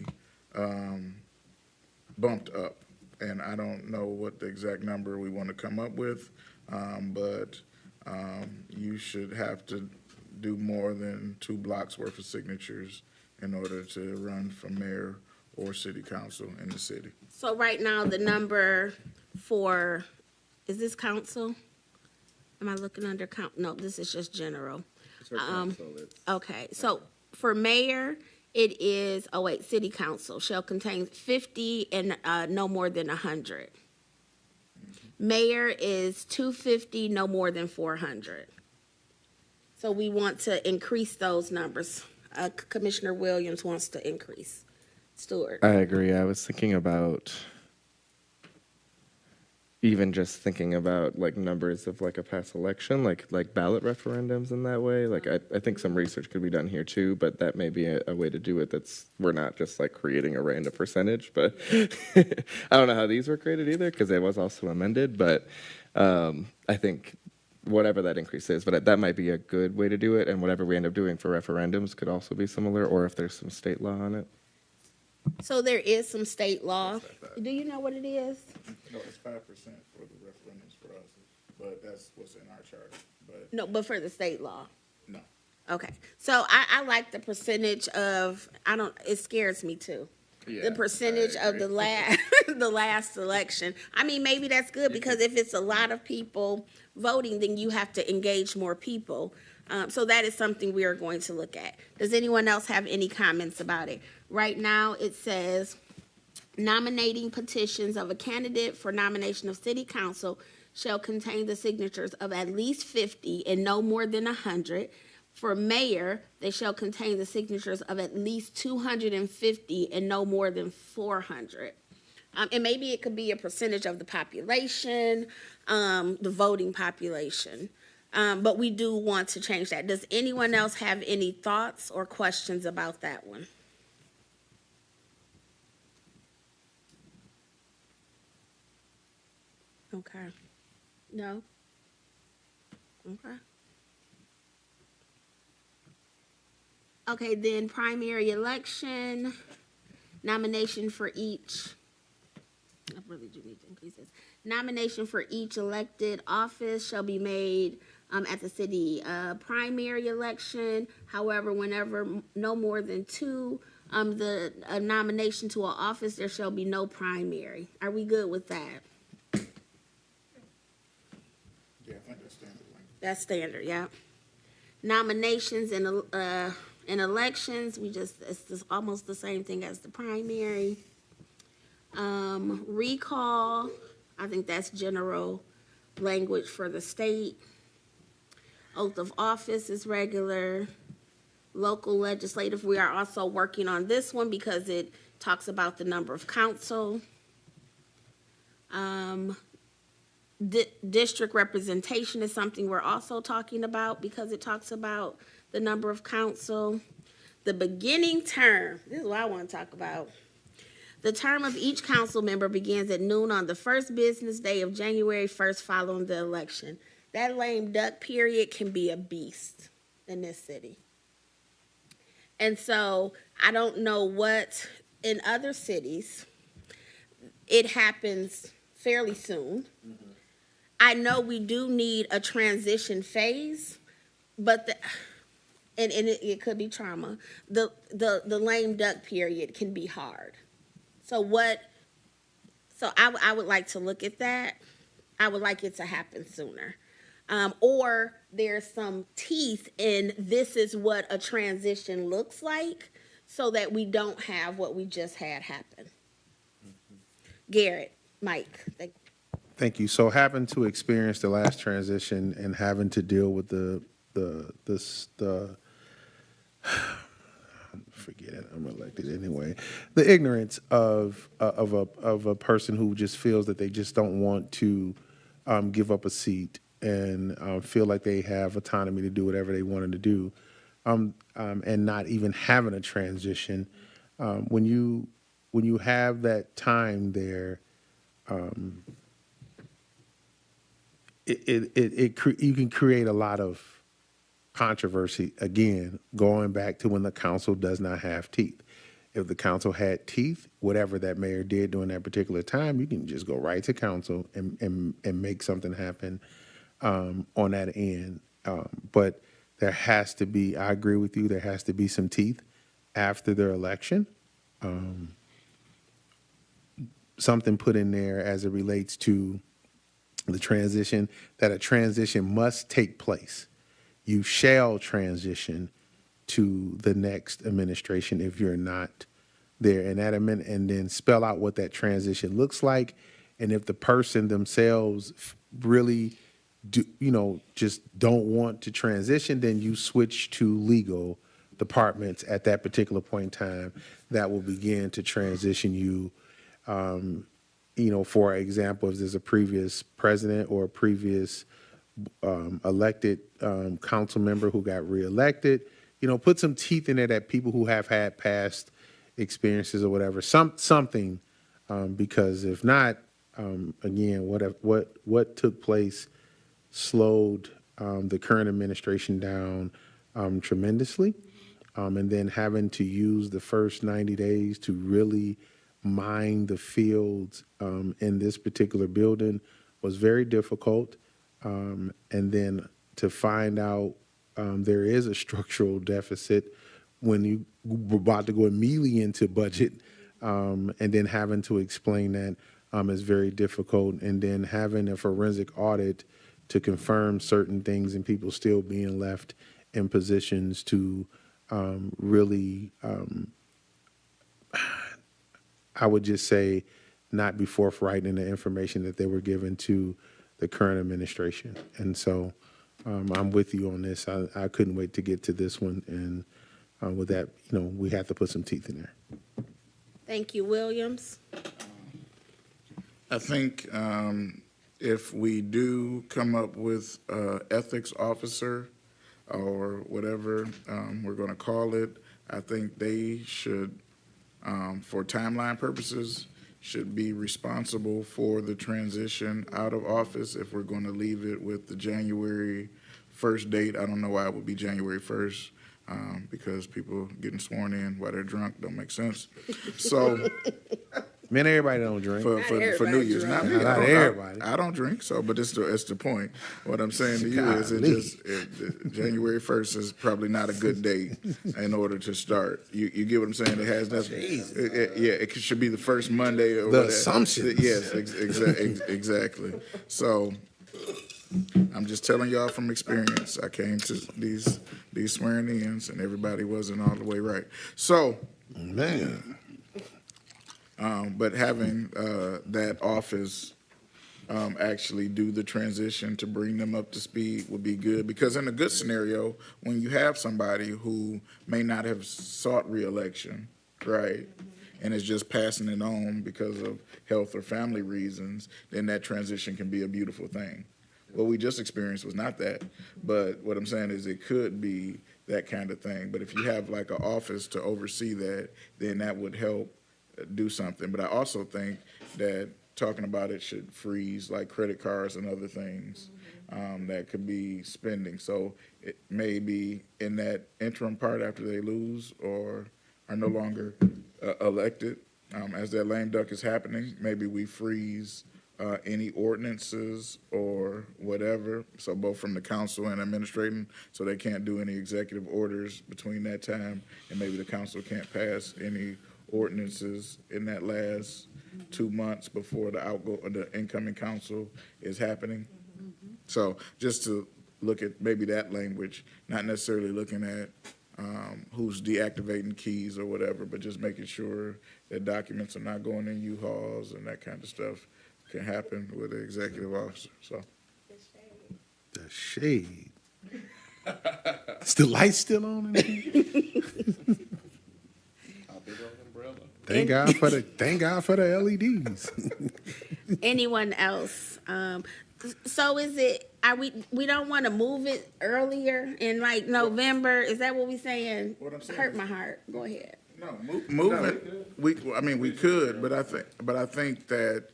bumped up. And I don't know what the exact number we want to come up with, but you should have to do more than 2 blocks worth of signatures in order to run for mayor or city council in the city. So right now, the number for Is this council? Am I looking under no, this is just general. Okay, so for mayor, it is, city council shall contain 50 and no more than 100. Mayor is 250, no more than 400. So we want to increase those numbers. Commissioner Williams wants to increase. Stewart. I agree. I was thinking about even just thinking about like numbers of like a past election, like ballot referendums in that way. Like I think some research could be done here too, but that may be a way to do it. We're not just like creating a random percentage, but I don't know how these were created either because it was also amended. But I think whatever that increase is, but that might be a good way to do it. And whatever we end up doing for referendums could also be similar, or if there's some state law on it. So there is some state law. Do you know what it is? No, it's 5% for the referendums for us, but that's what's in our charter. But No, but for the state law. no, Okay, so I like the percentage of, it scares me too. The percentage of the last, the last election. I mean, maybe that's good because if it's a lot of people voting, then you have to engage more people. So that is something we are going to look at. Does anyone else have any comments about it? Right now, it says nominating petitions of a candidate for nomination of city council shall contain the signatures of at least 50 and no more than 100. For mayor, they shall contain the signatures of at least 250 and no more than 400. And maybe it could be a percentage of the population, the voting population. But we do want to change that. Does anyone else have any thoughts or questions about that one? Okay. No? Okay. Okay, then primary election, nomination for each, I really do need to increase this. Nomination for each elected office shall be made at the city primary election. However, whenever no more than two, the nomination to an office, there shall be no primary. Are we good with that? yeah, I think that's standard language. That's standard, yeah. Nominations in elections, it's just almost the same thing as the primary. Recall, I think that's general language for the state. Oath of office is regular. Local legislative, we are also working on this one because it talks about the number of council. District representation is something we're also talking about because it talks about the number of council. The beginning term, this is what I want to talk about. The term of each council member begins at noon on the first business day of January 1st following the election. That lame duck period can be a beast in this city. And so I don't know what, in other cities, it happens fairly soon. Mm-hmm. I know we do need a transition phase, but it could be trauma. The lame duck period can be hard. So I would like to look at that. I would like it to happen sooner. Or there's some teeth in this is what a transition looks like so that we don't have what we just had happen. Mm-hmm. Garrett, Mike. Thank you. So having to experience the last transition and having to deal with the forget it, I'm elected anyway. The ignorance of a person who just feels that they just don't want to give up a seat and feel like they have autonomy to do whatever they wanted to do, and not even having a transition. When you have that time there, you can create a lot of controversy, again, going back to when the council does not have teeth. If the council had teeth, whatever that mayor did during that particular time, you can just go right to council and make something happen on that end. But there has to be, I agree with you, there has to be some teeth after the election. Something put in there as it relates to the transition, that a transition must take place. You shall transition to the next administration if you're not there. And and then spell out what that transition looks like. And if the person themselves really do, just don't want to transition, then you switch to legal departments at that particular point in time that will begin to transition you. For example, if there's a previous president or a previous elected council member who got reelected, put some teeth in there that people who have had past experiences or whatever, something, because if not, again, what took place slowed the current administration down tremendously, and then having to use the first 90 days to really mine the fields in this particular building was very difficult. And then to find out there is a structural deficit when you were about to go immediately into budget, and then having to explain that is very difficult. And then having a forensic audit to confirm certain things and people still being left in positions to really, I would just say, not be forthright in the information that they were given to the current administration. And so I'm with you on this. I couldn't wait to get to this one. And with that, we have to put some teeth in there. Thank you, Williams. I think if we do come up with ethics officer or whatever we're going to call it, I think they should, for timeline purposes, should be responsible for the transition out of office. If we're going to leave it with the January 1st date, I don't know why it would be January 1st, because people getting sworn in while they're drunk don't make sense. So Man, everybody don't drink. for New Year's, not me. Not everybody. I don't drink, so but it's the point. What I'm saying to you is January 1st is probably not a good date in order to start. You get what I'm saying? It has nothing. It should be the first Monday or The whatever. assumptions. Yes, exactly. So I'm just telling y'all from experience. I came to these swearing-ins and everybody wasn't all the way right. So, Man. but having that office actually do the transition to bring them up to speed would be good, because in a good scenario, when you have somebody who may not have sought reelection, right, and is just passing it on because of health or family reasons, then that transition can be a beautiful thing. What we just experienced was not that, but what I'm saying is it could be that kind of thing. But if you have like an office to oversee that, then that would help do something. But I also think that talking about it should freeze like credit cards and other things that could be spending. So it may be in that interim part after they lose or are no longer elected, as that lame duck is happening, maybe we freeze any ordinances or whatever, so both from the council and administrating, so they can't do any executive orders between that time, and maybe the council can't pass any ordinances in that last 2 months before the incoming council is happening. So just to look at maybe that language, not necessarily looking at who's deactivating keys or whatever, but just making sure that documents are not going in U-Hauls and that kind of stuff can happen with the executive officer. So The shade. Is the light still on in here? Thank God for the LEDs. Anyone else? So is it, we don't want to move it earlier in like November? Is that what we saying? What I'm saying Hurt is- my heart. Go ahead. no, movement. We could, but I think that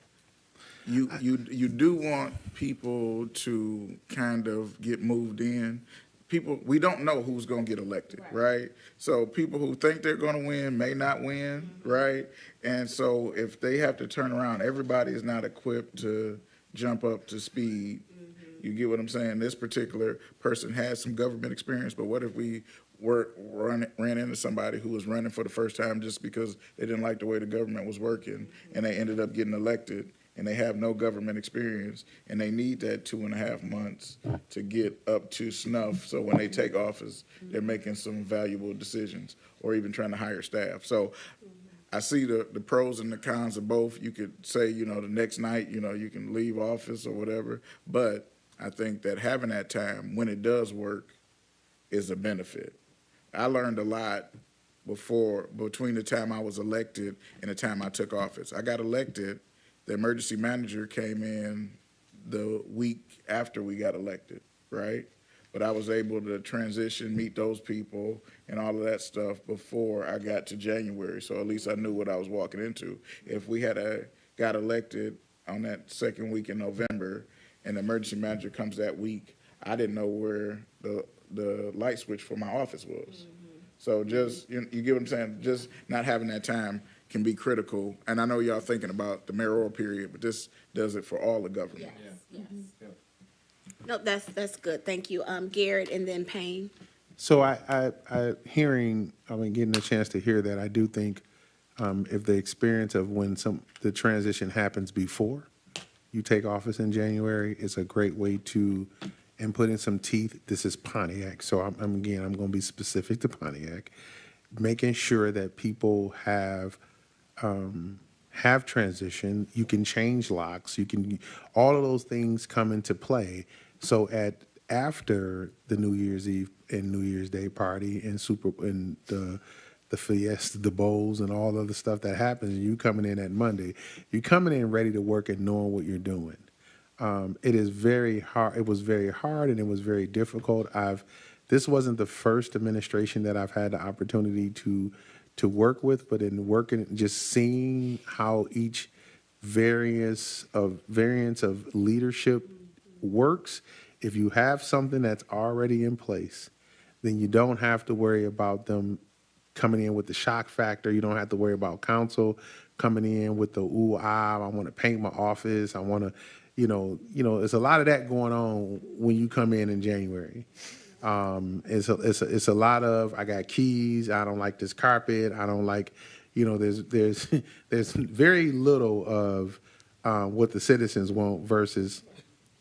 you do want people to kind of get moved in. People, we don't know who's going to get elected, right? So people who think they're going to win may not win, right? And so if they have to turn around, everybody is not equipped to jump up to speed. You get what I'm saying? This particular person has some government experience, but what if we ran into somebody who was running for the first time just because they didn't like the way the government was working and they ended up getting elected and they have no government experience, and they need that 2.5 months to get up to snuff. So when they take office, they're making some valuable decisions, or even trying to hire staff. So I see the pros and the cons of both. You could say, the next night, you can leave office or whatever, but I think that having that time when it does work is a benefit. I learned a lot between the time I was elected and the time I took office. I got elected, the emergency manager came in the week after we got elected, right? But I was able to transition, meet those people, and all of that stuff before I got to January. So at least I knew what I was walking into. If we had got elected on that second week in November, and the emergency manager comes that week, I didn't know where the light switch for my office was. So just, you get what I'm saying? Just not having that time can be critical. And I know y'all thinking about the mayoral period, but this does it for all the government. Yes. No, that's good. Thank you. Garrett and then Payne. So getting a chance to hear that, I do think if the experience of when the transition happens before you take office in January, it's a great way to and put in some teeth. This is Pontiac, so I'm going to be specific to Pontiac, making sure that people have transition. You can change locks. All of those things come into play. So after the New Year's Eve and New Year's Day party and the fiesta, the bowls, and all of the stuff that happens, you coming in at Monday, you're coming in ready to work and knowing what you're doing. It is very hard. It was very hard and it was very difficult. This wasn't the first administration that I've had the opportunity to work with, but in working, just seeing how each variance of leadership works. If you have something that's already in place, then you don't have to worry about them coming in with the shock factor. You don't have to worry about council coming in with the I want to paint my office. I want to, there's a lot of that going on when you come in January. It's a lot of, I got keys. I don't like this carpet. I don't like, there's very little of what the citizens want versus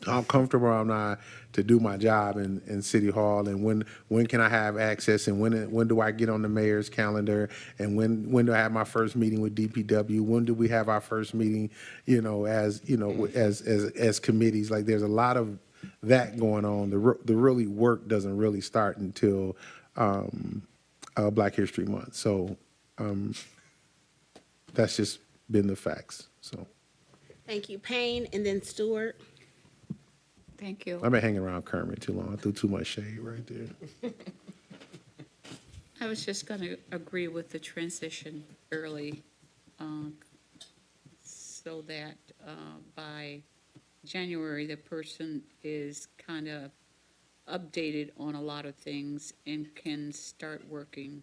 how comfortable I'm not to do my job in City Hall, and when can I have access, and when do I get on the mayor's calendar, and when do I have my first meeting with DPW? When do we have our first meeting? As committees. Like there's a lot of that going on. The really work doesn't really start until Black History Month. So that's just been the facts. So Thank you, Payne, and then Stewart. Thank you. I've been hanging around Kermit too long. I threw too much shade right there. I was just going to agree with the transition early, so that by January, the person is kind of updated on a lot of things and can start working,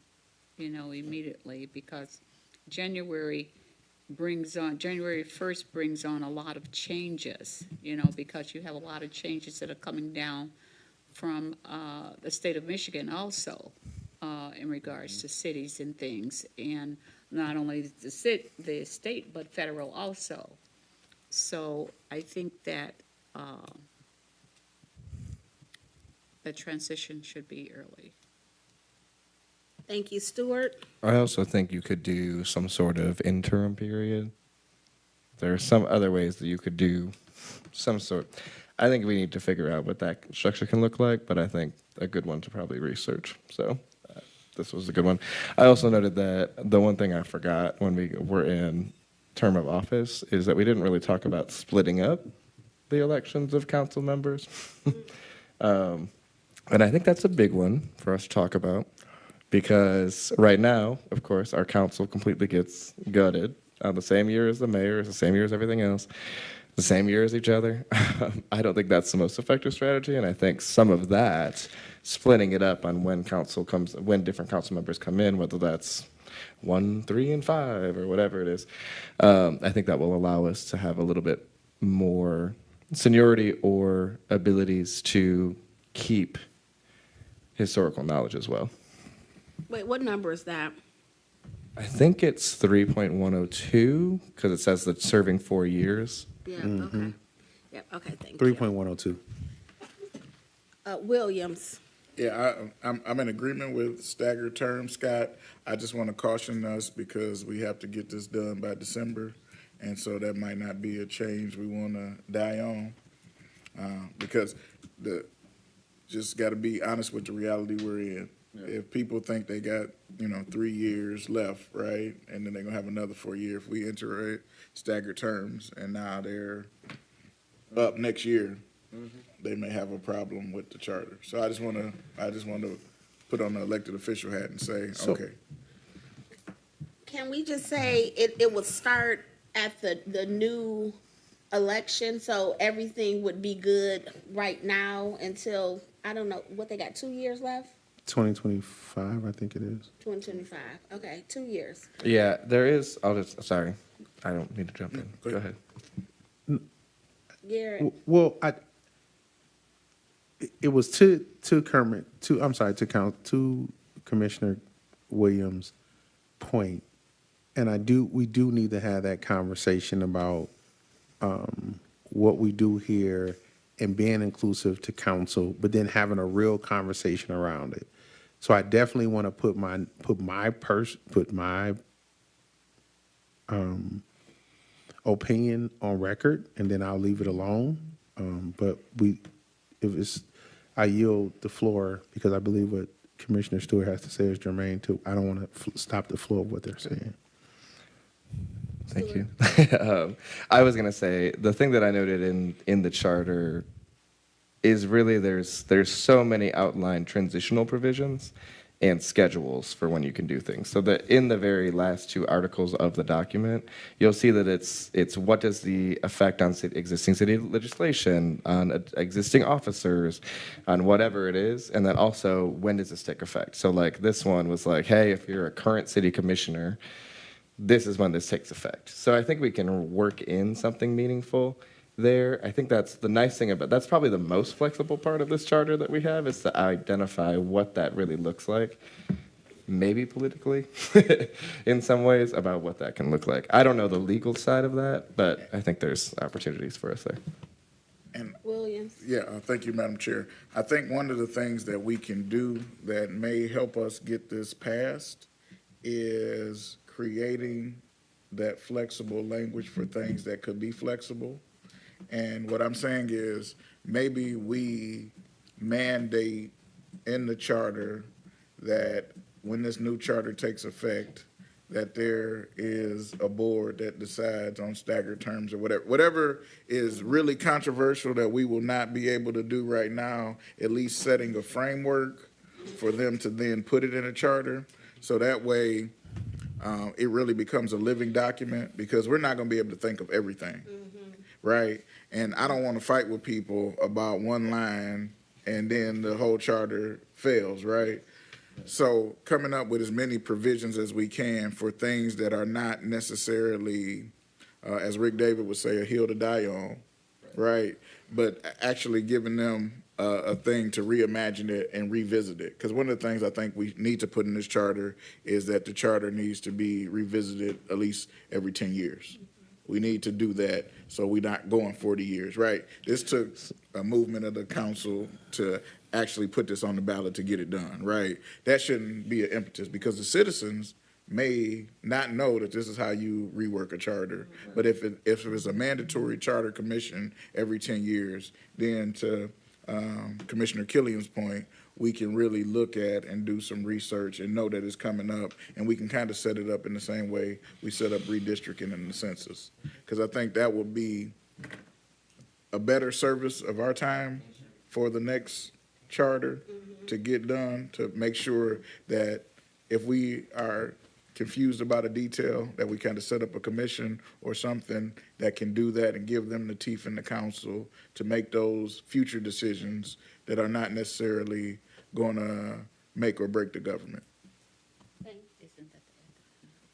immediately, because January 1st brings on a lot of changes, because you have a lot of changes that are coming down from the state of Michigan also in regards to cities and things, and not only the state, but federal also. So I think that the transition should be early. Thank you, Stewart. I also think you could do some sort of interim period. There are some other ways that you could do some sort. I think we need to figure out what that structure can look like, but I think a good one to probably research. So this was a good one. I also noted that the one thing I forgot when we were in term of office is that we didn't really talk about splitting up the elections of council members. And I think that's a big one for us to talk about. Because right now, of course, our council completely gets gutted on the same year as the mayor, the same year as everything else, the same year as each other. I don't think that's the most effective strategy, and I think some of that, splitting it up on when different council members come in, whether that's 1, 3, and 5, or whatever it is, I think that will allow us to have a little bit more seniority or abilities to keep historical knowledge as well. Wait, what number is that? I think it's 3.102 because it says that serving 4 years. Yeah, Mm-hmm. okay. Yep, okay, thank you. 3.102. Williams. Yeah, I'm in agreement with staggered terms, Scott. I just want to caution us because we have to get this done by December. And so that might not be a change we want to die on. Because just got to be honest with the reality we're in. If people think they got, 3 years left, right, and then they're going to have another 4 year, if we enter staggered terms and now they're up next year, they may have a problem with the charter. So I just want to put on the elected official hat and say, So- okay. Can we just say it would start at the new election, so everything would be good right now until, I don't know, what they got, 2 years left? 2025, I think it is. 2025, okay, 2 years. Yeah, there is. Sorry, I don't need to jump in. Go ahead. Garrett, Well, it was to Commissioner Williams' point, and we do need to have that conversation about what we do here and being inclusive to council, but then having a real conversation around it. So I definitely want to put my opinion on record, and then I'll leave it alone. But I yield the floor because I believe what Commissioner Stewart has to say is germane to. I don't want to stop the flow of what they're saying. Thank you. I was going to say the thing that I noted in the charter is really there's so many outlined transitional provisions and schedules for when you can do things. So that in the very last 2 articles of the document, you'll see that it's what does the effect on existing city legislation, on existing officers, on whatever it is, and then also when does this take effect. So like this one was like, hey, if you're a current city commissioner, this is when this takes effect. So I think we can work in something meaningful there. I think that's the nice thing about that's probably the most flexible part of this charter that we have is to identify what that really looks like, maybe politically in some ways about what that can look like. I don't know the legal side of that, but I think there's opportunities for us there. And Williams. yeah, thank you, Madam Chair. I think one of the things that we can do that may help us get this passed is creating that flexible language for things that could be flexible. And what I'm saying is maybe we mandate in the charter that when this new charter takes effect, that there is a board that decides on staggered terms or whatever is really controversial that we will not be able to do right now, at least setting a framework for them to then put it in a charter. So that way it really becomes a living document because we're not going to be able to think of everything. Right? And I don't want to fight with people about one line and then the whole charter fails, right? So coming up with as many provisions as we can for things that are not necessarily, as Rick David would say, a hill to die on, right? But actually giving them a thing to reimagine it and revisit it. Because one of the things I think we need to put in this charter is that the charter needs to be revisited at least every 10 years. We need to do that so we're not going 40 years, right? This took a movement of the council to actually put this on the ballot to get it done, right? That shouldn't be an impetus because the citizens may not know that this is how you rework a charter. But if it's a mandatory charter commission every 10 years, then to Commissioner Killian's point, we can really look at and do some research and know that it's coming up, and we can kind of set it up in the same way we set up redistricting in the census. Because I think that would be a better service of our time for the next charter to get done, to make sure that if we are confused about a detail, that we kind of set up a commission or something that can do that and give them the teeth in the council to make those future decisions that are not necessarily going to make or break the government.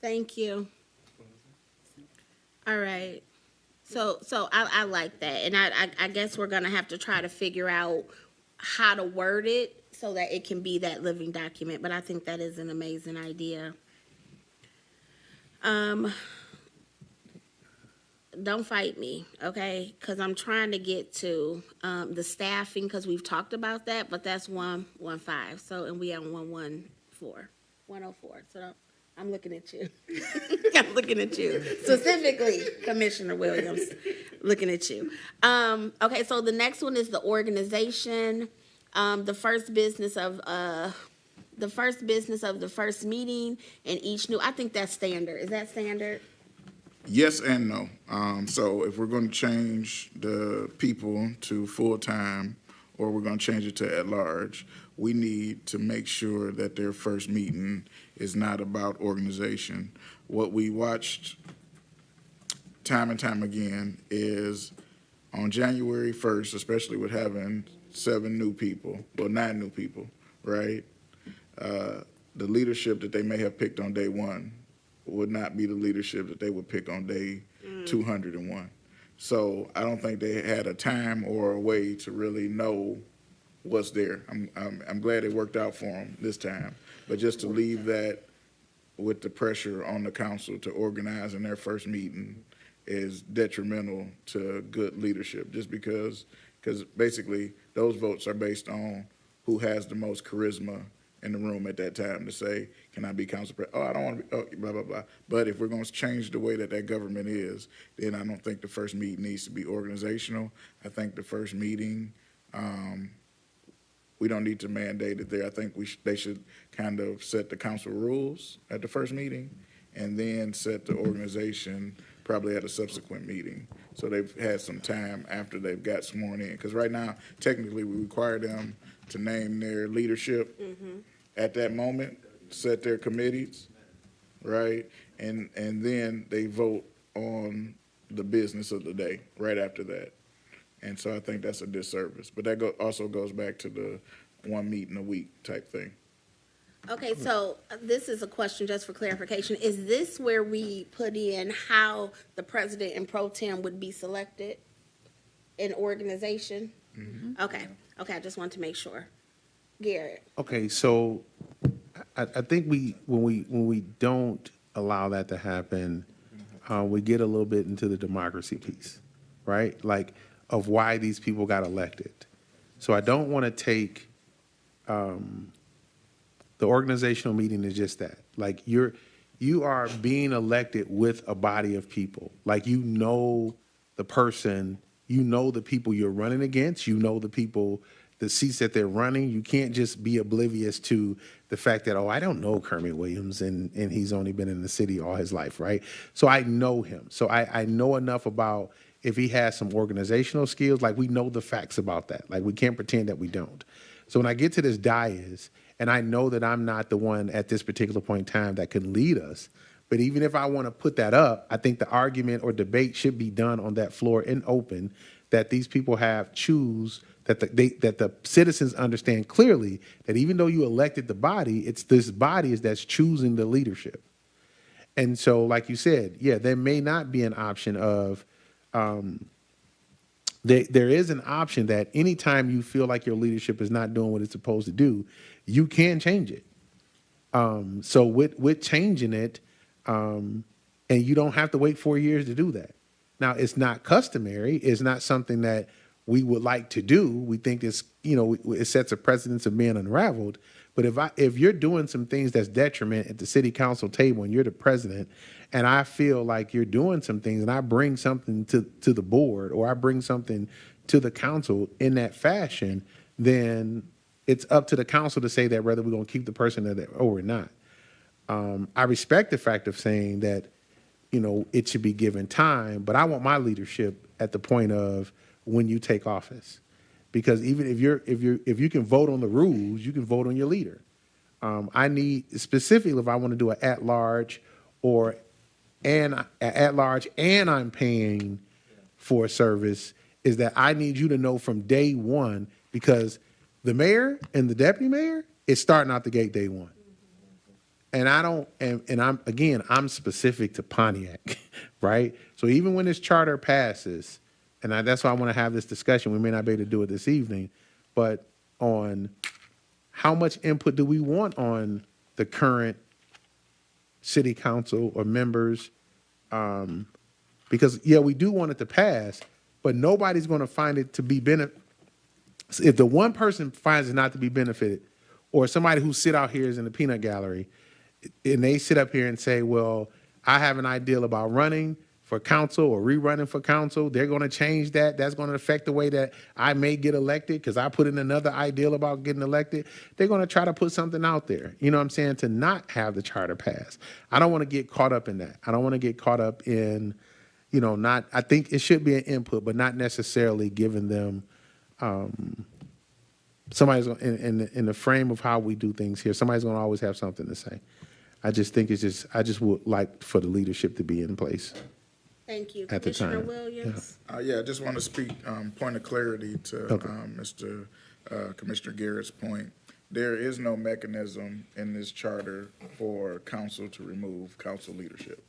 Thank you. All right. So I like that. And I guess we're going to have to try to figure out how to word it so that it can be that living document. But I think that is an amazing idea. Don't fight me, okay? Because I'm trying to get to the staffing, because we've talked about that, but that's 115. So, and we have 104. So I'm looking at you. I'm looking at you specifically, Commissioner Williams. Looking at you. Okay, so the next one is the organization. The first business of the first meeting and each new. I think that's standard. Is that standard? Yes and no. So if we're going to change the people to full-time, or we're going to change it to at-large, we need to make sure that their first meeting is not about organization. What we watched time and time again is on January 1st, especially with having 9 new people, right? The leadership that they may have picked on day one would not be the leadership that they would pick on day 201. So I don't think they had a time or a way to really know what's there. I'm glad it worked out for them this time, but just to leave that with the pressure on the council to organize in their first meeting is detrimental to good leadership, just because basically those votes are based on who has the most charisma in the room at that time to say, can I be council president? Oh, I don't want to be, oh, blah, blah, blah. But if we're going to change the way that government is, then I don't think the first meeting needs to be organizational. I think the first meeting, we don't need to mandate it there. I think they should kind of set the council rules at the first meeting and then set the organization probably at a subsequent meeting. So they've had some time after they've got sworn in. Because right now, technically, we require them to name their leadership at that moment, set their committees, right? And then they vote on the business of the day right after that. And so I think that's a disservice. But that also goes back to the 1 meeting a week type thing. Okay, so this is a question just for clarification. Is this where we put in how the president and pro tem would be selected in organization? Okay, I just want to make sure. Garrett? Okay, so I think when we don't allow that to happen, we get a little bit into the democracy piece, right? Like, of why these people got elected. So I don't want to take the organizational meeting is just that. Like, you are being elected with a body of people. Like, you know the person, you know the people you're running against, you know the people, the seats that they're running. You can't just be oblivious to the fact that, oh, I don't know Kermit Williams and he's only been in the city all his life, right? So I know him. So I know enough about if he has some organizational skills, like we know the facts about that. Like, we can't pretend that we don't. So when I get to this dais, and I know that I'm not the one at this particular point in time that can lead us, but even if I want to put that up, I think the argument or debate should be done on that floor and open, that these people choose, that the citizens understand clearly that even though you elected the body, it's this body that's choosing the leadership. And so, like you said, yeah, there may not be an option of, there is an option that anytime you feel like your leadership is not doing what it's supposed to do, you can change it. So with changing it, and you don't have to wait 4 years to do that. Now, it's not customary. It's not something that we would like to do. We think it's, it sets a precedence of being unraveled. But if you're doing some things that's detriment at the city council table and you're the president, and I feel like you're doing some things and I bring something to the board or I bring something to the council in that fashion, then it's up to the council to say that whether we're going to keep the person there or not. I respect the fact of saying that, it should be given time, but I want my leadership at the point of when you take office. Because even if you can vote on the rules, you can vote on your leader. I need, specifically if I want to do an at-large and I'm paying for a service, is that I need you to know from day one, because the mayor and the deputy mayor is starting out the gate day one. And I'm specific to Pontiac, right? So even when this charter passes, and that's why I want to have this discussion, we may not be able to do it this evening, but on how much input do we want on the current city council or members, because, yeah, we do want it to pass, but nobody's going to find it to be if the one person finds it not to be benefited, or somebody who sit out here is in the peanut gallery, and they sit up here and say, well, I have an ideal about running for council or rerunning for council, they're going to change that. That's going to affect the way that I may get elected because I put in another ideal about getting elected. They're going to try to put something out there, you know what I'm saying, to not have the charter pass. I don't want to get caught up in that. I don't want to get caught up in, I think it should be an input, but not necessarily giving them somebody's in the frame of how we do things here. Somebody's going to always have something to say. I just think I just would like for the leadership to be in place. Thank you. At the Commissioner time. Williams? Yeah, I just want to speak, point of clarity to Okay. Mr. Commissioner Garrett's point. There is no mechanism in this charter for council to remove council leadership.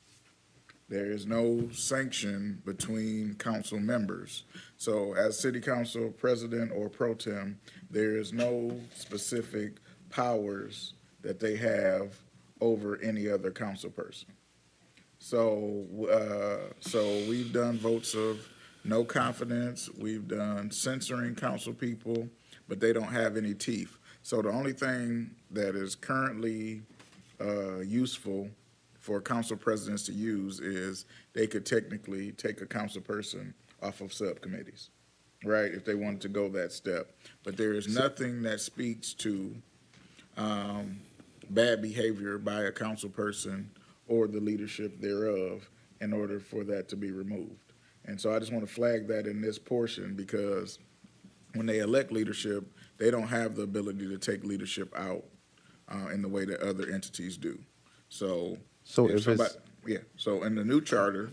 There is no sanction between council members. So as city council president or pro tem, there is no specific powers that they have over any other council person. So we've done votes of no confidence. We've done censoring council people, but they don't have any teeth. So the only thing that is currently useful for council presidents to use is they could technically take a council person off of subcommittees, right, if they wanted to go that step. But there is nothing that speaks to bad behavior by a council person or the leadership thereof in order for that to be removed. And so I just want to flag that in this portion because when they elect leadership, they don't have the ability to take leadership out in the way that other entities do. So in the new charter,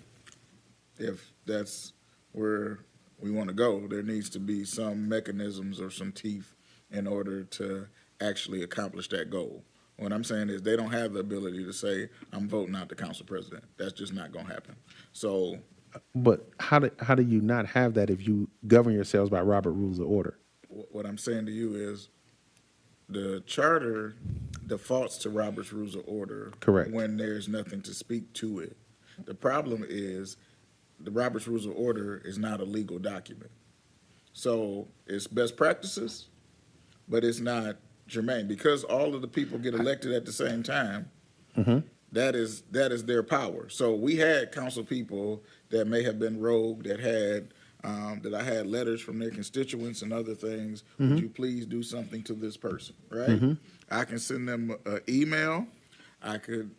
if that's where we want to go, there needs to be some mechanisms or some teeth in order to actually accomplish that goal. What I'm saying is they don't have the ability to say, I'm voting out the council president. That's just not going to happen. So, But how do you not have that if you govern yourselves by Robert Rules of Order? what I'm saying to you is the charter defaults to Robert's Rules of Order. Correct. When there's nothing to speak to it. The problem is the Robert's Rules of Order is not a legal document. So it's best practices, but it's not germane because all of the people get elected at the same time. Mm-hmm. That is their power. So we had council people that may have been rogue that I had letters from their constituents and other things. Mm-hmm. Would you please do something to this person, right? Mm-hmm. I can send them an email. I could,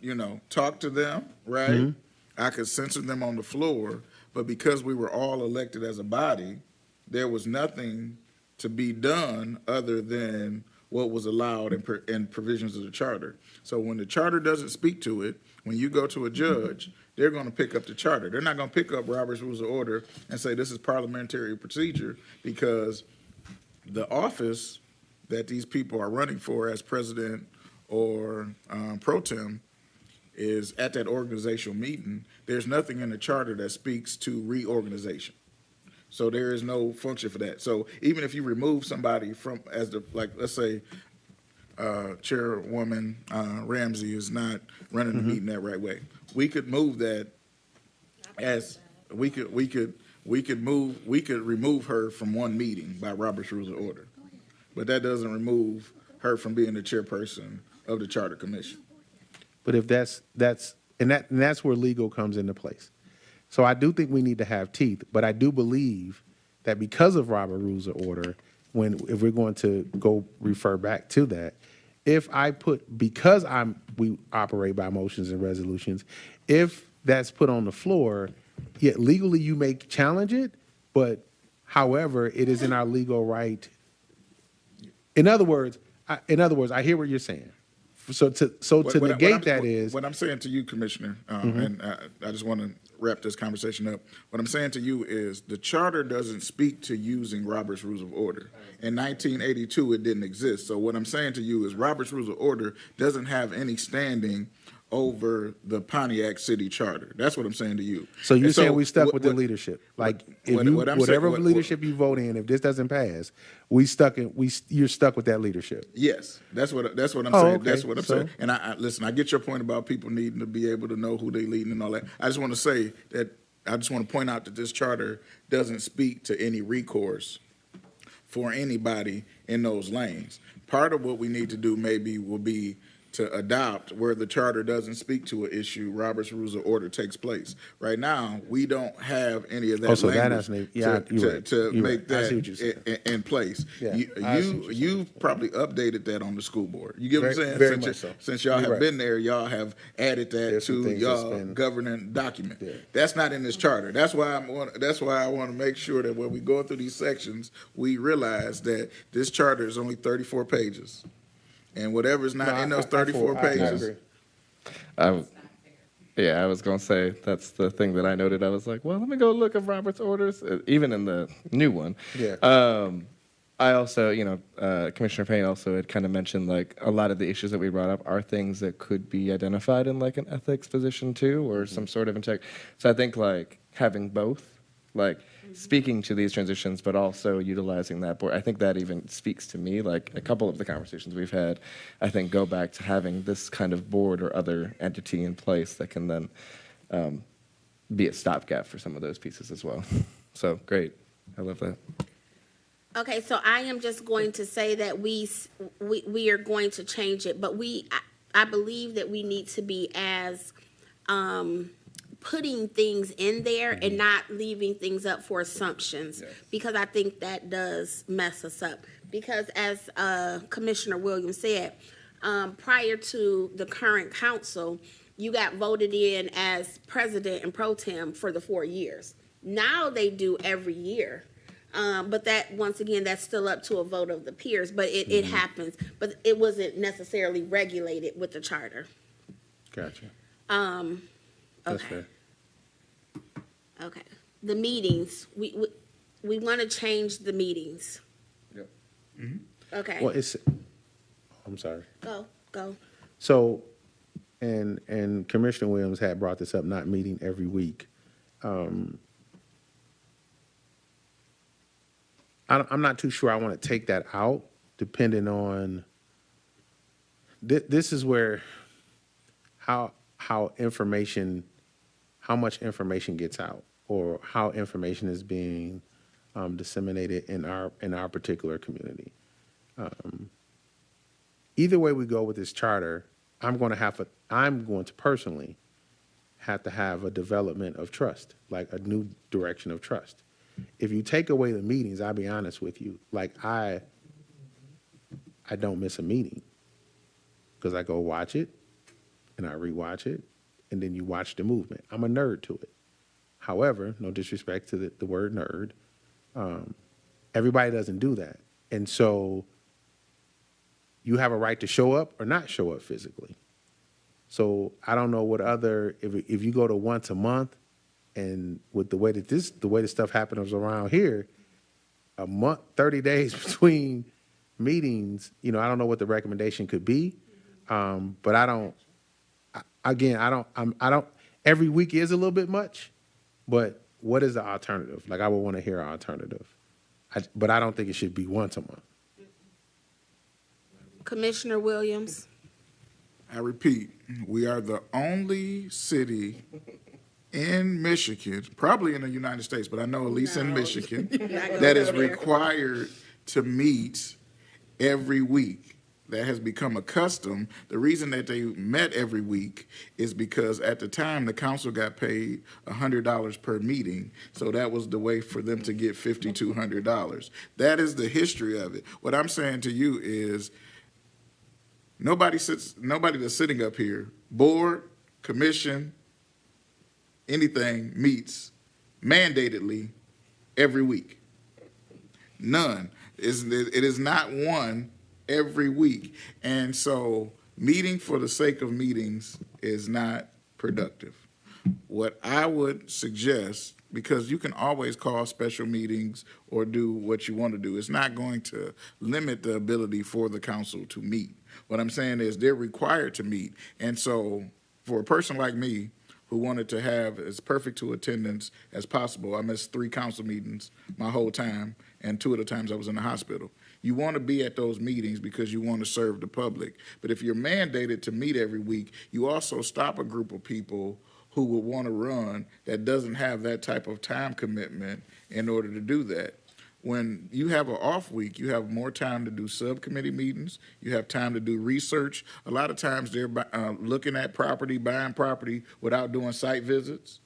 talk to them, right? Mm-hmm. I could censor them on the floor. But because we were all elected as a body, there was nothing to be done other than what was allowed in provisions of the charter. So when the charter doesn't speak to it, when you go to a judge, they're going to pick up the charter. They're not going to pick up Robert's Rules of Order and say this is parliamentary procedure because the office that these people are running for as president or pro tem is at that organizational meeting. There's nothing in the charter that speaks to reorganization. So there is no function for that. So even if you remove somebody from let's say Chairwoman Ramsey is not running the meeting that right way, we could move that as we could remove her from one meeting by Robert's Rules of Order, but that doesn't remove her from being the chairperson of the Charter Commission. But if that's where legal comes into place. So I do think we need to have teeth, but I do believe that because of Robert Rules of Order, if we're going to go refer back to that, we operate by motions and resolutions, if that's put on the floor, yet legally you may challenge it, but however, it is in our legal right. In other words, I hear what you're saying. So to negate that is what I'm saying to you, Commissioner, and I just want to wrap this conversation up. What I'm saying to you is the charter doesn't speak to using Robert's Rules of Order. In 1982, it didn't exist. So what I'm saying to you is Robert's Rules of Order doesn't have any standing over the Pontiac City Charter. That's what I'm saying to you. So you're And saying we stuck what- with the what- leadership? Like, if what- you, what I'm saying- whatever what- leadership you vote in, if this doesn't pass, you're stuck with that leadership. Yes, that's what I'm Oh, saying. okay. That's what I'm So- saying. And I listen. I get your point about people needing to be able to know who they leading and all that. I just want to say that I just want to point out that this charter doesn't speak to any recourse for anybody in those lanes. Part of what we need to do maybe will be to adopt where the charter doesn't speak to an issue, Robert's Rules of Order takes place. Right now, we don't have any of that Oh, so that language doesn't- yeah, you're right. to You're make right. I that see what you're saying. in place. Yeah, I see what you're You've probably updated that on the school board. You get what I'm Very- saying? very Since much so. since y'all You're have right. been there, y'all have added that There's some to things that's y'all been- governing document. Yeah. That's not in this charter. That's why I want to make sure that when we go through these sections, we realize that this charter is only 34 pages. And whatever's not in those 34 pages. agree. I was going to say, that's the thing that I noted. I was like, well, let me go look at Robert's orders, even in the new one. Yeah. I also, Commissioner Payne also had kind of mentioned, like, a lot of the issues that we brought up are things that could be identified in, like, an ethics position, too, or some sort of integrity. So I think, like, having both, like, speaking to these transitions, but also utilizing that board, I think that even speaks to me. Like, a couple of the conversations we've had, I think, go back to having this kind of board or other entity in place that can then be a stopgap for some of those pieces as well. So, great. I love that. Okay, so I am just going to say that we are going to change it, but I believe that we need to be as putting things in there and not leaving things up for assumptions, because I think that does mess us up. Because as Commissioner Williams said, prior to the current council, you got voted in as president and pro tem for the 4 years. Now they do every year. But that, once again, that's still up to a vote of the peers, but it happens. But it wasn't necessarily regulated with the charter. Gotcha. Okay. That's fair. Okay. The meetings, we want to change the meetings. Yep. Okay. Well, I'm sorry. Go. So, and Commissioner Williams had brought this up, not meeting every week. I'm not too sure I want to take that out, depending on, this is where, how much information gets out, or how information is being disseminated in our particular community. Either way we go with this charter, I'm going to personally have to have a development of trust, like a new direction of trust. If you take away the meetings, I'll be honest with you, like I don't miss a meeting, because I go watch it and I rewatch it, and then you watch the movement. I'm a nerd to it. However, no disrespect to the word nerd, everybody doesn't do that. And so you have a right to show up or not show up physically. So I don't know what other, if you go to once a month, and with the way that stuff happens around here, a month, 30 days between meetings, I don't know what the recommendation could be. But I don't, every week is a little bit much, but what is the alternative? Like, I would want to hear an alternative. But I don't think it should be once a month. Commissioner Williams. I repeat, we are the only city in Michigan, probably in the United States, but I know at least in Michigan, that is required to meet every week. That has become a custom. The reason that they met every week is because at the time the council got paid $100 per meeting, so that was the way for them to get $5,200. That is the history of it. What I'm saying to you is, nobody that's sitting up here, board, commission, anything, meets mandatedly every week. None. It is not one every week. And so meeting for the sake of meetings is not productive. What I would suggest, because you can always call special meetings or do what you want to do, it's not going to limit the ability for the council to meet. What I'm saying is they're required to meet. And so for a person like me who wanted to have as perfect to attendance as possible, I missed 3 council meetings my whole time, and 2 of the times I was in the hospital. You want to be at those meetings because you want to serve the public. But if you're mandated to meet every week, you also stop a group of people who would want to run that doesn't have that type of time commitment in order to do that. When you have an off week, you have more time to do subcommittee meetings. You have time to do research. A lot of times they're looking at property, buying property without doing site visits.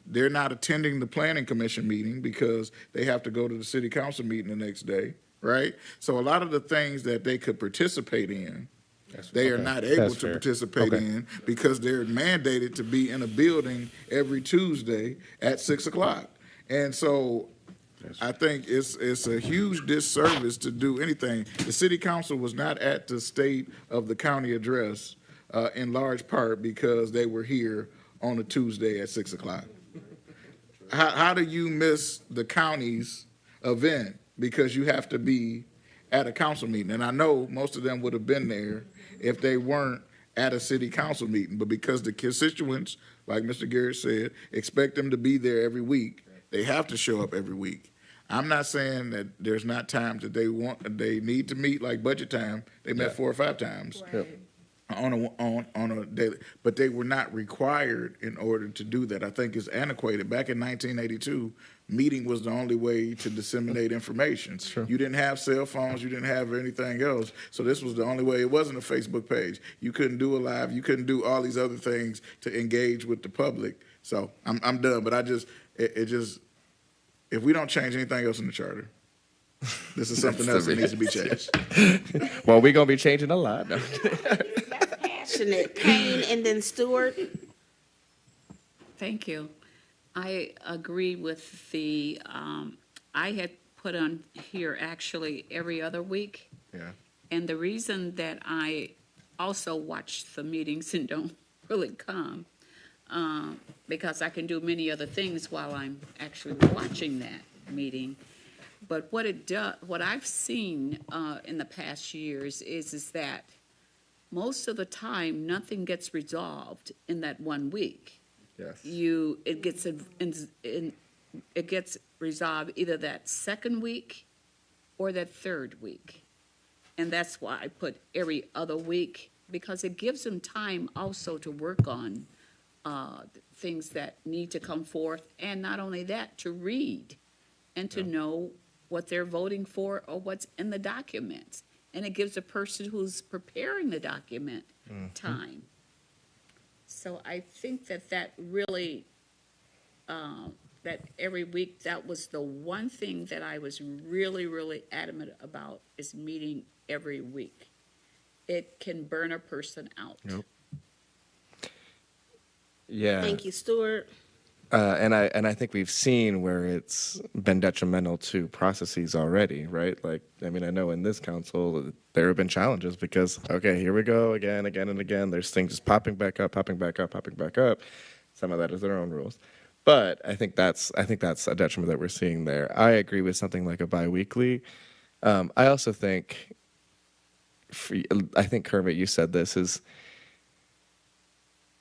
They're not attending the planning commission meeting because they have to go to the city council meeting the next day, right? So a lot of the things that they could participate in, they are not able to participate in because they're mandated to be in a building every Tuesday at 6 o'clock. And so I think it's a huge disservice to do anything. The city council was not at the state of the county address in large part because they were here on a Tuesday at 6 o'clock. How do you miss the county's event because you have to be at a council meeting? And I know most of them would have been there if they weren't at a city council meeting, but because the constituents, like Mr. Garrett said, expect them to be there every week, they have to show up every week. I'm not saying that there's not times that they need to meet, like budget time. They met 4 or 5 times on a daily, but they were not required in order to do that. I think it's antiquated. Back in 1982, meeting was the only way to disseminate information. You didn't have cell phones, you didn't have anything else, so this was the only way. It wasn't a Facebook page. You couldn't do a live. You couldn't do all these other things to engage with the public. So I'm done. But if we don't change anything else in the charter, this is something else that needs to be changed. Well, we're going to be changing a lot. No. Passionate. Payne and then Stewart. Thank you. I agree with the, I had put on here actually every other week. Yeah. And the reason that I also watch the meetings and don't really come, because I can do many other things while I'm actually watching that meeting. But what I've seen in the past years is that most of the time nothing gets resolved in that 1 week. Yes. It gets resolved either that second week or that third week. And that's why I put every other week, because it gives them time also to work on things that need to come forth, and not only that, to read and to know what they're voting for or what's in the documents. And it gives the person who's preparing the document time. So I think that really, that every week, that was the one thing that I was really, really adamant about, is meeting every week. It can burn a person out. Yep. Yeah. Thank you, Stewart. And I think we've seen where it's been detrimental to processes already, right? Like, I mean, I know in this council there have been challenges because, okay, here we go again and again. There's things just popping back up. Some of that is their own rules, but I think that's a detriment that we're seeing there. I agree with something like a biweekly. I also think, Kermit, you said this is.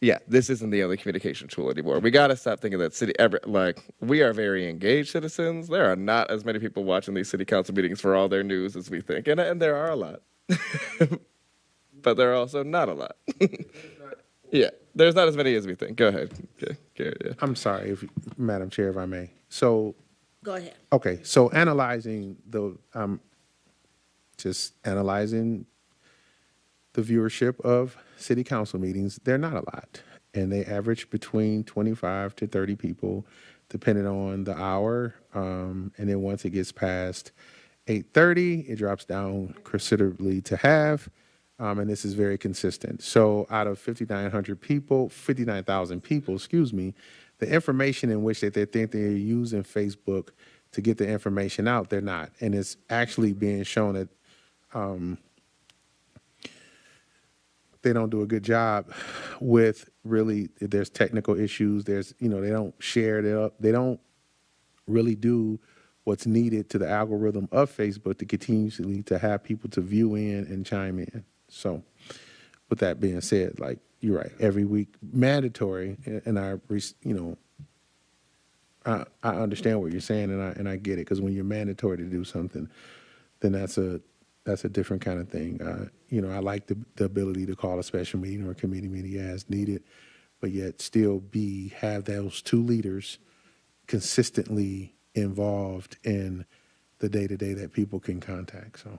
Yeah, this isn't the only communication tool anymore. We got to stop thinking that we are very engaged citizens. There are not as many people watching these city council meetings for all their news as we think, and there are a lot. But there are also not a lot. Yeah, there's not as many as we think. Go ahead. Yeah. I'm sorry, Madam Chair, if I may. So, Go ahead. okay, so just analyzing the viewership of city council meetings. They're not a lot, and they average between 25 to 30 people, depending on the hour. And then once it gets past 8:30, it drops down considerably to half. And this is very consistent. So out of 59,000 people, the information in which that they think they're using Facebook to get the information out, they're not. And it's actually being shown that they don't do a good job with really, there's technical issues. There's, they don't share it up. They don't really do what's needed to the algorithm of Facebook to continuously to have people to view in and chime in. So with that being said, like, you're right, every week, mandatory, and I understand what you're saying, and I get it, because when you're mandatory to do something, then that's a different kind of thing. I like the ability to call a special meeting or a committee meeting as needed, but yet still have those two leaders consistently involved in the day-to-day that people can contact, so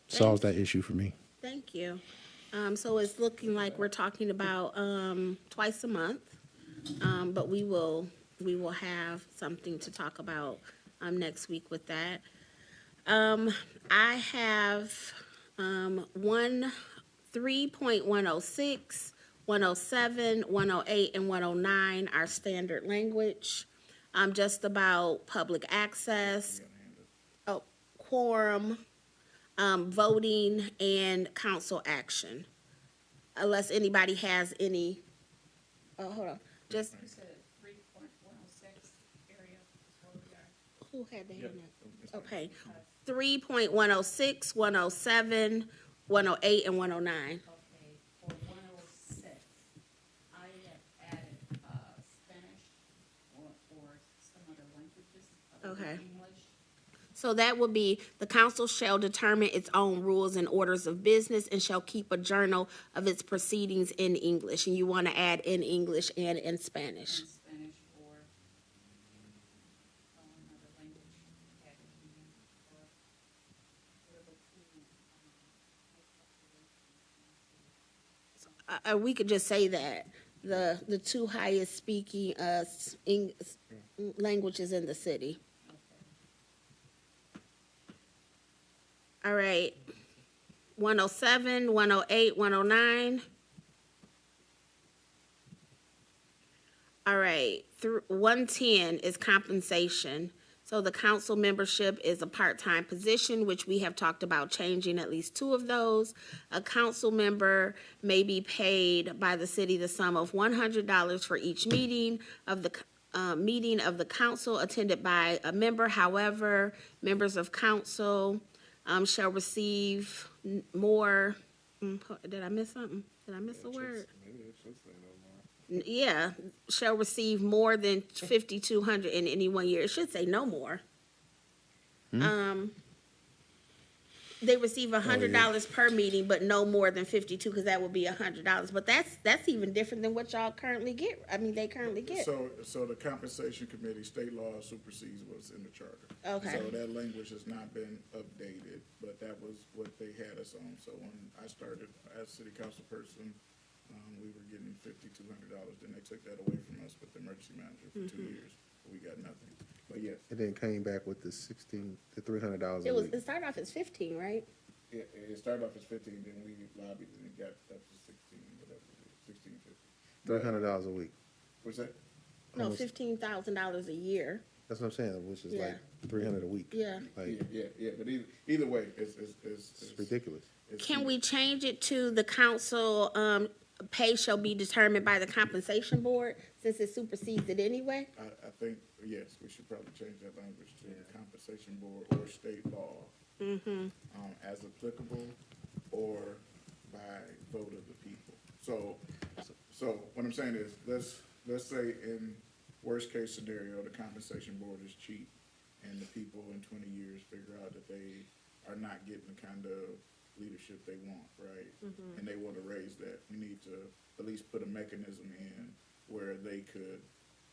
solves that issue for me. Thank you. So it's looking like we're talking about, twice a month. But we will have something to talk about, next week with that. I have, 3.106, 107, 108, and 109 are standard language, just about public access, quorum, voting, and council action. Unless anybody has any, hold on, just, You said 3.106 area is where we are. who had the hand up? Okay, 3.106, 107, 108, and 109. Okay, for 106, I have added Spanish or some other languages other than Okay. English. So that would be, the council shall determine its own rules and orders of business and shall keep a journal of its proceedings in English. And you want to add in English and in Spanish. In Spanish or another language added in there, or whatever tool. We could just say that, the two highest speaking, languages in the city. All right, 107, 108, 109. All right, 110 is compensation. So the council membership is a part-time position, which we have talked about changing at least two of those. A council member may be paid by the city the sum of $100 for each meeting of the council attended by a member. However, members of council shall receive more, did I miss something? Did I miss a word? Yeah, shall receive more than 5,200 in any 1 year. It should say no more. They receive $100 per meeting, but no more than 52, because that would be $100. But that's even different than what y'all currently get. I mean, they currently get. So the compensation committee, state law supersedes what's in the charter. Okay. So that language has not been updated, but that was what they had us on. So when I started as city council person, we were getting $5,200. Then they took that away from us with the emergency manager for 2 years. We got nothing. But yes, And then came back with the $300 a week. It started off as 15, right? it started off as 15, then we lobbied and it got up to 16, whatever it is, 16.50. $300 a week. What's that? No, Almost- $15,000 a year. That's what I'm saying, which is Yeah. like $300 a week. Yeah. Like, Yeah, but either way, it's it's ridiculous. Can we change it to the council, pay shall be determined by the compensation board, since it supersedes it anyway? I think, yes, we should probably change that language to compensation board or state law. As applicable or by vote of the people. So what I'm saying is, let's say in worst case scenario, the compensation board is cheap and the people in 20 years figure out that they are not getting the kind of leadership they want, right? And they want to raise that. We need to at least put a mechanism in where they could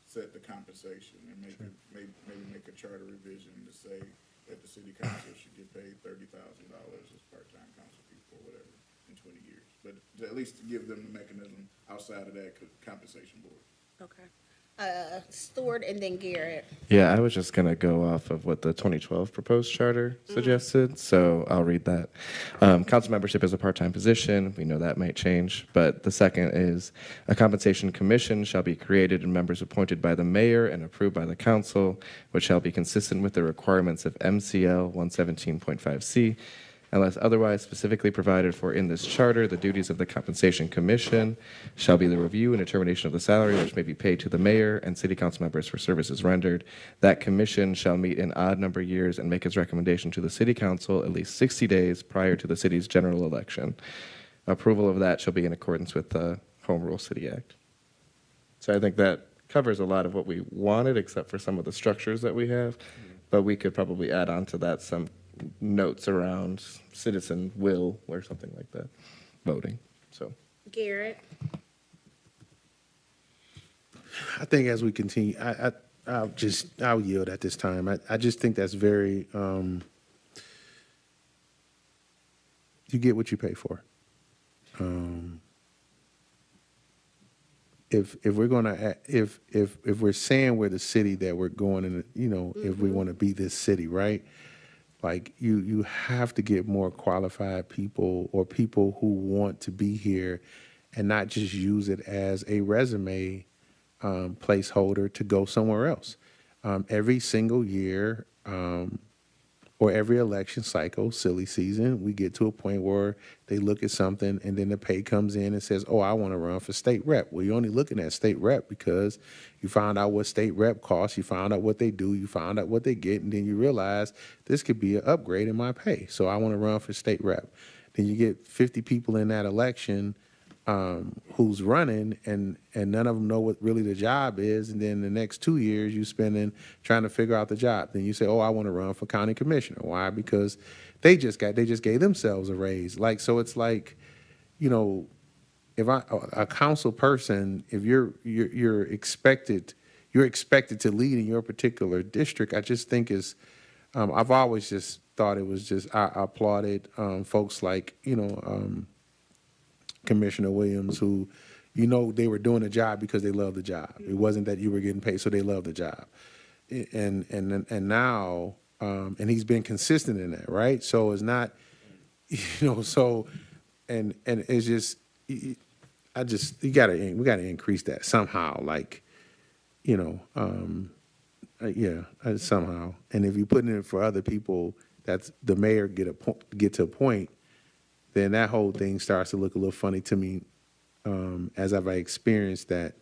set the compensation and maybe make a charter revision to say that the city council should get paid $30,000 as part-time council people or whatever in 20 years. But to at least give them the mechanism outside of that compensation board. Okay. Stewart and then Garrett. Yeah, I was just going to go off of what the 2012 proposed charter suggested, so I'll read that. Council membership is a part-time position. We know that might change, but the second is a compensation commission shall be created and members appointed by the mayor and approved by the council, which shall be consistent with the requirements of MCL 117.5C. Unless otherwise specifically provided for in this charter, the duties of the Compensation Commission shall be the review and determination of the salary which may be paid to the mayor and city council members for services rendered. That commission shall meet in odd number years and make its recommendation to the city council at least 60 days prior to the city's general election. approval of that shall be in accordance with the Home Rule City Act. So I think that covers a lot of what we wanted, except for some of the structures that we have. But we could probably add on to that some notes around citizen will or something like that, voting. So Garrett? I think as we continue, I'll yield at this time. I just think that's very, you get what you pay for. If we're gonna, if we're saying we're the city that we're going in, you know, if we want to be this city, right? Like you have to get more qualified people or people who want to be here and not just use it as a resume placeholder to go somewhere else. Every single year or every election cycle, silly season, we get to a point where they look at something and then the pay comes in and says, oh, I want to run for state rep. Well, you're only looking at state rep because you found out what state rep costs, you found out what they do, you found out what they get, and then you realize this could be an upgrade in my pay. So I want to run for state rep. Then you get 50 people in that election who's running and none of them know what really the job is. And then the next 2 years you spending trying to figure out the job. Then you say, oh, I want to run for county commissioner. Why? Because they just gave themselves a raise. Like, so it's like, you know, if a council person, if you're expected to lead in your particular district, I just think is, I've always just thought it was just, I applauded folks like, you know, Commissioner Williams, who, you know, they were doing a job because they love the job. It wasn't that you were getting paid, so they love the job. And now, and he's been consistent in that, right? So it's not, you know, so, and it's just, we gotta increase that somehow, like, you know, somehow. And if you're putting it for other people, that's the mayor get to a point, then that whole thing starts to look a little funny to me, as I've experienced that,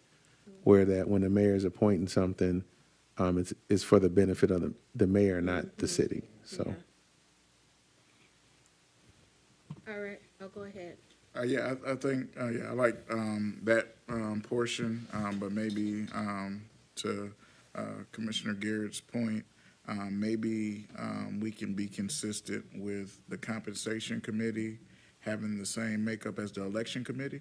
where that when the mayor is appointing something, it's for the benefit of the mayor, not the city. So. All right, I'll go ahead. Yeah, I think, I like that portion, but maybe to Commissioner Garrett's point, maybe we can be consistent with the compensation committee having the same makeup as the election committee.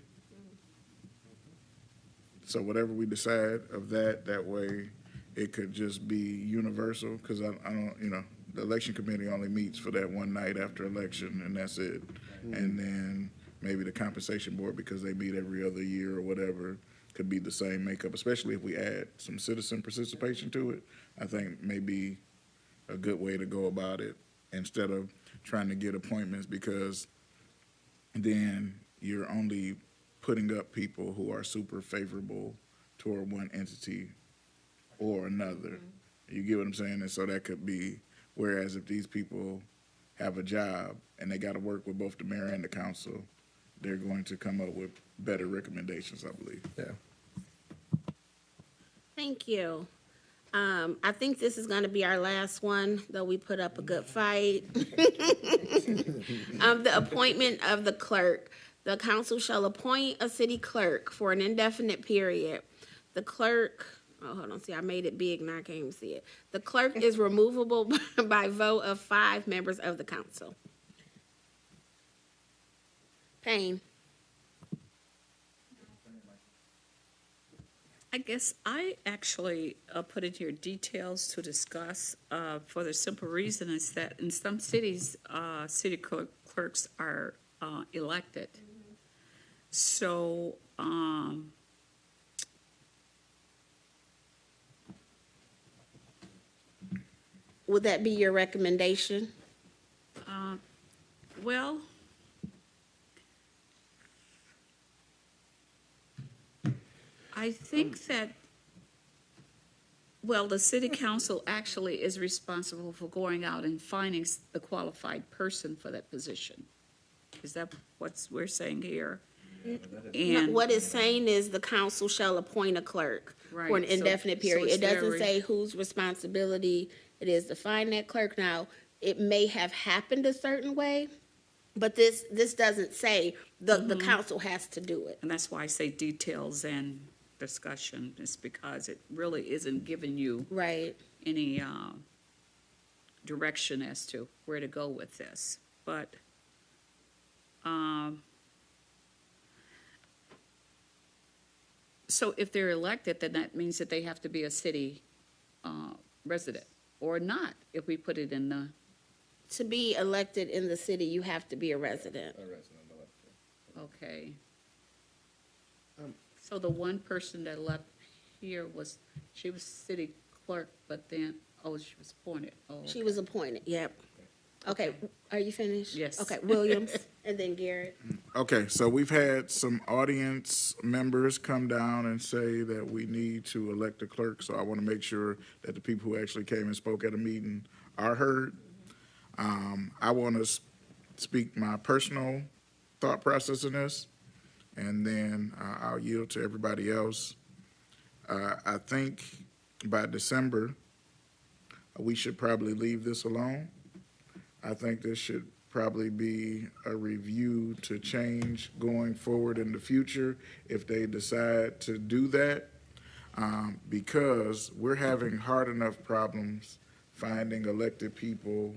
So whatever we decide of that way, it could just be universal, because I don't, you know, the election committee only meets for that one night after election, and that's it. And then maybe the compensation board, because they meet every other year or whatever, could be the same makeup, especially if we add some citizen participation to it. I think maybe a good way to go about it, instead of trying to get appointments, because then you're only putting up people who are super favorable toward one entity or another. You get what I'm saying? And so that could be, whereas if these people have a job and they got to work with both the mayor and the council, they're going to come up with better recommendations, I believe. yeah. Thank you. I think this is going to be our last one, though we put up a good fight. The appointment of the clerk. The council shall appoint a city clerk for an indefinite period. The clerk, oh, hold on, see, I made it big, now I can't even see it. The clerk is removable by vote of 5 members of the council. Payne. I guess I actually put in here details to discuss for the simple reason is that in some cities, city clerks are elected. So Would that be your recommendation? well, I think that, well, the city council actually is responsible for going out and finding the qualified person for that position. Is that what we're saying here? No, And what it's saying is the council shall appoint a clerk for an Right, so- indefinite so period. it's It doesn't very- say whose responsibility it is to find that clerk. Now, it may have happened a certain way, But this doesn't say the council has to do it. And that's why I say details and discussion, is because it really isn't giving you Right. any direction as to where to go with this. But so if they're elected, then that means that they have to be a city resident, or not, if we put it in the, To be elected in the city, you have to be a resident. okay. So the one person that left here she was city clerk, but then, she was appointed. Oh, She was appointed, yep. Okay, are you finished? Yes. Okay, Williams, and then Garrett. Okay, so we've had some audience members come down and say that we need to elect a clerk, so I want to make sure that the people who actually came and spoke at a meeting are heard. I want to speak my personal thought process in this, and then I'll yield to everybody else. I think by December, we should probably leave this alone. I think this should probably be a review to change going forward in the future if they decide to do that, because we're having hard enough problems finding elected people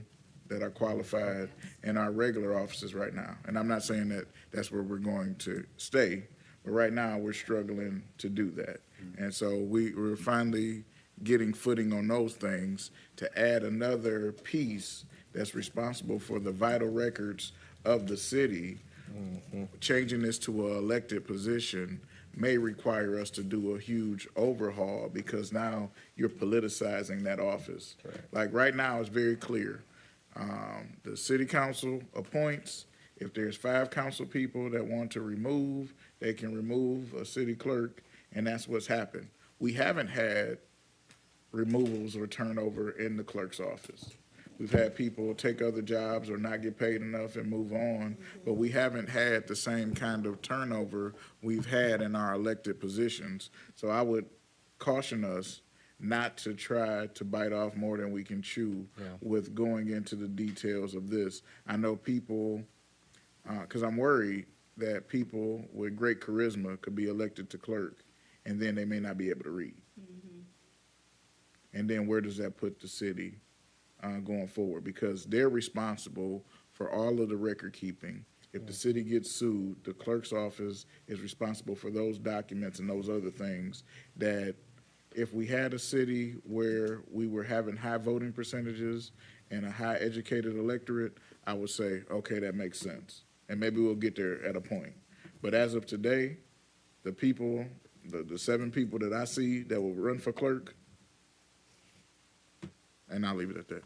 that are qualified in our regular offices right now. And I'm not saying that that's where we're going to stay, but right now we're struggling to do that. And so we're finally getting footing on those things to add another piece that's responsible for the vital records of the city. Changing this to an elected position may require us to do a huge overhaul, because now you're politicizing that office. Like right now, it's very clear. The city council appoints. If there's 5 council people that want to remove, they can remove a city clerk, and that's what's happened. We haven't had removals or turnover in the clerk's office. We've had people take other jobs or not get paid enough and move on, but we haven't had the same kind of turnover we've had in our elected positions. So I would caution us not to try to bite off more than we can chew with going into the details of this. I know people, because I'm worried that people with great charisma could be elected to clerk, and then they may not be able to read. And then where does that put the city going forward? Because they're responsible for all of the record keeping. If the city gets sued, the clerk's office is responsible for those documents and those other things. That if we had a city where we were having high voting percentages and a high educated electorate, I would say, okay, that makes sense. And maybe we'll get there at a point. But as of today, the people, the 7 people that I see that will run for clerk, and I'll leave it at that.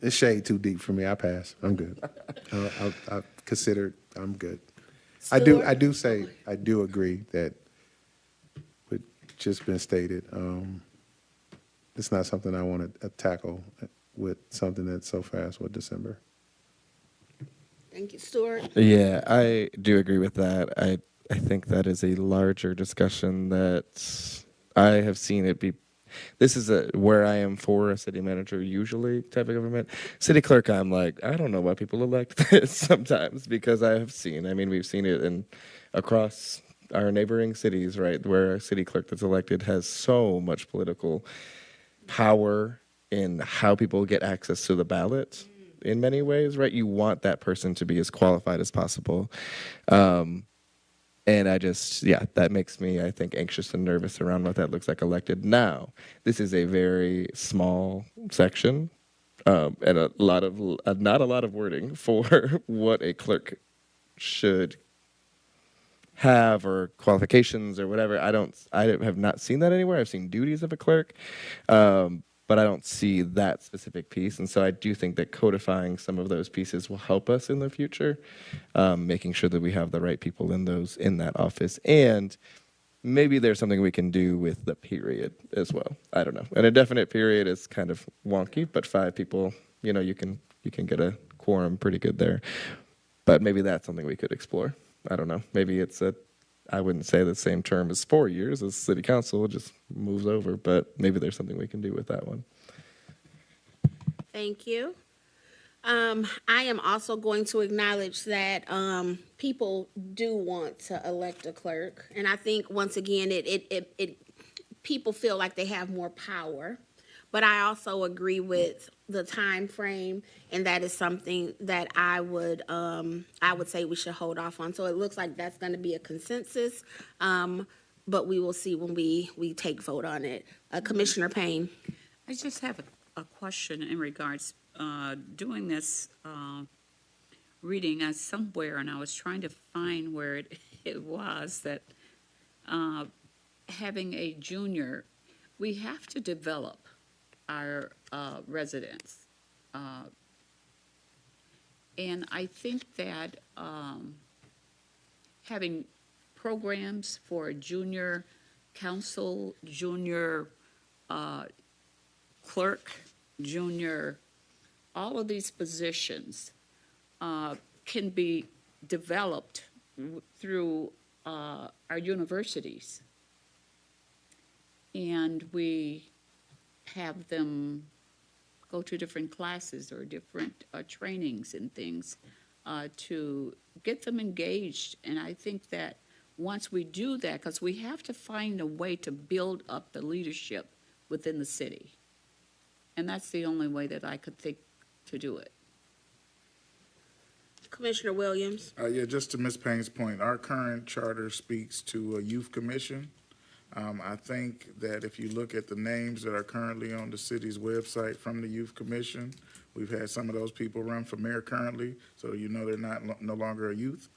It's shade too deep for me. I pass. I'm good. I consider I'm good. I do agree that what just been stated. It's not something I want to tackle with something that's so fast with December. Thank you, Stuart. Yeah, I do agree with that. I think that is a larger discussion that I have seen it be. This is where I am for a city manager usually type of government. City clerk, I'm like, I don't know why people elect this sometimes, because I have seen, we've seen it across our neighboring cities, right, where a city clerk that's elected has so much political power in how people get access to the ballot in many ways, right? You want that person to be as qualified as possible. And that makes me, I think, anxious and nervous around what that looks like elected. Now, this is a very small section and not a lot of wording for what a clerk should have or qualifications or whatever. I have not seen that anywhere. I've seen duties of a clerk, but I don't see that specific piece. And so I do think that codifying some of those pieces will help us in the future, making sure that we have the right people in that office. And maybe there's something we can do with the period as well. I don't know. An indefinite period is kind of wonky, but 5 people, you can get a quorum pretty good there. But maybe that's something we could explore. I don't know. Maybe it's a I wouldn't say the same term as 4 years as city council, it just moves over, but maybe there's something we can do with that one. Thank you. I am also going to acknowledge that people do want to elect a clerk, and I think once again it people feel like they have more power. But I also agree with the time frame, and that is something that I would say we should hold off on. So it looks like that's going to be a consensus, but we will see when we take vote on it. Commissioner Payne. I just have a question in regards, doing this reading somewhere, and I was trying to find where it was that having a junior, we have to develop our residents. And I think that having programs for junior counsel, junior clerk, junior, all of these positions can be developed through our universities. And we have them go to different classes or different trainings and things to get them engaged. And I think that once we do that, because we have to find a way to build up the leadership within the city. And that's the only way that I could think to do it. Commissioner Williams. Yeah, just to Ms. Payne's point, our current charter speaks to a youth commission. I think that if you look at the names that are currently on the city's website from the youth commission, we've had some of those people run for mayor currently, so you know they're no longer a youth.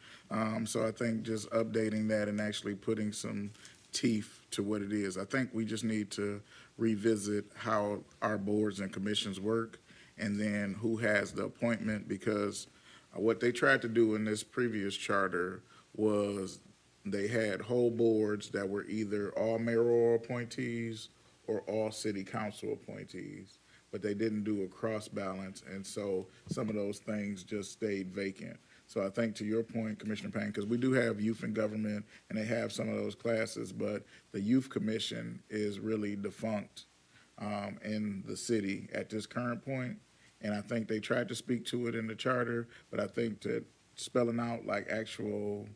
So I think just updating that and actually putting some teeth to what it is. I think we just need to revisit how our boards and commissions work, and then who has the appointment, because what they tried to do in this previous charter was they had whole boards that were either all mayoral appointees or all city council appointees, but they didn't do a cross balance, and so some of those things just stayed vacant. So I think to your point, Commissioner Payne, because we do have youth in government and they have some of those classes, but the youth commission is really defunct in the city at this current point. And I think they tried to speak to it in the charter, but I think that spelling out like actual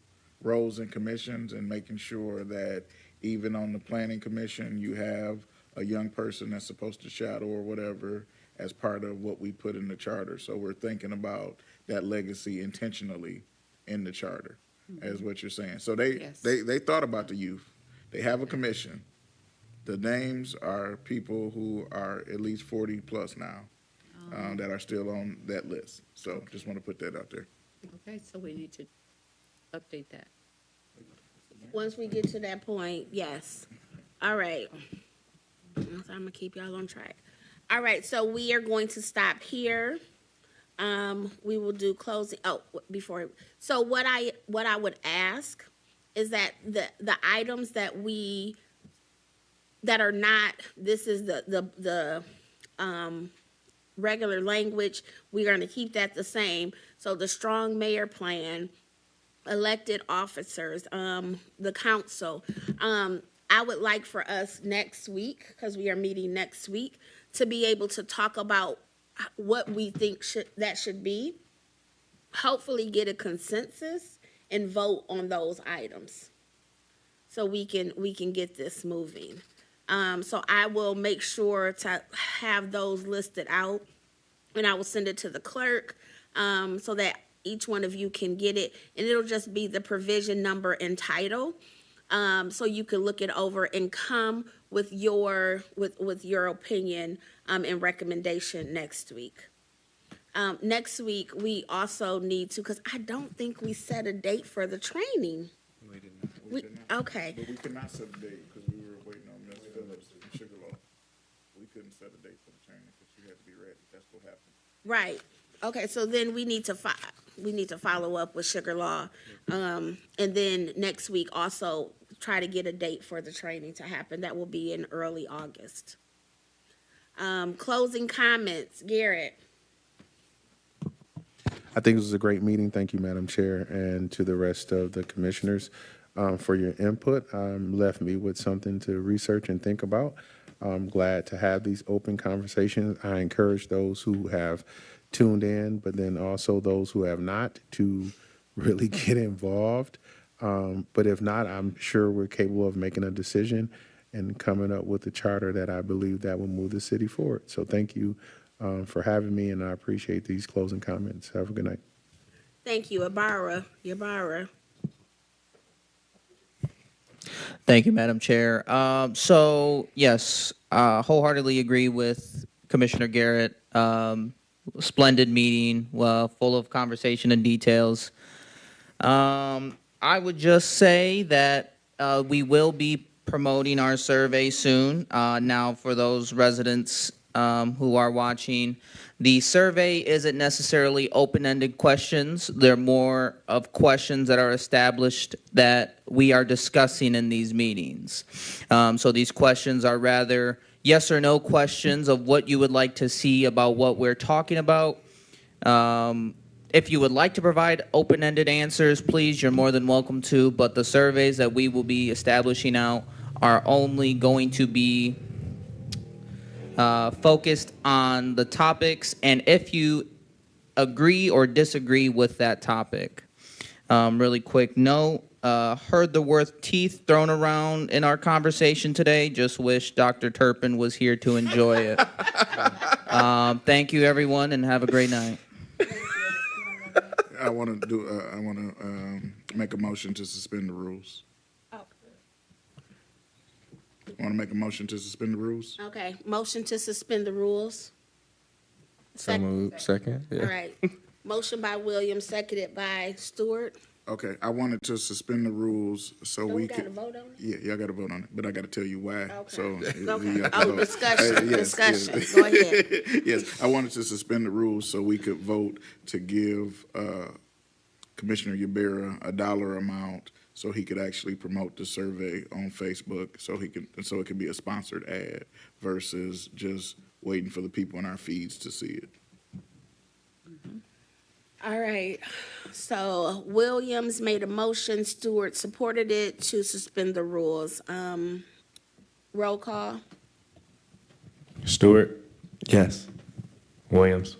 roles and commissions and making sure that even on the planning commission, you have a young person that's supposed to shadow or whatever as part of what we put in the charter. So we're thinking about that legacy intentionally in the charter, as what you're saying. So Yes. they thought about the youth. They have a commission. The names are people who are at least 40 plus now that are still on that list. So just want to put that out there. Okay, so we need to update that. Once we get to that point, yes. All right. So I'm gonna keep y'all on track. All right, so we are going to stop here. We will do closing. Oh, before. So what I would ask is that the items that are not. This is the regular language. We're going to keep that the same. So the strong mayor plan, elected officers, the council. I would like for us next week, because we are meeting next week, to be able to talk about what we think that should be, hopefully get a consensus and vote on those items so we can get this moving. So I will make sure to have those listed out, and I will send it to the clerk so that each one of you can get it, and it'll just be the provision number and title, so you can look it over and come with your opinion and recommendation next week. Next week, we also need to, because I don't think we set a date for the training. We did not. Okay. But we could not set a date because we were waiting on Ms. Phillips and Sugarloaf. We couldn't set a date for the training because she had to be ready. That's what happened. Right. Okay, so then we need to follow up with Sugar Law. And then next week also try to get a date for the training to happen. That will be in early August. Closing comments, Garrett. I think this was a great meeting. Thank you, Madam Chair, and to the rest of the commissioners. for your input. Left me with something to research and think about. I'm glad to have these open conversations. I encourage those who have tuned in, but then also those who have not to really get involved. But if not, I'm sure we're capable of making a decision and coming up with a charter that I believe that will move the city forward. So thank you for having me, and I appreciate these closing comments. Have a good night. Thank you, Ibarra. Ybarra. Thank you, Madam Chair. So, yes, wholeheartedly agree with Commissioner Garrett. Splendid meeting, full of conversation and details. I would just say that we will be promoting our survey soon. Now, for those residents who are watching, the survey isn't necessarily open-ended questions. They're more of questions that are established that we are discussing in these meetings. So these questions are rather yes or no questions of what you would like to see about what we're talking about. If you would like to provide open-ended answers, please, you're more than welcome to, but the surveys that we will be establishing out are only going to be focused on the topics, and if you agree or disagree with that topic. Really quick note, heard the word teeth thrown around in our conversation today. Just wish Dr. Turpin was here to enjoy it. Thank you, everyone, and have a great night. I want to make a motion to suspend the rules. Want to make a motion to suspend the rules? Okay, motion to suspend the rules. So moved. Second. Yeah. All right. Motion by Williams, seconded by Stewart. Okay, I wanted to suspend the rules so Oh, we we gotta could. vote on it? Yeah, y'all got to vote on it, but I got to tell you why. Okay. So Okay. you have to Oh, vote. discussion, Yes, discussion. yes. Go ahead. Yes, I wanted to suspend the rules so we could vote to give Commissioner Ybarra a dollar amount so he could actually promote the survey on Facebook, so it could be a sponsored ad versus just waiting for the people in our feeds to see it. All right. So Williams made a motion, Stewart supported it to suspend the rules. Roll call. Stewart, Yes. Williams,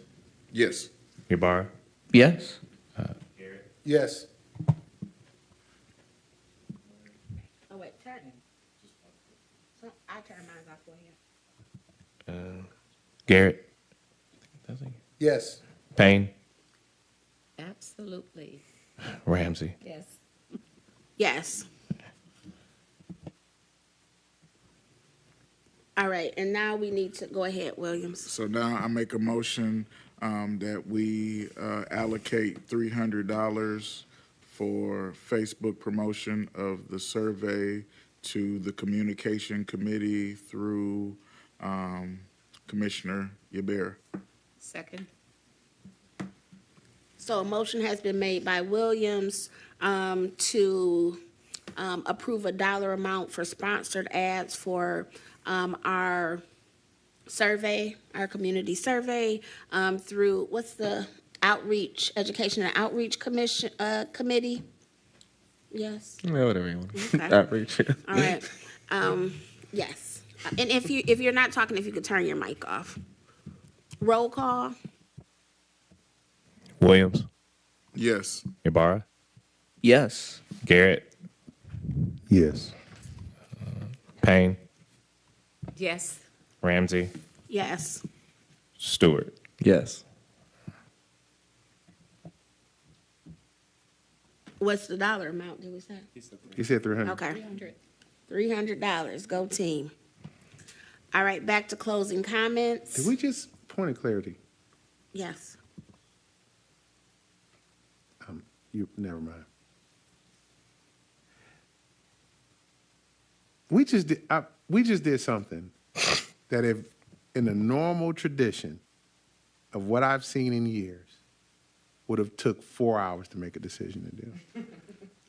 Yes. Ybarra, Yes? Yes. Oh, wait, turn. I turn mine off for you. Garrett, Yes. Payne, Absolutely. Ramsey. Yes. Yes. All right, and now we need to, go ahead, Williams. So now I make a motion that we allocate $300 for Facebook promotion of the survey to the communication committee through Commissioner Ybarra. Second. So a motion has been made by Williams to approve a dollar amount for sponsored ads for our survey, our community survey, through, what's the outreach, education and outreach committee? Yes, Yeah, whatever you want. Okay. Outreach. all right. Yes. And if you're not talking, if you could turn your mic off. Roll call. Williams, Yes. Ybarra, Yes. Garrett, Yes. Payne, Yes. Ramsey, Yes. Stewart. Yes. What's the dollar amount, did we say? He said 300. Okay. 300. $300. Go team. All right, back to closing comments. Did we just, point of clarity, Yes. never mind. We just did something that if, in the normal tradition of what I've seen in years, would have took 4 hours to make a decision to do.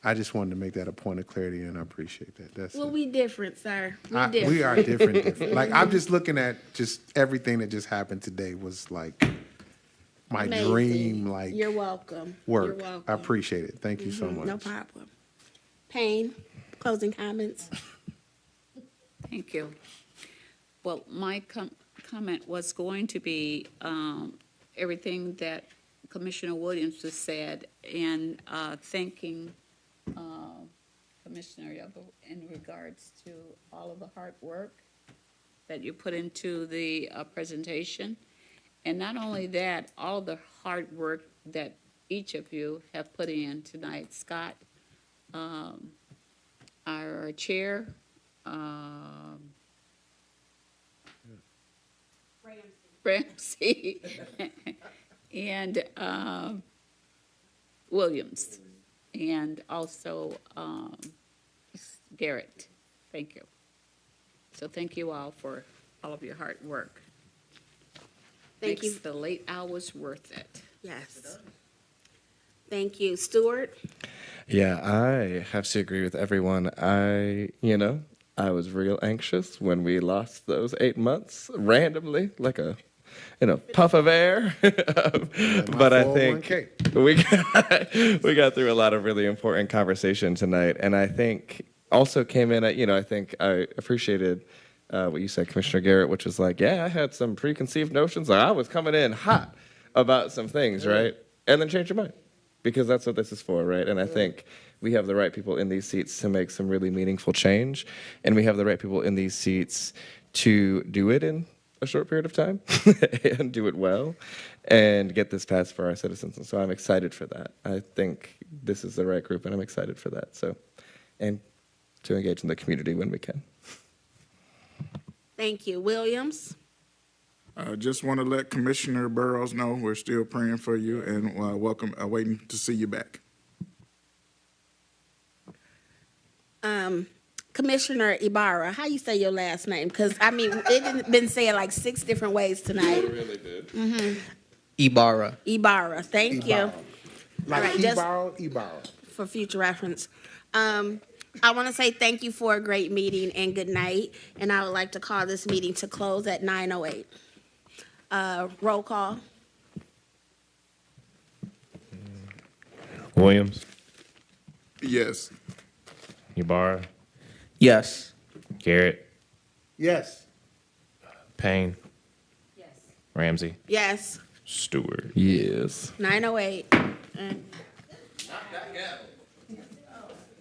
I just wanted to make that a point of clarity, and I appreciate that. That's Well, it. we different, sir. We different. We are different. Like, I'm just looking at just everything that just happened today was like my Amazing. dream, like You're welcome. work. You're welcome. I appreciate it. Thank you so much. No problem. Payne, closing comments. Thank you. Well, my comment was going to be everything that Commissioner Williams has said, and thanking Commissioner Yogo in regards to all of the hard work that you put into the presentation. And not only that, all of the hard work that each of you have put in tonight. Scott, our chair, Ramsey, and Williams, and also Garrett. Thank you. So thank you all for all of your hard work. Thank you. Makes the late hours worth it. Yes. Thank you. Stuart? Yeah, I have to agree with everyone. I was real anxious when we lost those 8 months randomly, like a, puff of air. But I think 401k. we got through a lot of really important conversation tonight, and I think also came in at, I think I appreciated what you said, Commissioner Garrett, which was like, yeah, I had some preconceived notions. Like I was coming in hot about some things, right? And then change your mind, because that's what this is for, right? And I think we have the right people in these seats to make some really meaningful change, and we have the right people in these seats to do it in a short period of time and do it well and get this passed for our citizens. And so I'm excited for that. I think this is the right group, and I'm excited for that. So, and to engage in the community when we can. Thank you. Williams? Just want to let Commissioner Burrows know we're still praying for you and waiting to see you back. Commissioner Ibarra, how you say your last name? Because, it been said like 6 different ways tonight. It really did. Ibarra. Ibarra, thank you. Like All right, just- Ibarra. For future reference. I want to say thank you for a great meeting and good night. And I would like to call this meeting to close at 9:08. Roll call. Williams, Yes. Ybarra, Yes. Garrett, Yes. Payne. Ramsey, Yes, oh Stewart. Yes. 9:08.